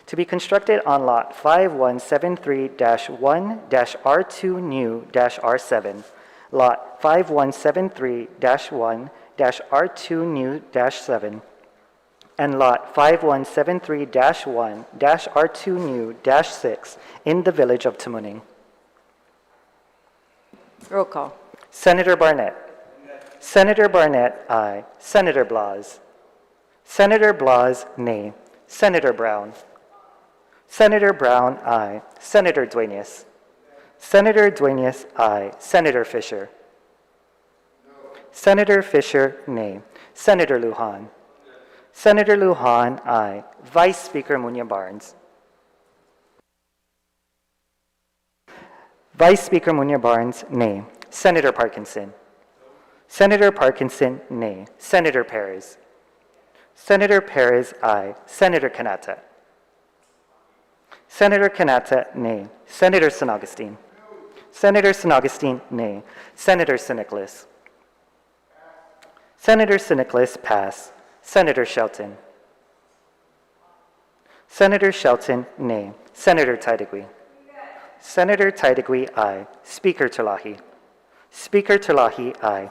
to be constructed on Lot 5173-1-R2 New-R7, Lot 5173-1-R2 New-7, and Lot 5173-1-R2 New-6 in the village of Tamuning. Roll call. Senator Barnett. Senator Barnett, aye. Senator Blas. Senator Blas, nay. Senator Brown. Senator Brown, aye. Senator Dueñas. Senator Dueñas, aye. Senator Fisher. Senator Fisher, nay. Senator Lujan. Senator Lujan, aye. Vice Speaker Munya Barnes. Vice Speaker Munya Barnes, nay. Senator Parkinson. Senator Parkinson, nay. Senator Perez. Senator Perez, aye. Senator Kanata. Senator Kanata, nay. Senator San Augustine. Senator San Augustine, nay. Senator Siniclis. Senator Siniclis, pass. Senator Shelton. Senator Shelton, nay. Senator Taitigui. Senator Taitigui, aye. Speaker Talahi. Speaker Talahi, aye.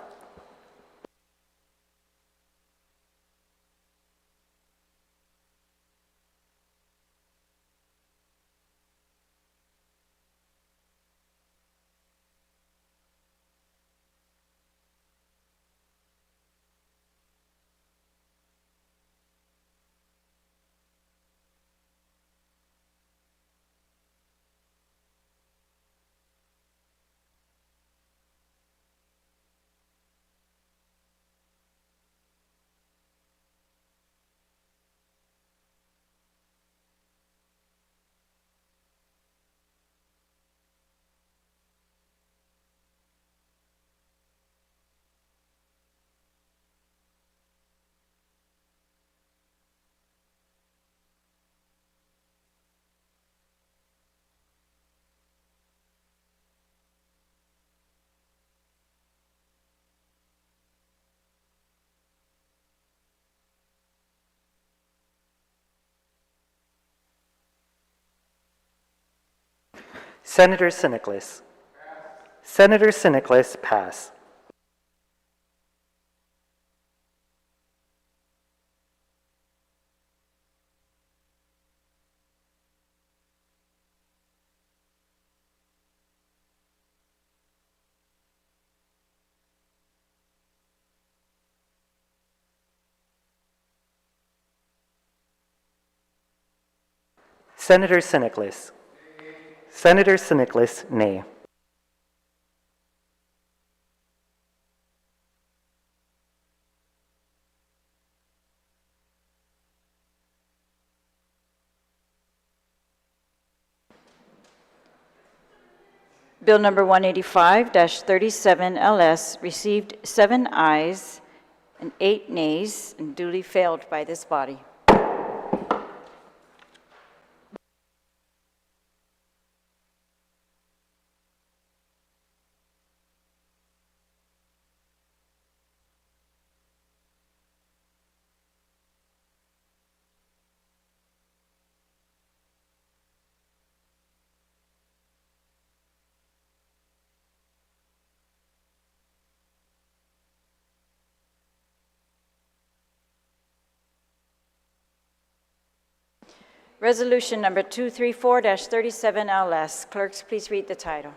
Senator Siniclis. Senator Siniclis, pass. Senator Siniclis. Senator Siniclis, nay. Bill number 185-37 LS received 7 ayes and 8 nays and duly failed by this body. Resolution number 234-37 LS. Clerks, please read the title.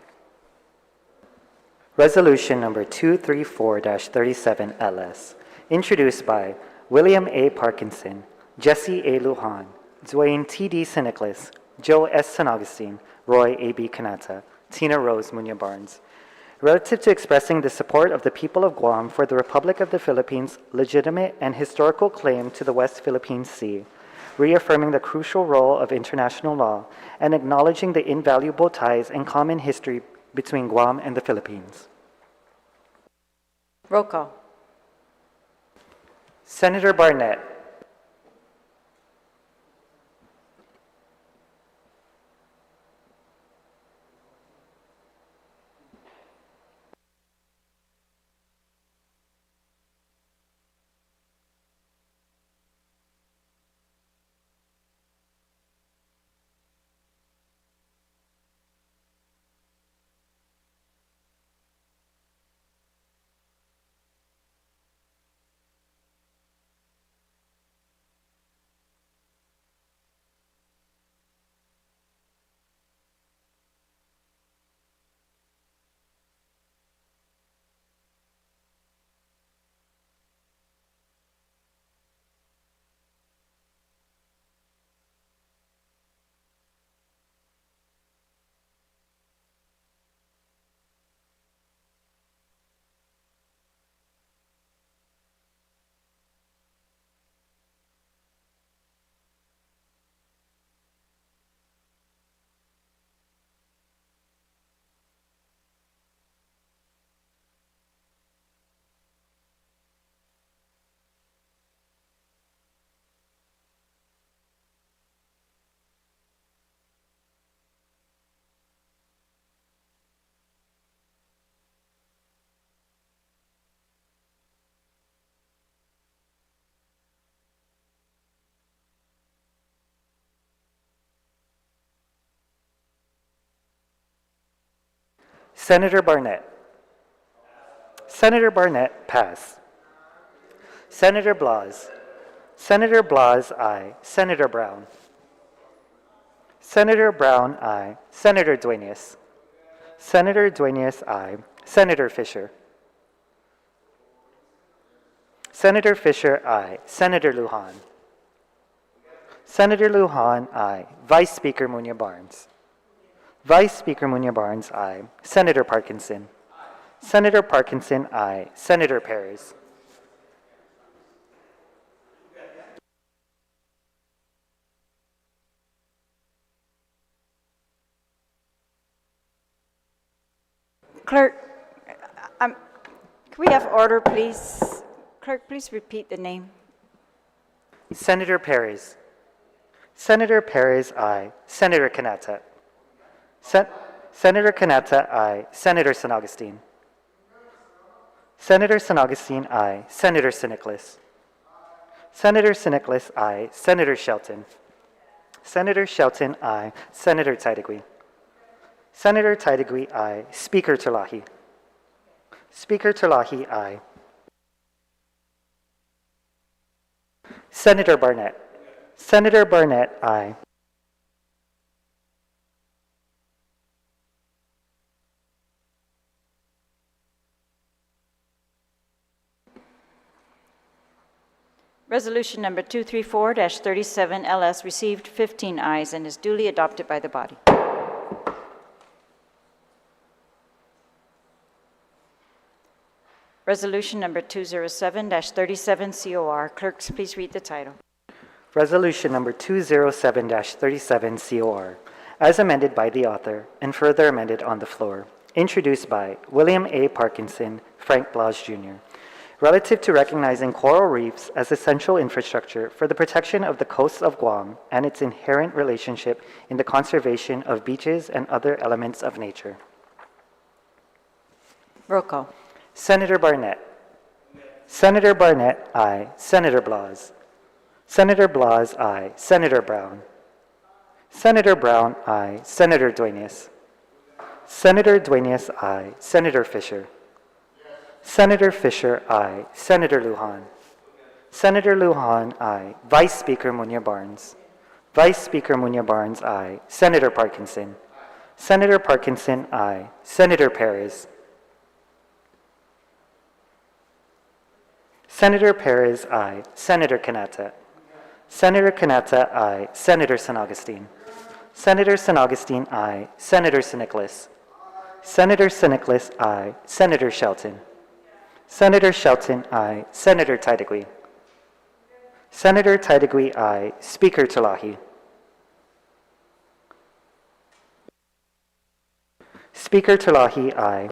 Resolution number 234-37 LS, introduced by William A. Parkinson, Jesse A. Lujan, Dwayne T.D. Siniclis, Joe S. San Augustine, Roy A.B. Kanata, Tina Rose Munya Barnes, relative to expressing the support of the people of Guam for the Republic of the Philippines' legitimate and historical claim to the West Philippine Sea, reaffirming the crucial role of international law and acknowledging the invaluable ties and common history between Guam and the Philippines. Roll call. Senator Barnett. Senator Barnett. Senator Barnett, pass. Senator Blas. Senator Blas, aye. Senator Brown. Senator Brown, aye. Senator Dueñas. Senator Dueñas, aye. Senator Fisher. Senator Fisher, aye. Senator Lujan. Senator Lujan, aye. Vice Speaker Munya Barnes. Vice Speaker Munya Barnes, aye. Senator Parkinson. Senator Parkinson, aye. Senator Perez. Clerk, can we have order, please? Clerk, please repeat the name. Senator Perez. Senator Perez, aye. Senator Kanata. Senator Kanata, aye. Senator San Augustine. Senator San Augustine, aye. Senator Siniclis. Senator Siniclis, aye. Senator Shelton. Senator Shelton, aye. Senator Taitigui. Senator Taitigui, aye. Speaker Terlahi. Speaker Terlahi, aye. Senator Barnett. Senator Barnett, aye. Resolution number 234-37 LS received 15 ayes and is duly adopted by the body. Resolution number 207-37 COR. Clerks, please read the title. Resolution number 207-37 COR, as amended by the author and further amended on the floor, introduced by William A. Parkinson, Frank Blas Jr., relative to recognizing coral reefs as essential infrastructure for the protection of the coasts of Guam and its inherent relationship in the conservation of beaches and other elements of nature. Roll call. Senator Barnett. Senator Barnett, aye. Senator Blas. Senator Blas, aye. Senator Brown. Senator Brown, aye. Senator Dueñas. Senator Dueñas, aye. Senator Fisher. Senator Fisher, aye. Senator Lujan. Senator Lujan, aye. Vice Speaker Munya Barnes. Vice Speaker Munya Barnes, aye. Senator Parkinson. Senator Parkinson, aye. Senator Perez. Senator Perez, aye. Senator Kanata. Senator Kanata, aye. Senator San Augustine. Senator San Augustine, aye. Senator Siniclis. Senator Siniclis, aye. Senator Shelton. Senator Shelton, aye. Senator Taitigui. Senator Taitigui, aye. Speaker Terlahi. Speaker Terlahi, aye.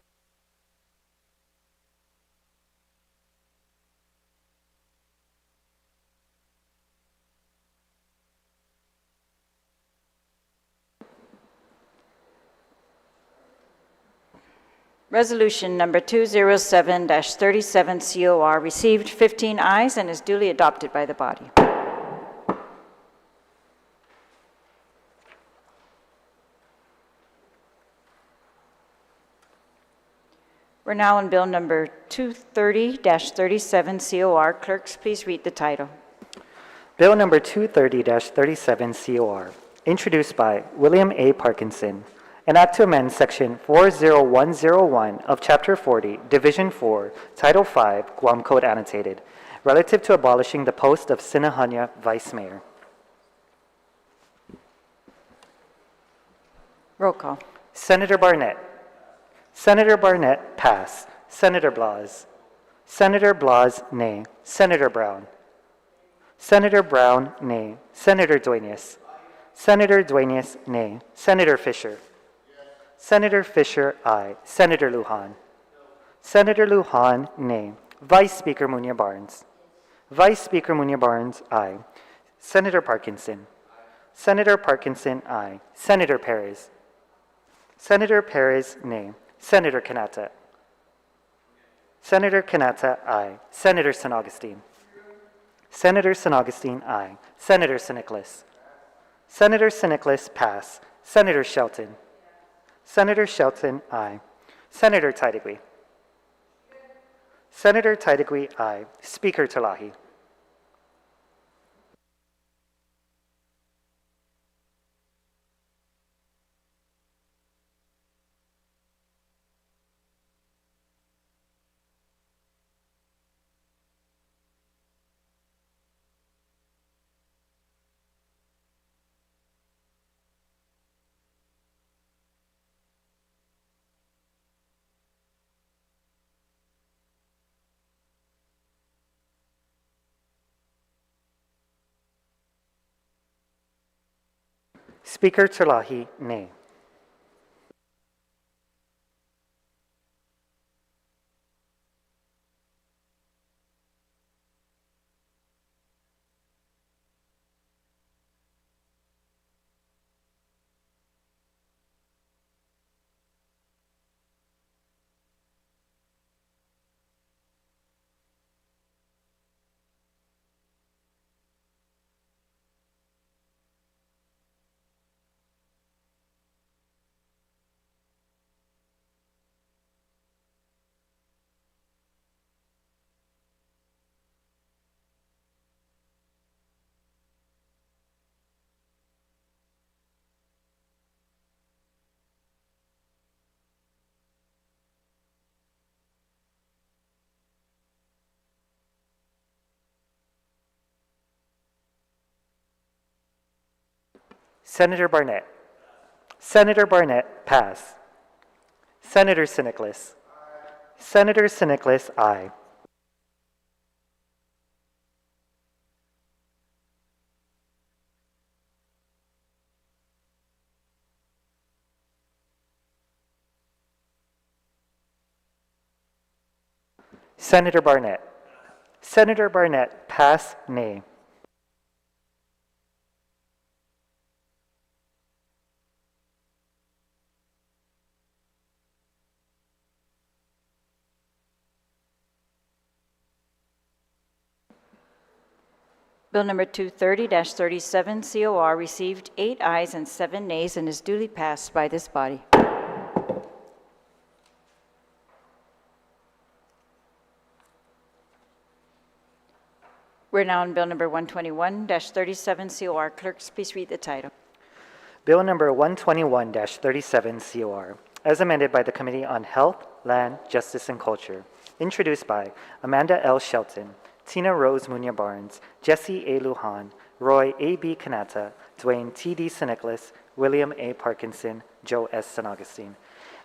Resolution number 207-37 COR received 15 ayes and is duly adopted by the body. We're now on bill number 230-37 COR. Clerks, please read the title. Bill number 230-37 COR, introduced by William A. Parkinson, an act to amend Section 40101 of Chapter 40, Division 4, Title 5, Guam Code Annotated, relative to abolishing the post of Sinahanya Vice Mayor. Roll call. Senator Barnett. Senator Barnett, pass. Senator Blas. Senator Blas, nay. Senator Brown. Senator Brown, nay. Senator Dueñas. Senator Dueñas, nay. Senator Fisher. Senator Fisher, aye. Senator Lujan. Senator Lujan, nay. Vice Speaker Munya Barnes. Vice Speaker Munya Barnes, aye. Senator Parkinson. Senator Parkinson, aye. Senator Perez. Senator Perez, nay. Senator Kanata. Senator Kanata, aye. Senator San Augustine. Senator San Augustine, aye. Senator Siniclis. Senator Siniclis, pass. Senator Shelton. Senator Shelton, aye. Senator Taitigui. Senator Taitigui, aye. Speaker Talahi. Speaker Talahi, nay. Senator Barnett. Senator Barnett, pass. Senator Siniclis. Senator Siniclis, aye. Senator Barnett. Senator Barnett, pass, nay. Bill number 230-37 COR received 8 ayes and 7 nays and is duly passed by this body. We're now on Bill number 121-37 COR. Clerks, please read the title. Bill number 121-37 COR, as amended by the Committee on Health, Land, Justice, and Culture, introduced by Amanda L. Shelton, Tina Rose Munya Barnes, Jesse A. Lujan, Roy A. B. Kanata, Dwayne T. D. Siniclis, William A. Parkinson, Joe S. San Augustine.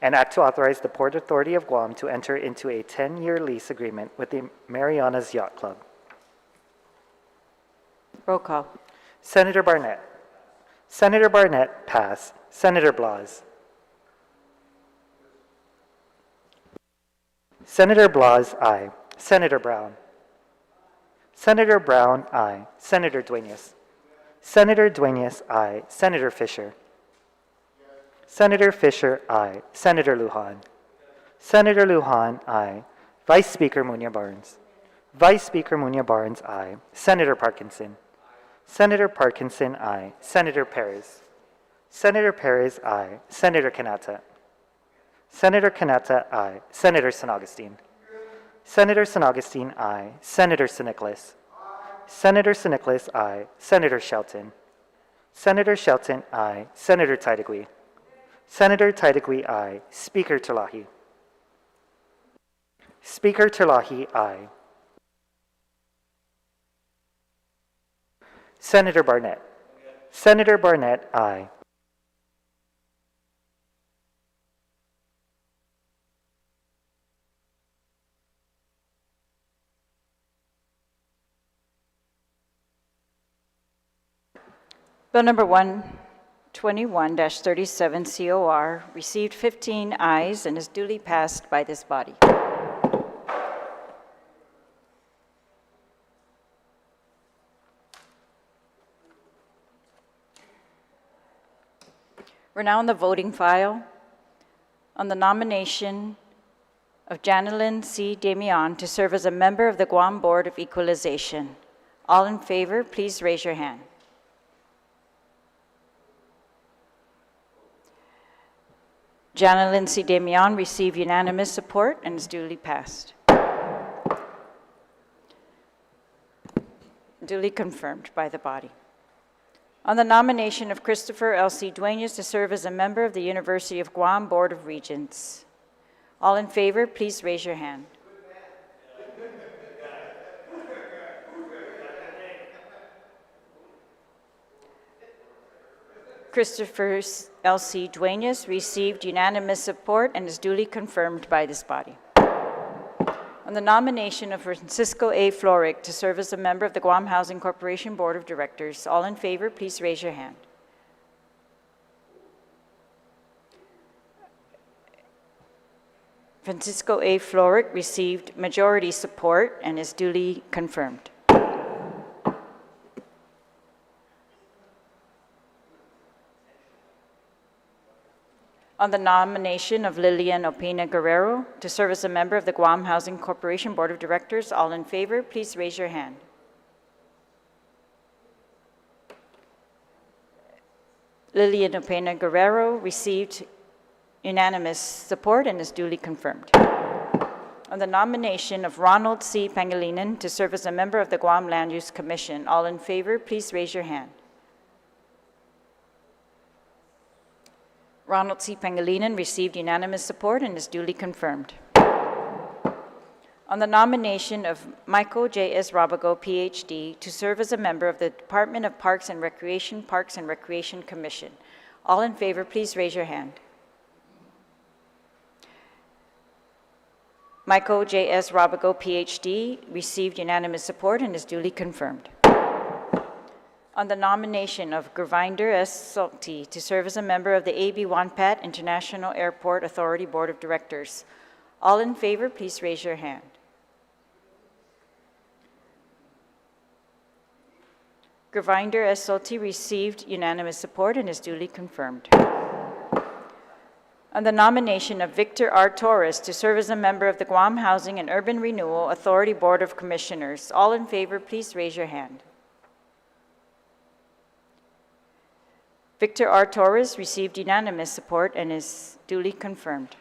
An act to authorize the Port Authority of Guam to enter into a 10-year lease agreement with the Marianas Yacht Club. Roll call. Senator Barnett. Senator Barnett, pass. Senator Blas. Senator Blas, aye. Senator Brown. Senator Brown, aye. Senator Dueñas. Senator Dueñas, aye. Senator Fisher. Senator Fisher, aye. Senator Lujan. Senator Lujan, aye. Vice Speaker Munya Barnes. Vice Speaker Munya Barnes, aye. Senator Parkinson. Senator Parkinson, aye. Senator Perez. Senator Perez, aye. Senator Kanata. Senator Kanata, aye. Senator San Augustine. Senator San Augustine, aye. Senator Siniclis. Senator Siniclis, aye. Senator Shelton. Senator Shelton, aye. Senator Taitigui. Senator Taitigui, aye. Speaker Talahi. Speaker Talahi, aye. Senator Barnett. Senator Barnett, aye. Bill number 121-37 COR received 15 ayes and is duly passed by this body. We're now in the voting file on the nomination of Janelyn C. Damian to serve as a member of the Guam Board of Equalization. All in favor, please raise your hand. Jana Lindsay Damian received unanimous support and is duly passed. Duly confirmed by the body. On the nomination of Christopher L.C. Duenas to serve as a member of the University of Guam Board of Regents. All in favor, please raise your hand. Christopher L.C. Duenas received unanimous support and is duly confirmed by this body. On the nomination of Francisco A. Floric to serve as a member of the Guam Housing Corporation Board of Directors, all in favor, please raise your hand. Francisco A. Floric received majority support and is duly confirmed. On the nomination of Lilian Opena Guerrero to serve as a member of the Guam Housing Corporation Board of Directors, all in favor, please raise your hand. Lilian Opena Guerrero received unanimous support and is duly confirmed. On the nomination of Ronald C. Pangilinan to serve as a member of the Guam Land Use Commission, all in favor, please raise your hand. Ronald C. Pangilinan received unanimous support and is duly confirmed. On the nomination of Michael J.S. Robago, Ph.D., to serve as a member of the Department of Parks and Recreation Commission, all in favor, please raise your hand. Michael J.S. Robago, Ph.D., received unanimous support and is duly confirmed. On the nomination of Gurvinder S. Salti to serve as a member of the A.B. Wanpat International Airport Authority Board of Directors. All in favor, please raise your hand. Gurvinder S. Salti received unanimous support and is duly confirmed. On the nomination of Victor R. Torres to serve as a member of the Guam Housing and Urban Renewal Authority Board of Commissioners. All in favor, please raise your hand. Victor R. Torres received unanimous support and is duly confirmed.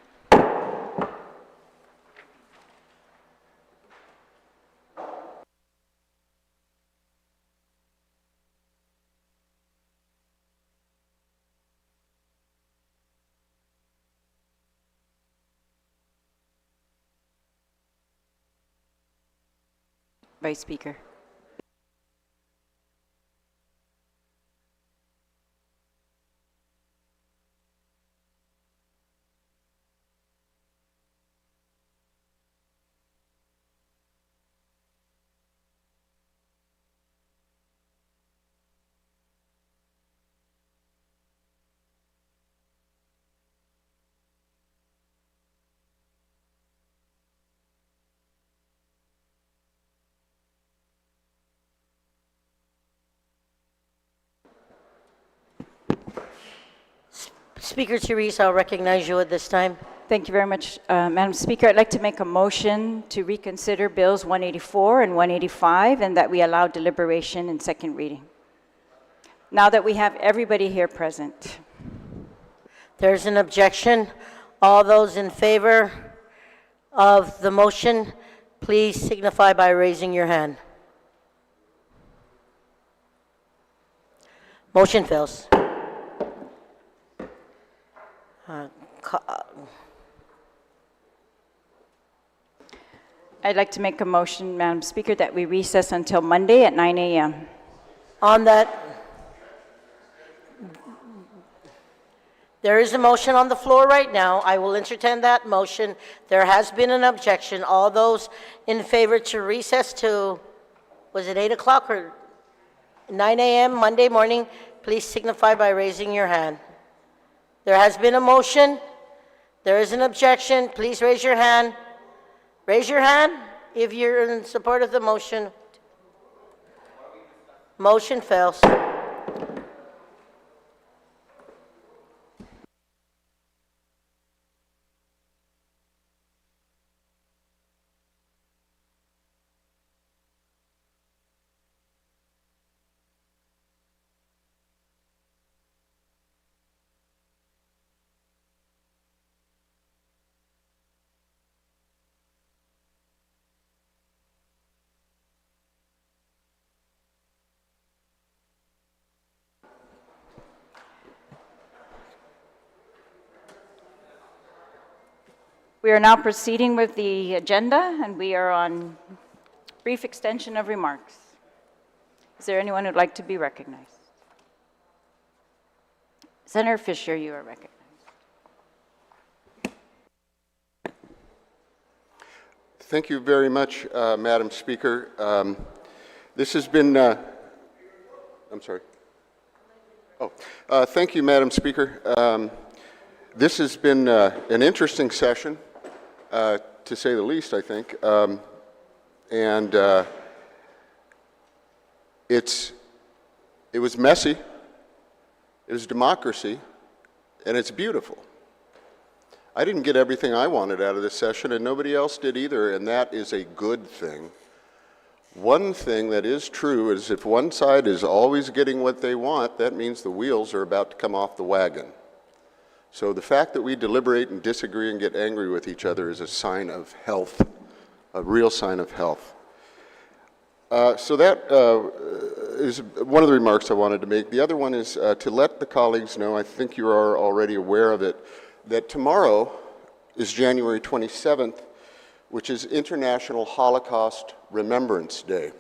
Vice Speaker. Speaker Therese, I'll recognize you at this time. Thank you very much, Madam Speaker. I'd like to make a motion to reconsider Bills 184 and 185 and that we allow deliberation in second reading. Now that we have everybody here present. There's an objection. All those in favor of the motion, please signify by raising your hand. Motion fails. I'd like to make a motion, Madam Speaker, that we recess until Monday at 9 a.m. On that, there is a motion on the floor right now. I will entertain that motion. There has been an objection. All those in favor to recess to, was it 8 o'clock or 9 a.m. Monday morning, please signify by raising your hand. There has been a motion. There is an objection. Please raise your hand. Raise your hand if you're in support of the motion. Motion fails. We are now proceeding with the agenda, and we are on brief extension of remarks. Is there anyone who'd like to be recognized? Senator Fisher, you are recognized. Thank you very much, Madam Speaker. This has been, I'm sorry. Thank you, Madam Speaker. This has been an interesting session, to say the least, I think. It was messy, it was democracy, and it's beautiful. I didn't get everything I wanted out of this session, and nobody else did either, and that is a good thing. One thing that is true is if one side is always getting what they want, that means the wheels are about to come off the wagon. So the fact that we deliberate and disagree and get angry with each other is a sign of health, a real sign of health. So that is one of the remarks I wanted to make. The other one is to let the colleagues know, I think you are already aware of it, that tomorrow is January 27th, which is International Holocaust Remembrance Day.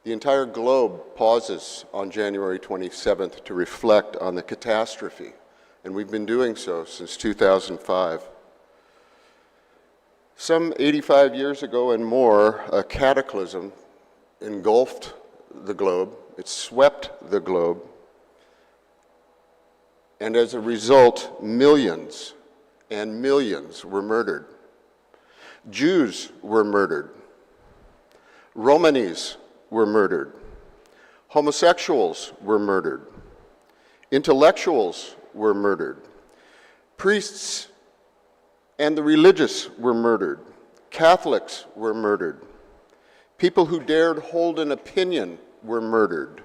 The entire globe pauses on January 27th to reflect on the catastrophe, and we've been doing so since 2005. Some 85 years ago and more, a cataclysm engulfed the globe. It swept the globe. And as a result, millions and millions were murdered. Jews were murdered. Romanis were murdered. Homosexuals were murdered. Intellectuals were murdered. Priests and the religious were murdered. Catholics were murdered. People who dared hold an opinion were murdered.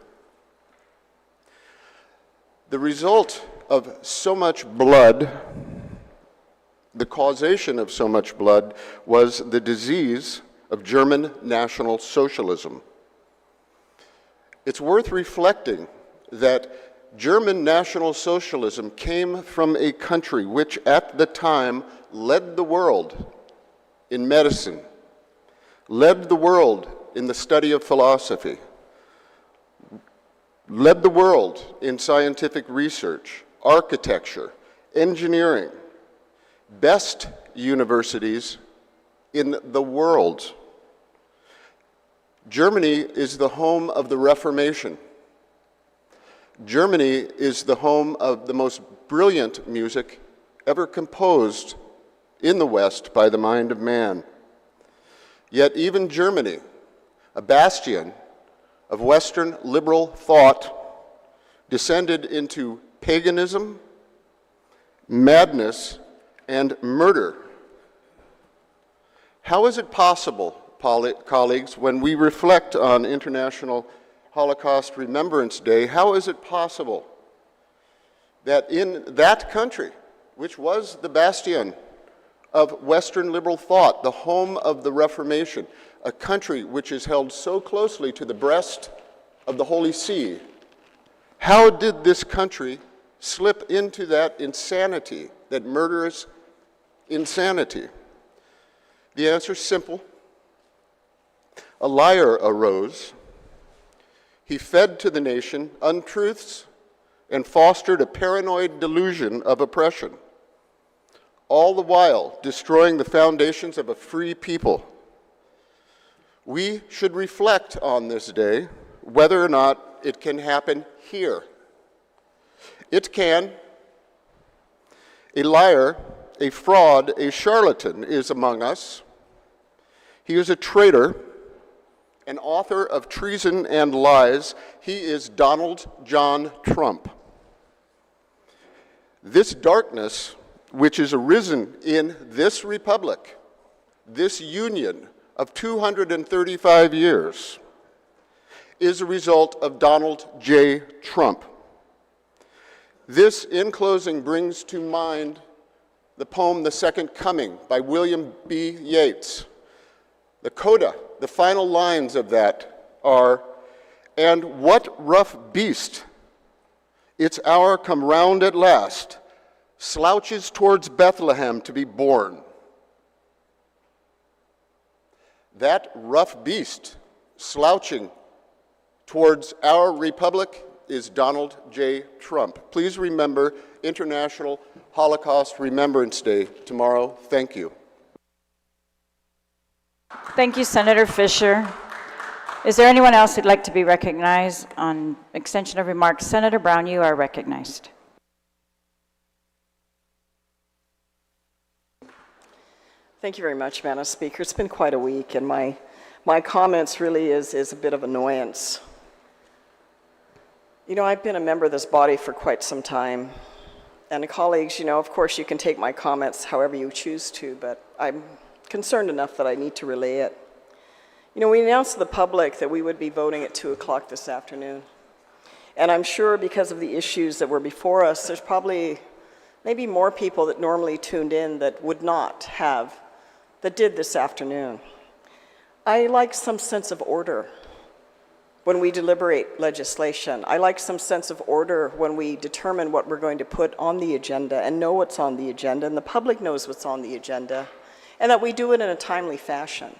The result of so much blood, the causation of so much blood, was the disease of German National Socialism. It's worth reflecting that German National Socialism came from a country which at the time led the world in medicine, led the world in the study of philosophy, led the world in scientific research, architecture, engineering, best universities in the world. Germany is the home of the Reformation. Germany is the home of the most brilliant music ever composed in the West by the mind of man. Yet even Germany, a bastion of Western liberal thought, descended into paganism, madness, and murder. How is it possible, colleagues, when we reflect on International Holocaust Remembrance Day, how is it possible that in that country, which was the bastion of Western liberal thought, the home of the Reformation, a country which is held so closely to the breast of the Holy See, how did this country slip into that insanity, that murderous insanity? The answer is simple. A liar arose. He fed to the nation untruths and fostered a paranoid delusion of oppression, all the while destroying the foundations of a free people. We should reflect on this day whether or not it can happen here. It can. A liar, a fraud, a charlatan is among us. He is a traitor, an author of treason and lies. He is Donald John Trump. This darkness, which is arisen in this republic, this union of 235 years, is a result of Donald J. Trump. This, in closing, brings to mind the poem The Second Coming by William B. Yeats. The coda, the final lines of that are, "And what rough beast, its hour come round at last, slouches towards Bethlehem to be born, That rough beast slouching towards our republic is Donald J. Trump. Please remember International Holocaust Remembrance Day tomorrow. Thank you. Thank you, Senator Fisher. Is there anyone else who'd like to be recognized on extension of remarks? Senator Brown, you are recognized. Thank you very much, Madam Speaker. It's been quite a week, and my comments really is a bit of annoyance. You know, I've been a member of this body for quite some time, and colleagues, you know, of course you can take my comments however you choose to, but I'm concerned enough that I need to relay it. You know, we announced to the public that we would be voting at 2 o'clock this afternoon, and I'm sure because of the issues that were before us, there's probably maybe more people that normally tuned in that would not have, that did this afternoon. I like some sense of order when we deliberate legislation. I like some sense of order when we determine what we're going to put on the agenda and know what's on the agenda, and the public knows what's on the agenda, and that we do it in a timely fashion.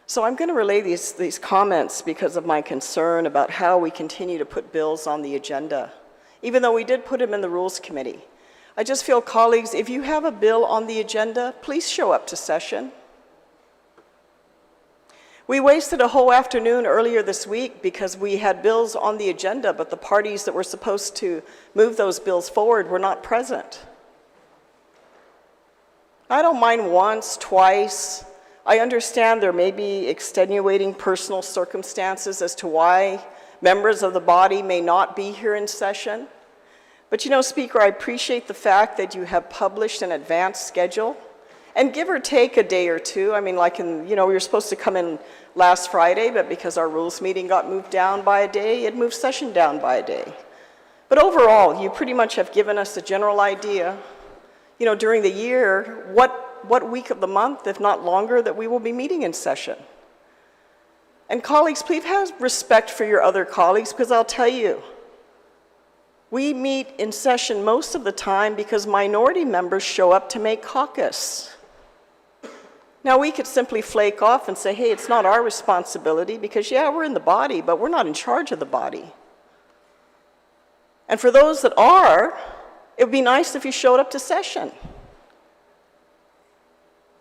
So I'm going to relay these comments because of my concern about how we continue to put bills on the agenda, even though we did put them in the Rules Committee. I just feel, colleagues, if you have a bill on the agenda, please show up to session. We wasted a whole afternoon earlier this week because we had bills on the agenda, but the parties that were supposed to move those bills forward were not present. I don't mind once, twice. I understand there may be extenuating personal circumstances as to why members of the body may not be here in session. But you know, Speaker, I appreciate the fact that you have published an advanced schedule, and give or take a day or two. I mean, like we were supposed to come in last Friday, but because our rules meeting got moved down by a day, it moved session down by a day. But overall, you pretty much have given us a general idea, you know, during the year, what week of the month, if not longer, that we will be meeting in session. And colleagues, please have respect for your other colleagues, because I'll tell you, we meet in session most of the time because minority members show up to make caucus. Now, we could simply flake off and say, hey, it's not our responsibility because, yeah, we're in the body, but we're not in charge of the body. And for those that are, it would be nice if you showed up to session.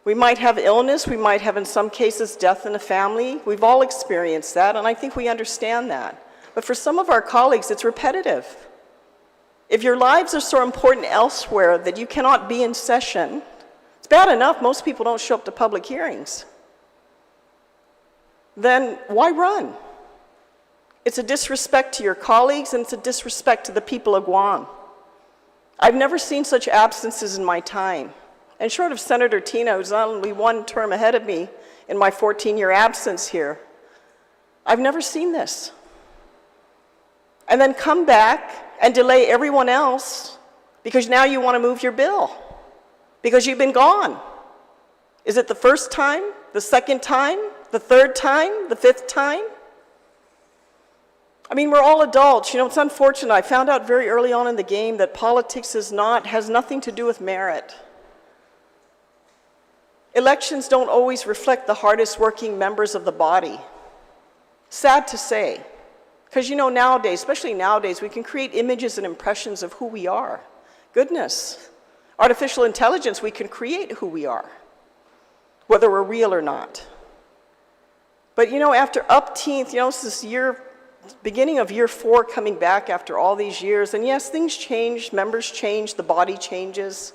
We might have illness, we might have, in some cases, death in the family. We've all experienced that, and I think we understand that. But for some of our colleagues, it's repetitive. If your lives are so important elsewhere that you cannot be in session, it's bad enough most people don't show up to public hearings. Then why run? It's a disrespect to your colleagues, and it's a disrespect to the people of Guam. I've never seen such absences in my time. And short of Senator Tina, who's only one term ahead of me in my 14-year absence here, I've never seen this. And then come back and delay everyone else because now you want to move your bill because you've been gone. Is it the first time, the second time, the third time, the fifth time? I mean, we're all adults. You know, it's unfortunate. I found out very early on in the game that politics has nothing to do with merit. Elections don't always reflect the hardest working members of the body. Sad to say. Because you know, nowadays, especially nowadays, we can create images and impressions of who we are. Goodness. Artificial intelligence, we can create who we are, whether we're real or not. But you know, after upteenth, you know, this is beginning of year 4 coming back after all these years, and yes, things change, members change, the body changes,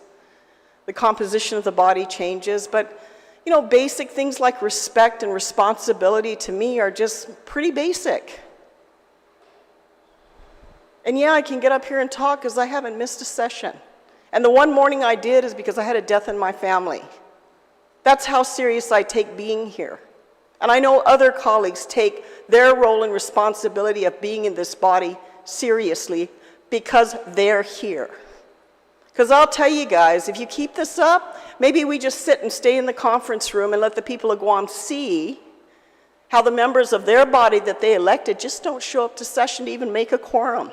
the composition of the body changes, but you know, basic things like respect and responsibility to me are just pretty basic. And yeah, I can get up here and talk because I haven't missed a session. And the one morning I did is because I had a death in my family. That's how serious I take being here. And I know other colleagues take their role and responsibility of being in this body seriously because they're here. Because I'll tell you guys, if you keep this up, maybe we just sit and stay in the conference room and let the people of Guam see how the members of their body that they elected just don't show up to session to even make a quorum.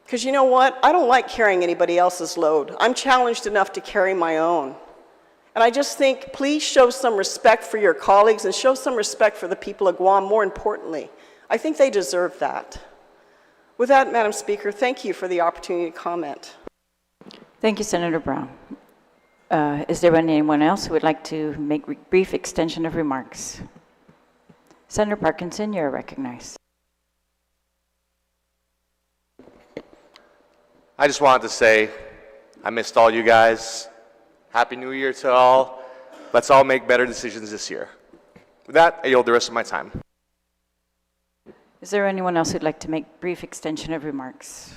Because you know what? I don't like carrying anybody else's load. I'm challenged enough to carry my own. And I just think, please show some respect for your colleagues and show some respect for the people of Guam, more importantly. I think they deserve that. With that, Madam Speaker, thank you for the opportunity to comment. Thank you, Senator Brown. Is there anyone else who would like to make a brief extension of remarks? Senator Parkinson, you're recognized. I just wanted to say I missed all you guys. Happy New Year to all. Let's all make better decisions this year. With that, I yield the rest of my time. Is there anyone else who'd like to make a brief extension of remarks?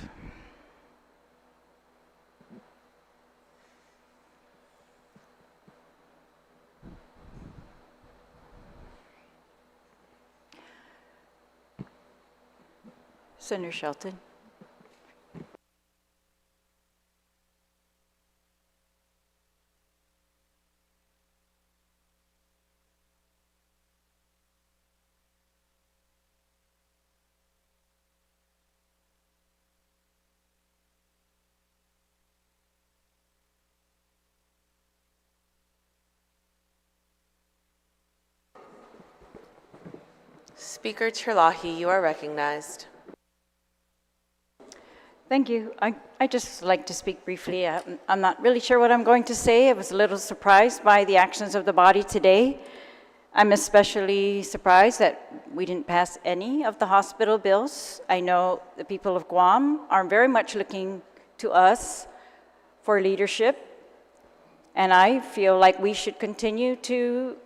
Senator Shelton. Speaker Terlahi, you are recognized. Thank you. I just like to speak briefly. I'm not really sure what I'm going to say. I was a little surprised by the actions of the body today. I'm especially surprised that we didn't pass any of the hospital bills. I know the people of Guam are very much looking to us for leadership, and I feel like we should continue to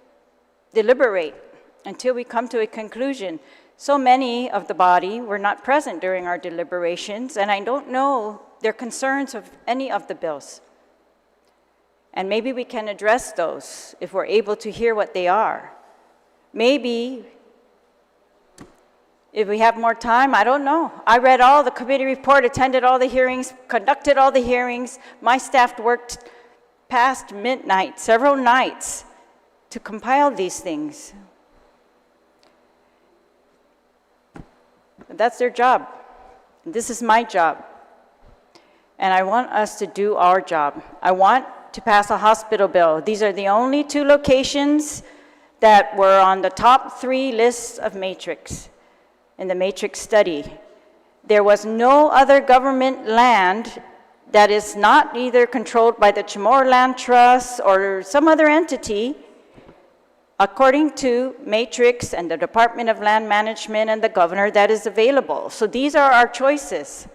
deliberate until we come to a conclusion. So many of the body were not present during our deliberations, and I don't know their concerns of any of the bills. And maybe we can address those if we're able to hear what they are. Maybe if we have more time, I don't know. I read all the committee report, attended all the hearings, conducted all the hearings. My staff worked past midnight, several nights, to compile these things. That's their job. This is my job. And I want us to do our job. I want to pass a hospital bill. These are the only 2 locations that were on the top 3 lists of Matrix, in the Matrix study. There was no other government land that is not either controlled by the Chamorro Land Trust or some other entity, according to Matrix and the Department of Land Management and the governor, that is available. So these are our choices.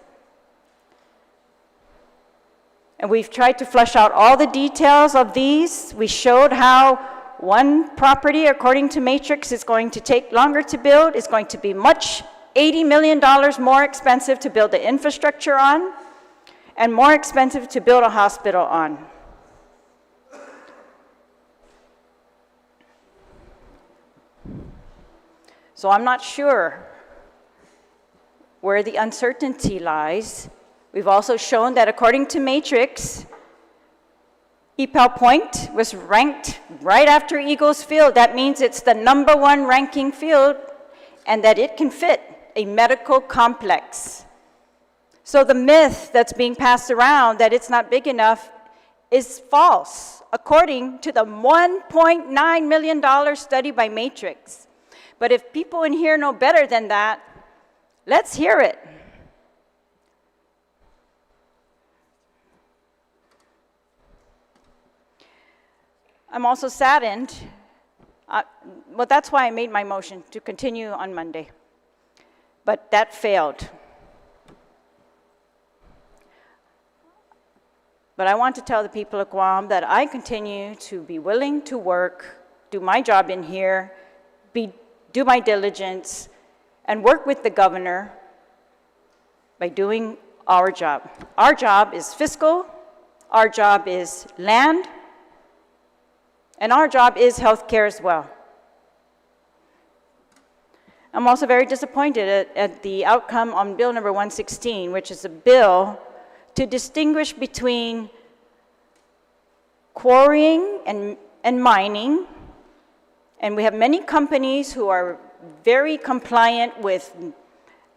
And we've tried to flesh out all the details of these. We showed how one property, according to Matrix, is going to take longer to build, is going to be $80 million more expensive to build the infrastructure on, and more expensive to build a hospital on. So I'm not sure where the uncertainty lies. We've also shown that according to Matrix, Epal Point was ranked right after Eagles Field. That means it's the #1 ranking field, and that it can fit a medical complex. So the myth that's being passed around that it's not big enough is false, according to the $1.9 million study by Matrix. But if people in here know better than that, let's hear it. I'm also saddened. Well, that's why I made my motion to continue on Monday. But that failed. But I want to tell the people of Guam that I continue to be willing to work, do my job in here, do my diligence, and work with the governor by doing our job. Our job is fiscal, our job is land, and our job is healthcare as well. I'm also very disappointed at the outcome on Bill number 116, which is a bill to distinguish between quarrying and mining. And we have many companies who are very compliant with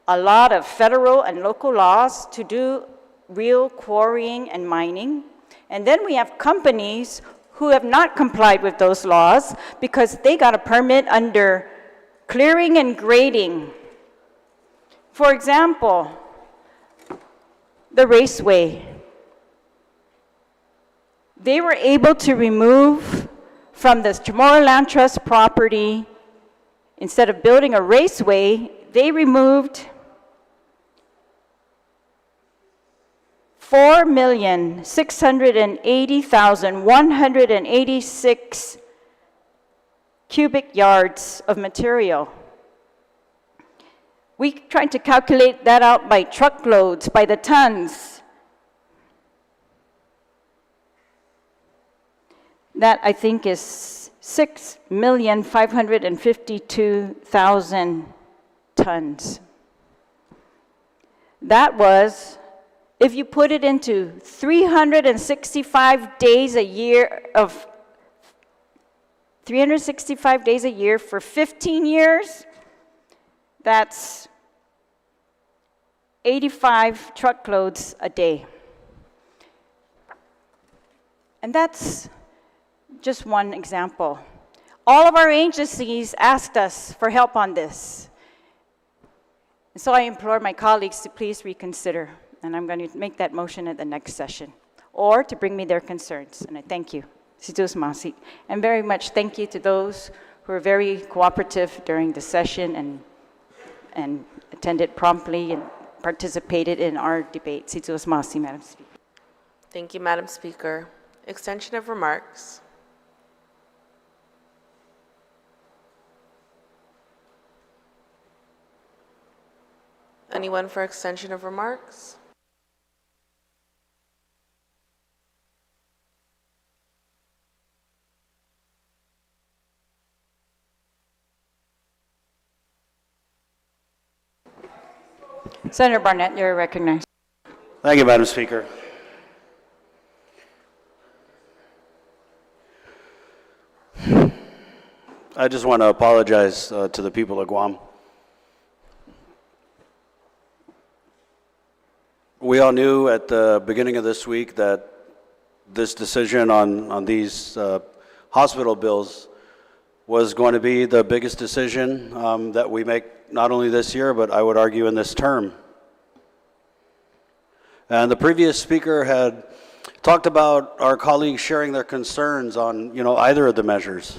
a lot of federal and local laws to do real quarrying and mining. And then we have companies who have not complied with those laws because they got a permit under clearing and grading. For example, the raceway. They were able to remove from the Chamorro Land Trust property, instead of building a raceway, they removed 4,680,186 cubic yards of material. We tried to calculate that out by truckloads, by the tons. That, I think, is 6,552,000 tons. That was, if you put it into 365 days a year of 365 days a year for 15 years, that's 85 truckloads a day. And that's just one example. All of our agencies asked us for help on this. And so I implore my colleagues to please reconsider, and I'm going to make that motion at the next session, or to bring me their concerns. And I thank you. And very much thank you to those who were very cooperative during the session and attended promptly and participated in our debate. Madam Speaker. Thank you, Madam Speaker. Extension of remarks. Anyone for extension of remarks? Senator Barnett, you're recognized. Thank you, Madam Speaker. I just want to apologize to the people of Guam. We all knew at the beginning of this week that this decision on these hospital bills was going to be the biggest decision that we make not only this year, but I would argue in this term. And the previous speaker had talked about our colleagues sharing their concerns on, either of the measures.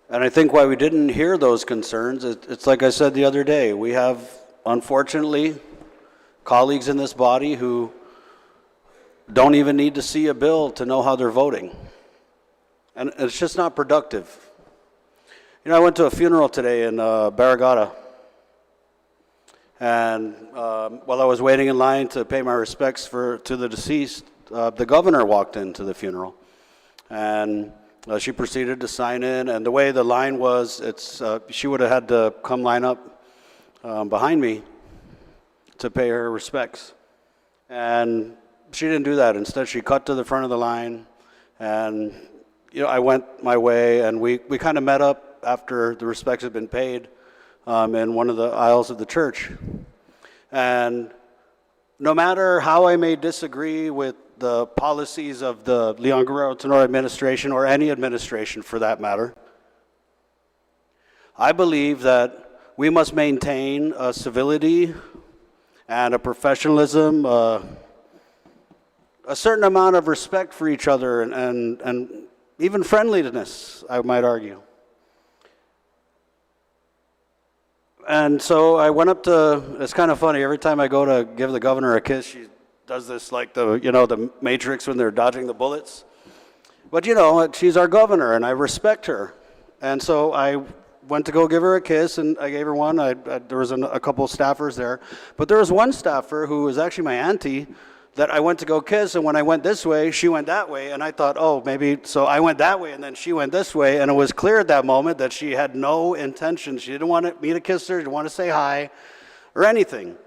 And I think why we didn't hear those concerns, it's like I said the other day, we have, unfortunately, colleagues in this body who don't even need to see a bill to know how they're voting. And it's just not productive. I went to a funeral today in Barragata. And while I was waiting in line to pay my respects to the deceased, the governor walked into the funeral. And she proceeded to sign in, and the way the line was, she would have had to come line up behind me to pay her respects. And she didn't do that. Instead, she cut to the front of the line, and I went my way, and we kind of met up after the respects had been paid in one of the aisles of the church. And no matter how I may disagree with the policies of the Leon Guerrero Tenor administration, or any administration for that matter, I believe that we must maintain a civility and a professionalism, a certain amount of respect for each other, and even friendliness, I might argue. And so I went up to, it's kind of funny, every time I go to give the governor a kiss, she does this like the Matrix when they're dodging the bullets. But she's our governor, and I respect her. And so I went to go give her a kiss, and I gave her one. There was a couple of staffers there. But there was one staffer who was actually my auntie that I went to go kiss, and when I went this way, she went that way, and I thought, oh, maybe, so I went that way, and then she went this way, and it was clear at that moment that she had no intention. She didn't want me to kiss her, didn't want to say hi, or anything.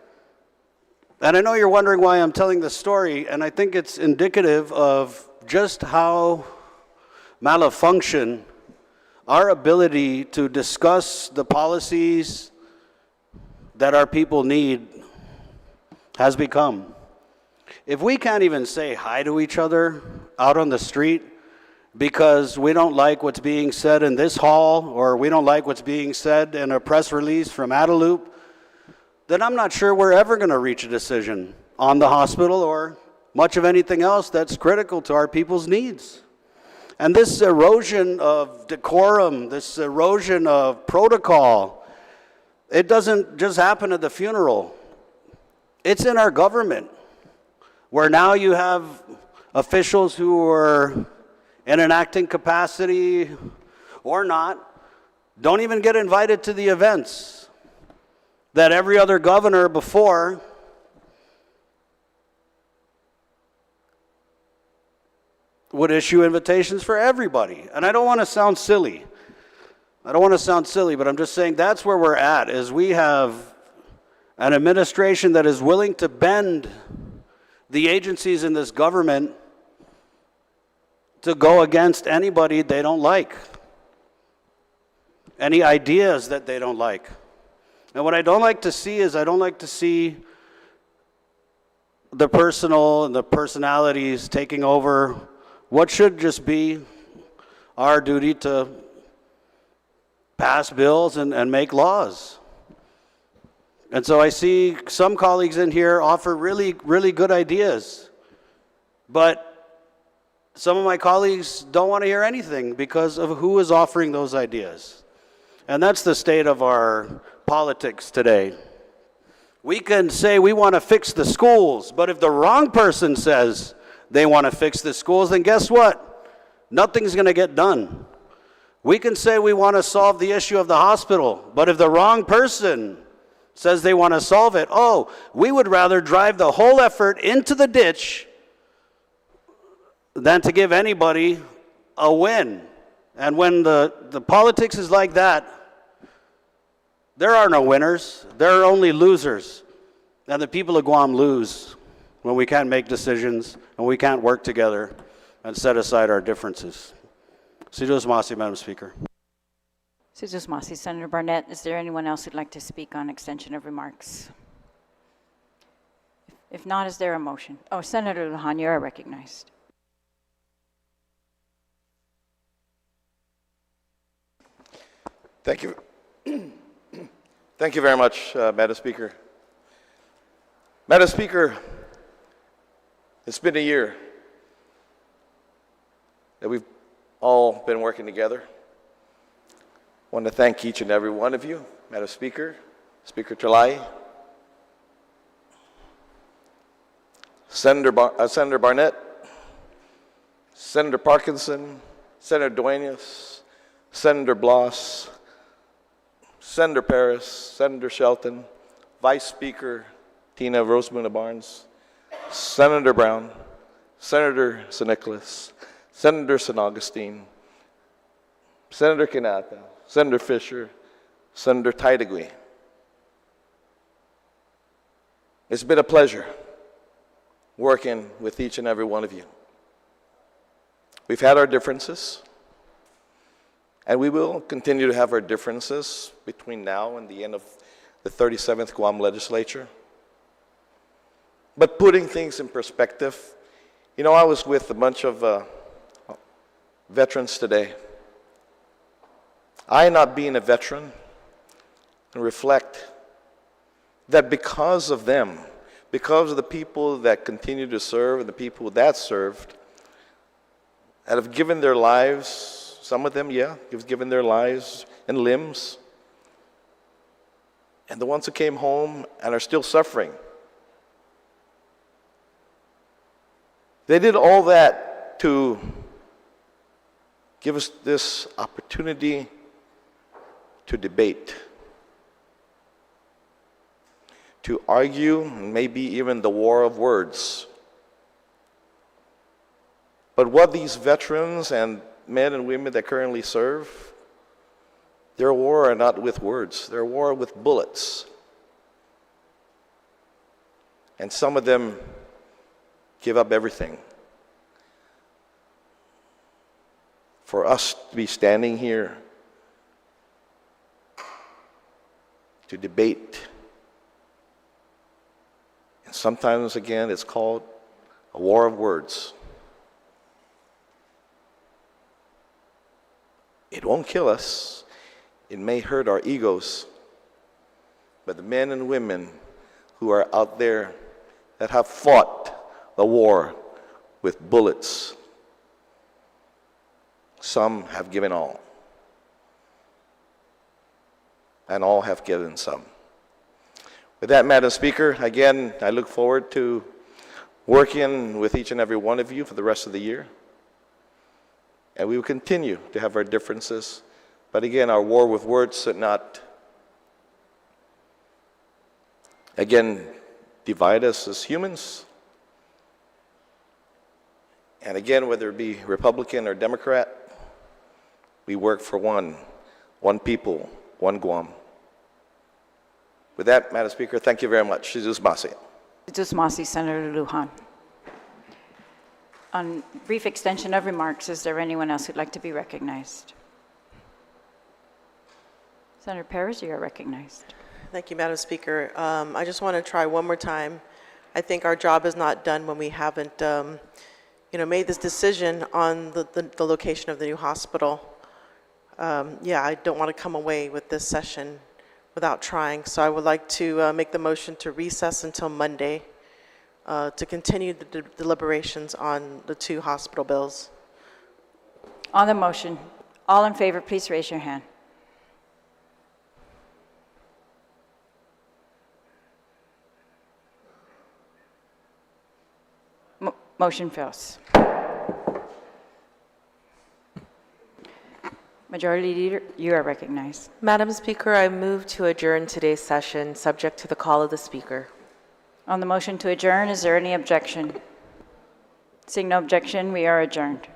And I know you're wondering why I'm telling this story, and I think it's indicative of just how malfunction our ability to discuss the policies that our people need has become. If we can't even say hi to each other out on the street because we don't like what's being said in this hall, or we don't like what's being said in a press release from Adelup, then I'm not sure we're ever going to reach a decision on the hospital or much of anything else that's critical to our people's needs. And this erosion of decorum, this erosion of protocol, it doesn't just happen at the funeral. It's in our government, where now you have officials who are in an acting capacity or not, don't even get invited to the events that every other governor before would issue invitations for everybody. And I don't want to sound silly. But I'm just saying that's where we're at, is we have an administration that is willing to bend the agencies in this government to go against anybody they don't like, any ideas that they don't like. And what I don't like to see is I don't like to see the personal and the personalities taking over what should just be our duty to pass bills and make laws. And so I see some colleagues in here offer really, really good ideas. But some of my colleagues don't want to hear anything because of who is offering those ideas. And that's the state of our politics today. We can say we want to fix the schools, but if the wrong person says they want to fix the schools, then guess what? Nothing's going to get done. We can say we want to solve the issue of the hospital, but if the wrong person says they want to solve it, we would rather drive the whole effort into the ditch than to give anybody a win. And when the politics is like that, there are no winners. There are only losers. And the people of Guam lose when we can't make decisions and we can't work together and set aside our differences. Sidus Masi, Madam Speaker. Sidus Masi. Senator Barnett, is there anyone else who'd like to speak on extension of remarks? If not, is there a motion? Senator Lujan, you are recognized. Thank you. Thank you very much, Madam Speaker. Madam Speaker, it's been a year that we've all been working together. I want to thank each and every one of you, Madam Speaker, Speaker Talai, Senator Barnett, Senator Parkinson, Senator Duenas, Senator Bloss, Senator Paris, Senator Shelton, Vice Speaker Tina Rosemunda Barnes, Senator Brown, Senator San Nicolas, Senator San Augustine, Senator Kinata, Senator Fisher, Senator Taitagui. It's been a pleasure working with each and every one of you. We've had our differences, and we will continue to have our differences between now and the end of the 37th Guam Legislature. But putting things in perspective, I was with a bunch of veterans today. I, not being a veteran, can reflect that because of them, because of the people that continue to serve and the people that served, that have given their lives, some of them, have given their lives and limbs, and the ones who came home and are still suffering. They did all that to give us this opportunity to debate, to argue, and maybe even the war of words. But what these veterans and men and women that currently serve, their war are not with words, their war with bullets. And some of them give up everything. For us to be standing here to debate, and sometimes again it's called a war of words. It won't kill us. It may hurt our egos. But the men and women who are out there that have fought the war with bullets, some have given all. And all have given some. With that, Madam Speaker, again, I look forward to working with each and every one of you for the rest of the year. And we will continue to have our differences. But again, our war with words should not, again, divide us as humans. And again, whether it be Republican or Democrat, we work for one people, one Guam. With that, Madam Speaker, thank you very much. Jesus Masi. Jesus Masi, Senator Lujan. On brief extension of remarks, is there anyone else who'd like to be recognized? Senator Perez, you are recognized. Thank you, Madam Speaker. I just want to try one more time. I think our job is not done when we haven't, made this decision on the location of the new hospital. I don't want to come away with this session without trying. So I would like to make the motion to recess until Monday to continue the deliberations on the two hospital bills. On the motion, all in favor, please raise your hand. Motion fails. Majority Leader, you are recognized. Madam Speaker, I move to adjourn today's session, subject to the call of the Speaker. On the motion to adjourn, is there any objection? Seeing no objection, we are adjourned.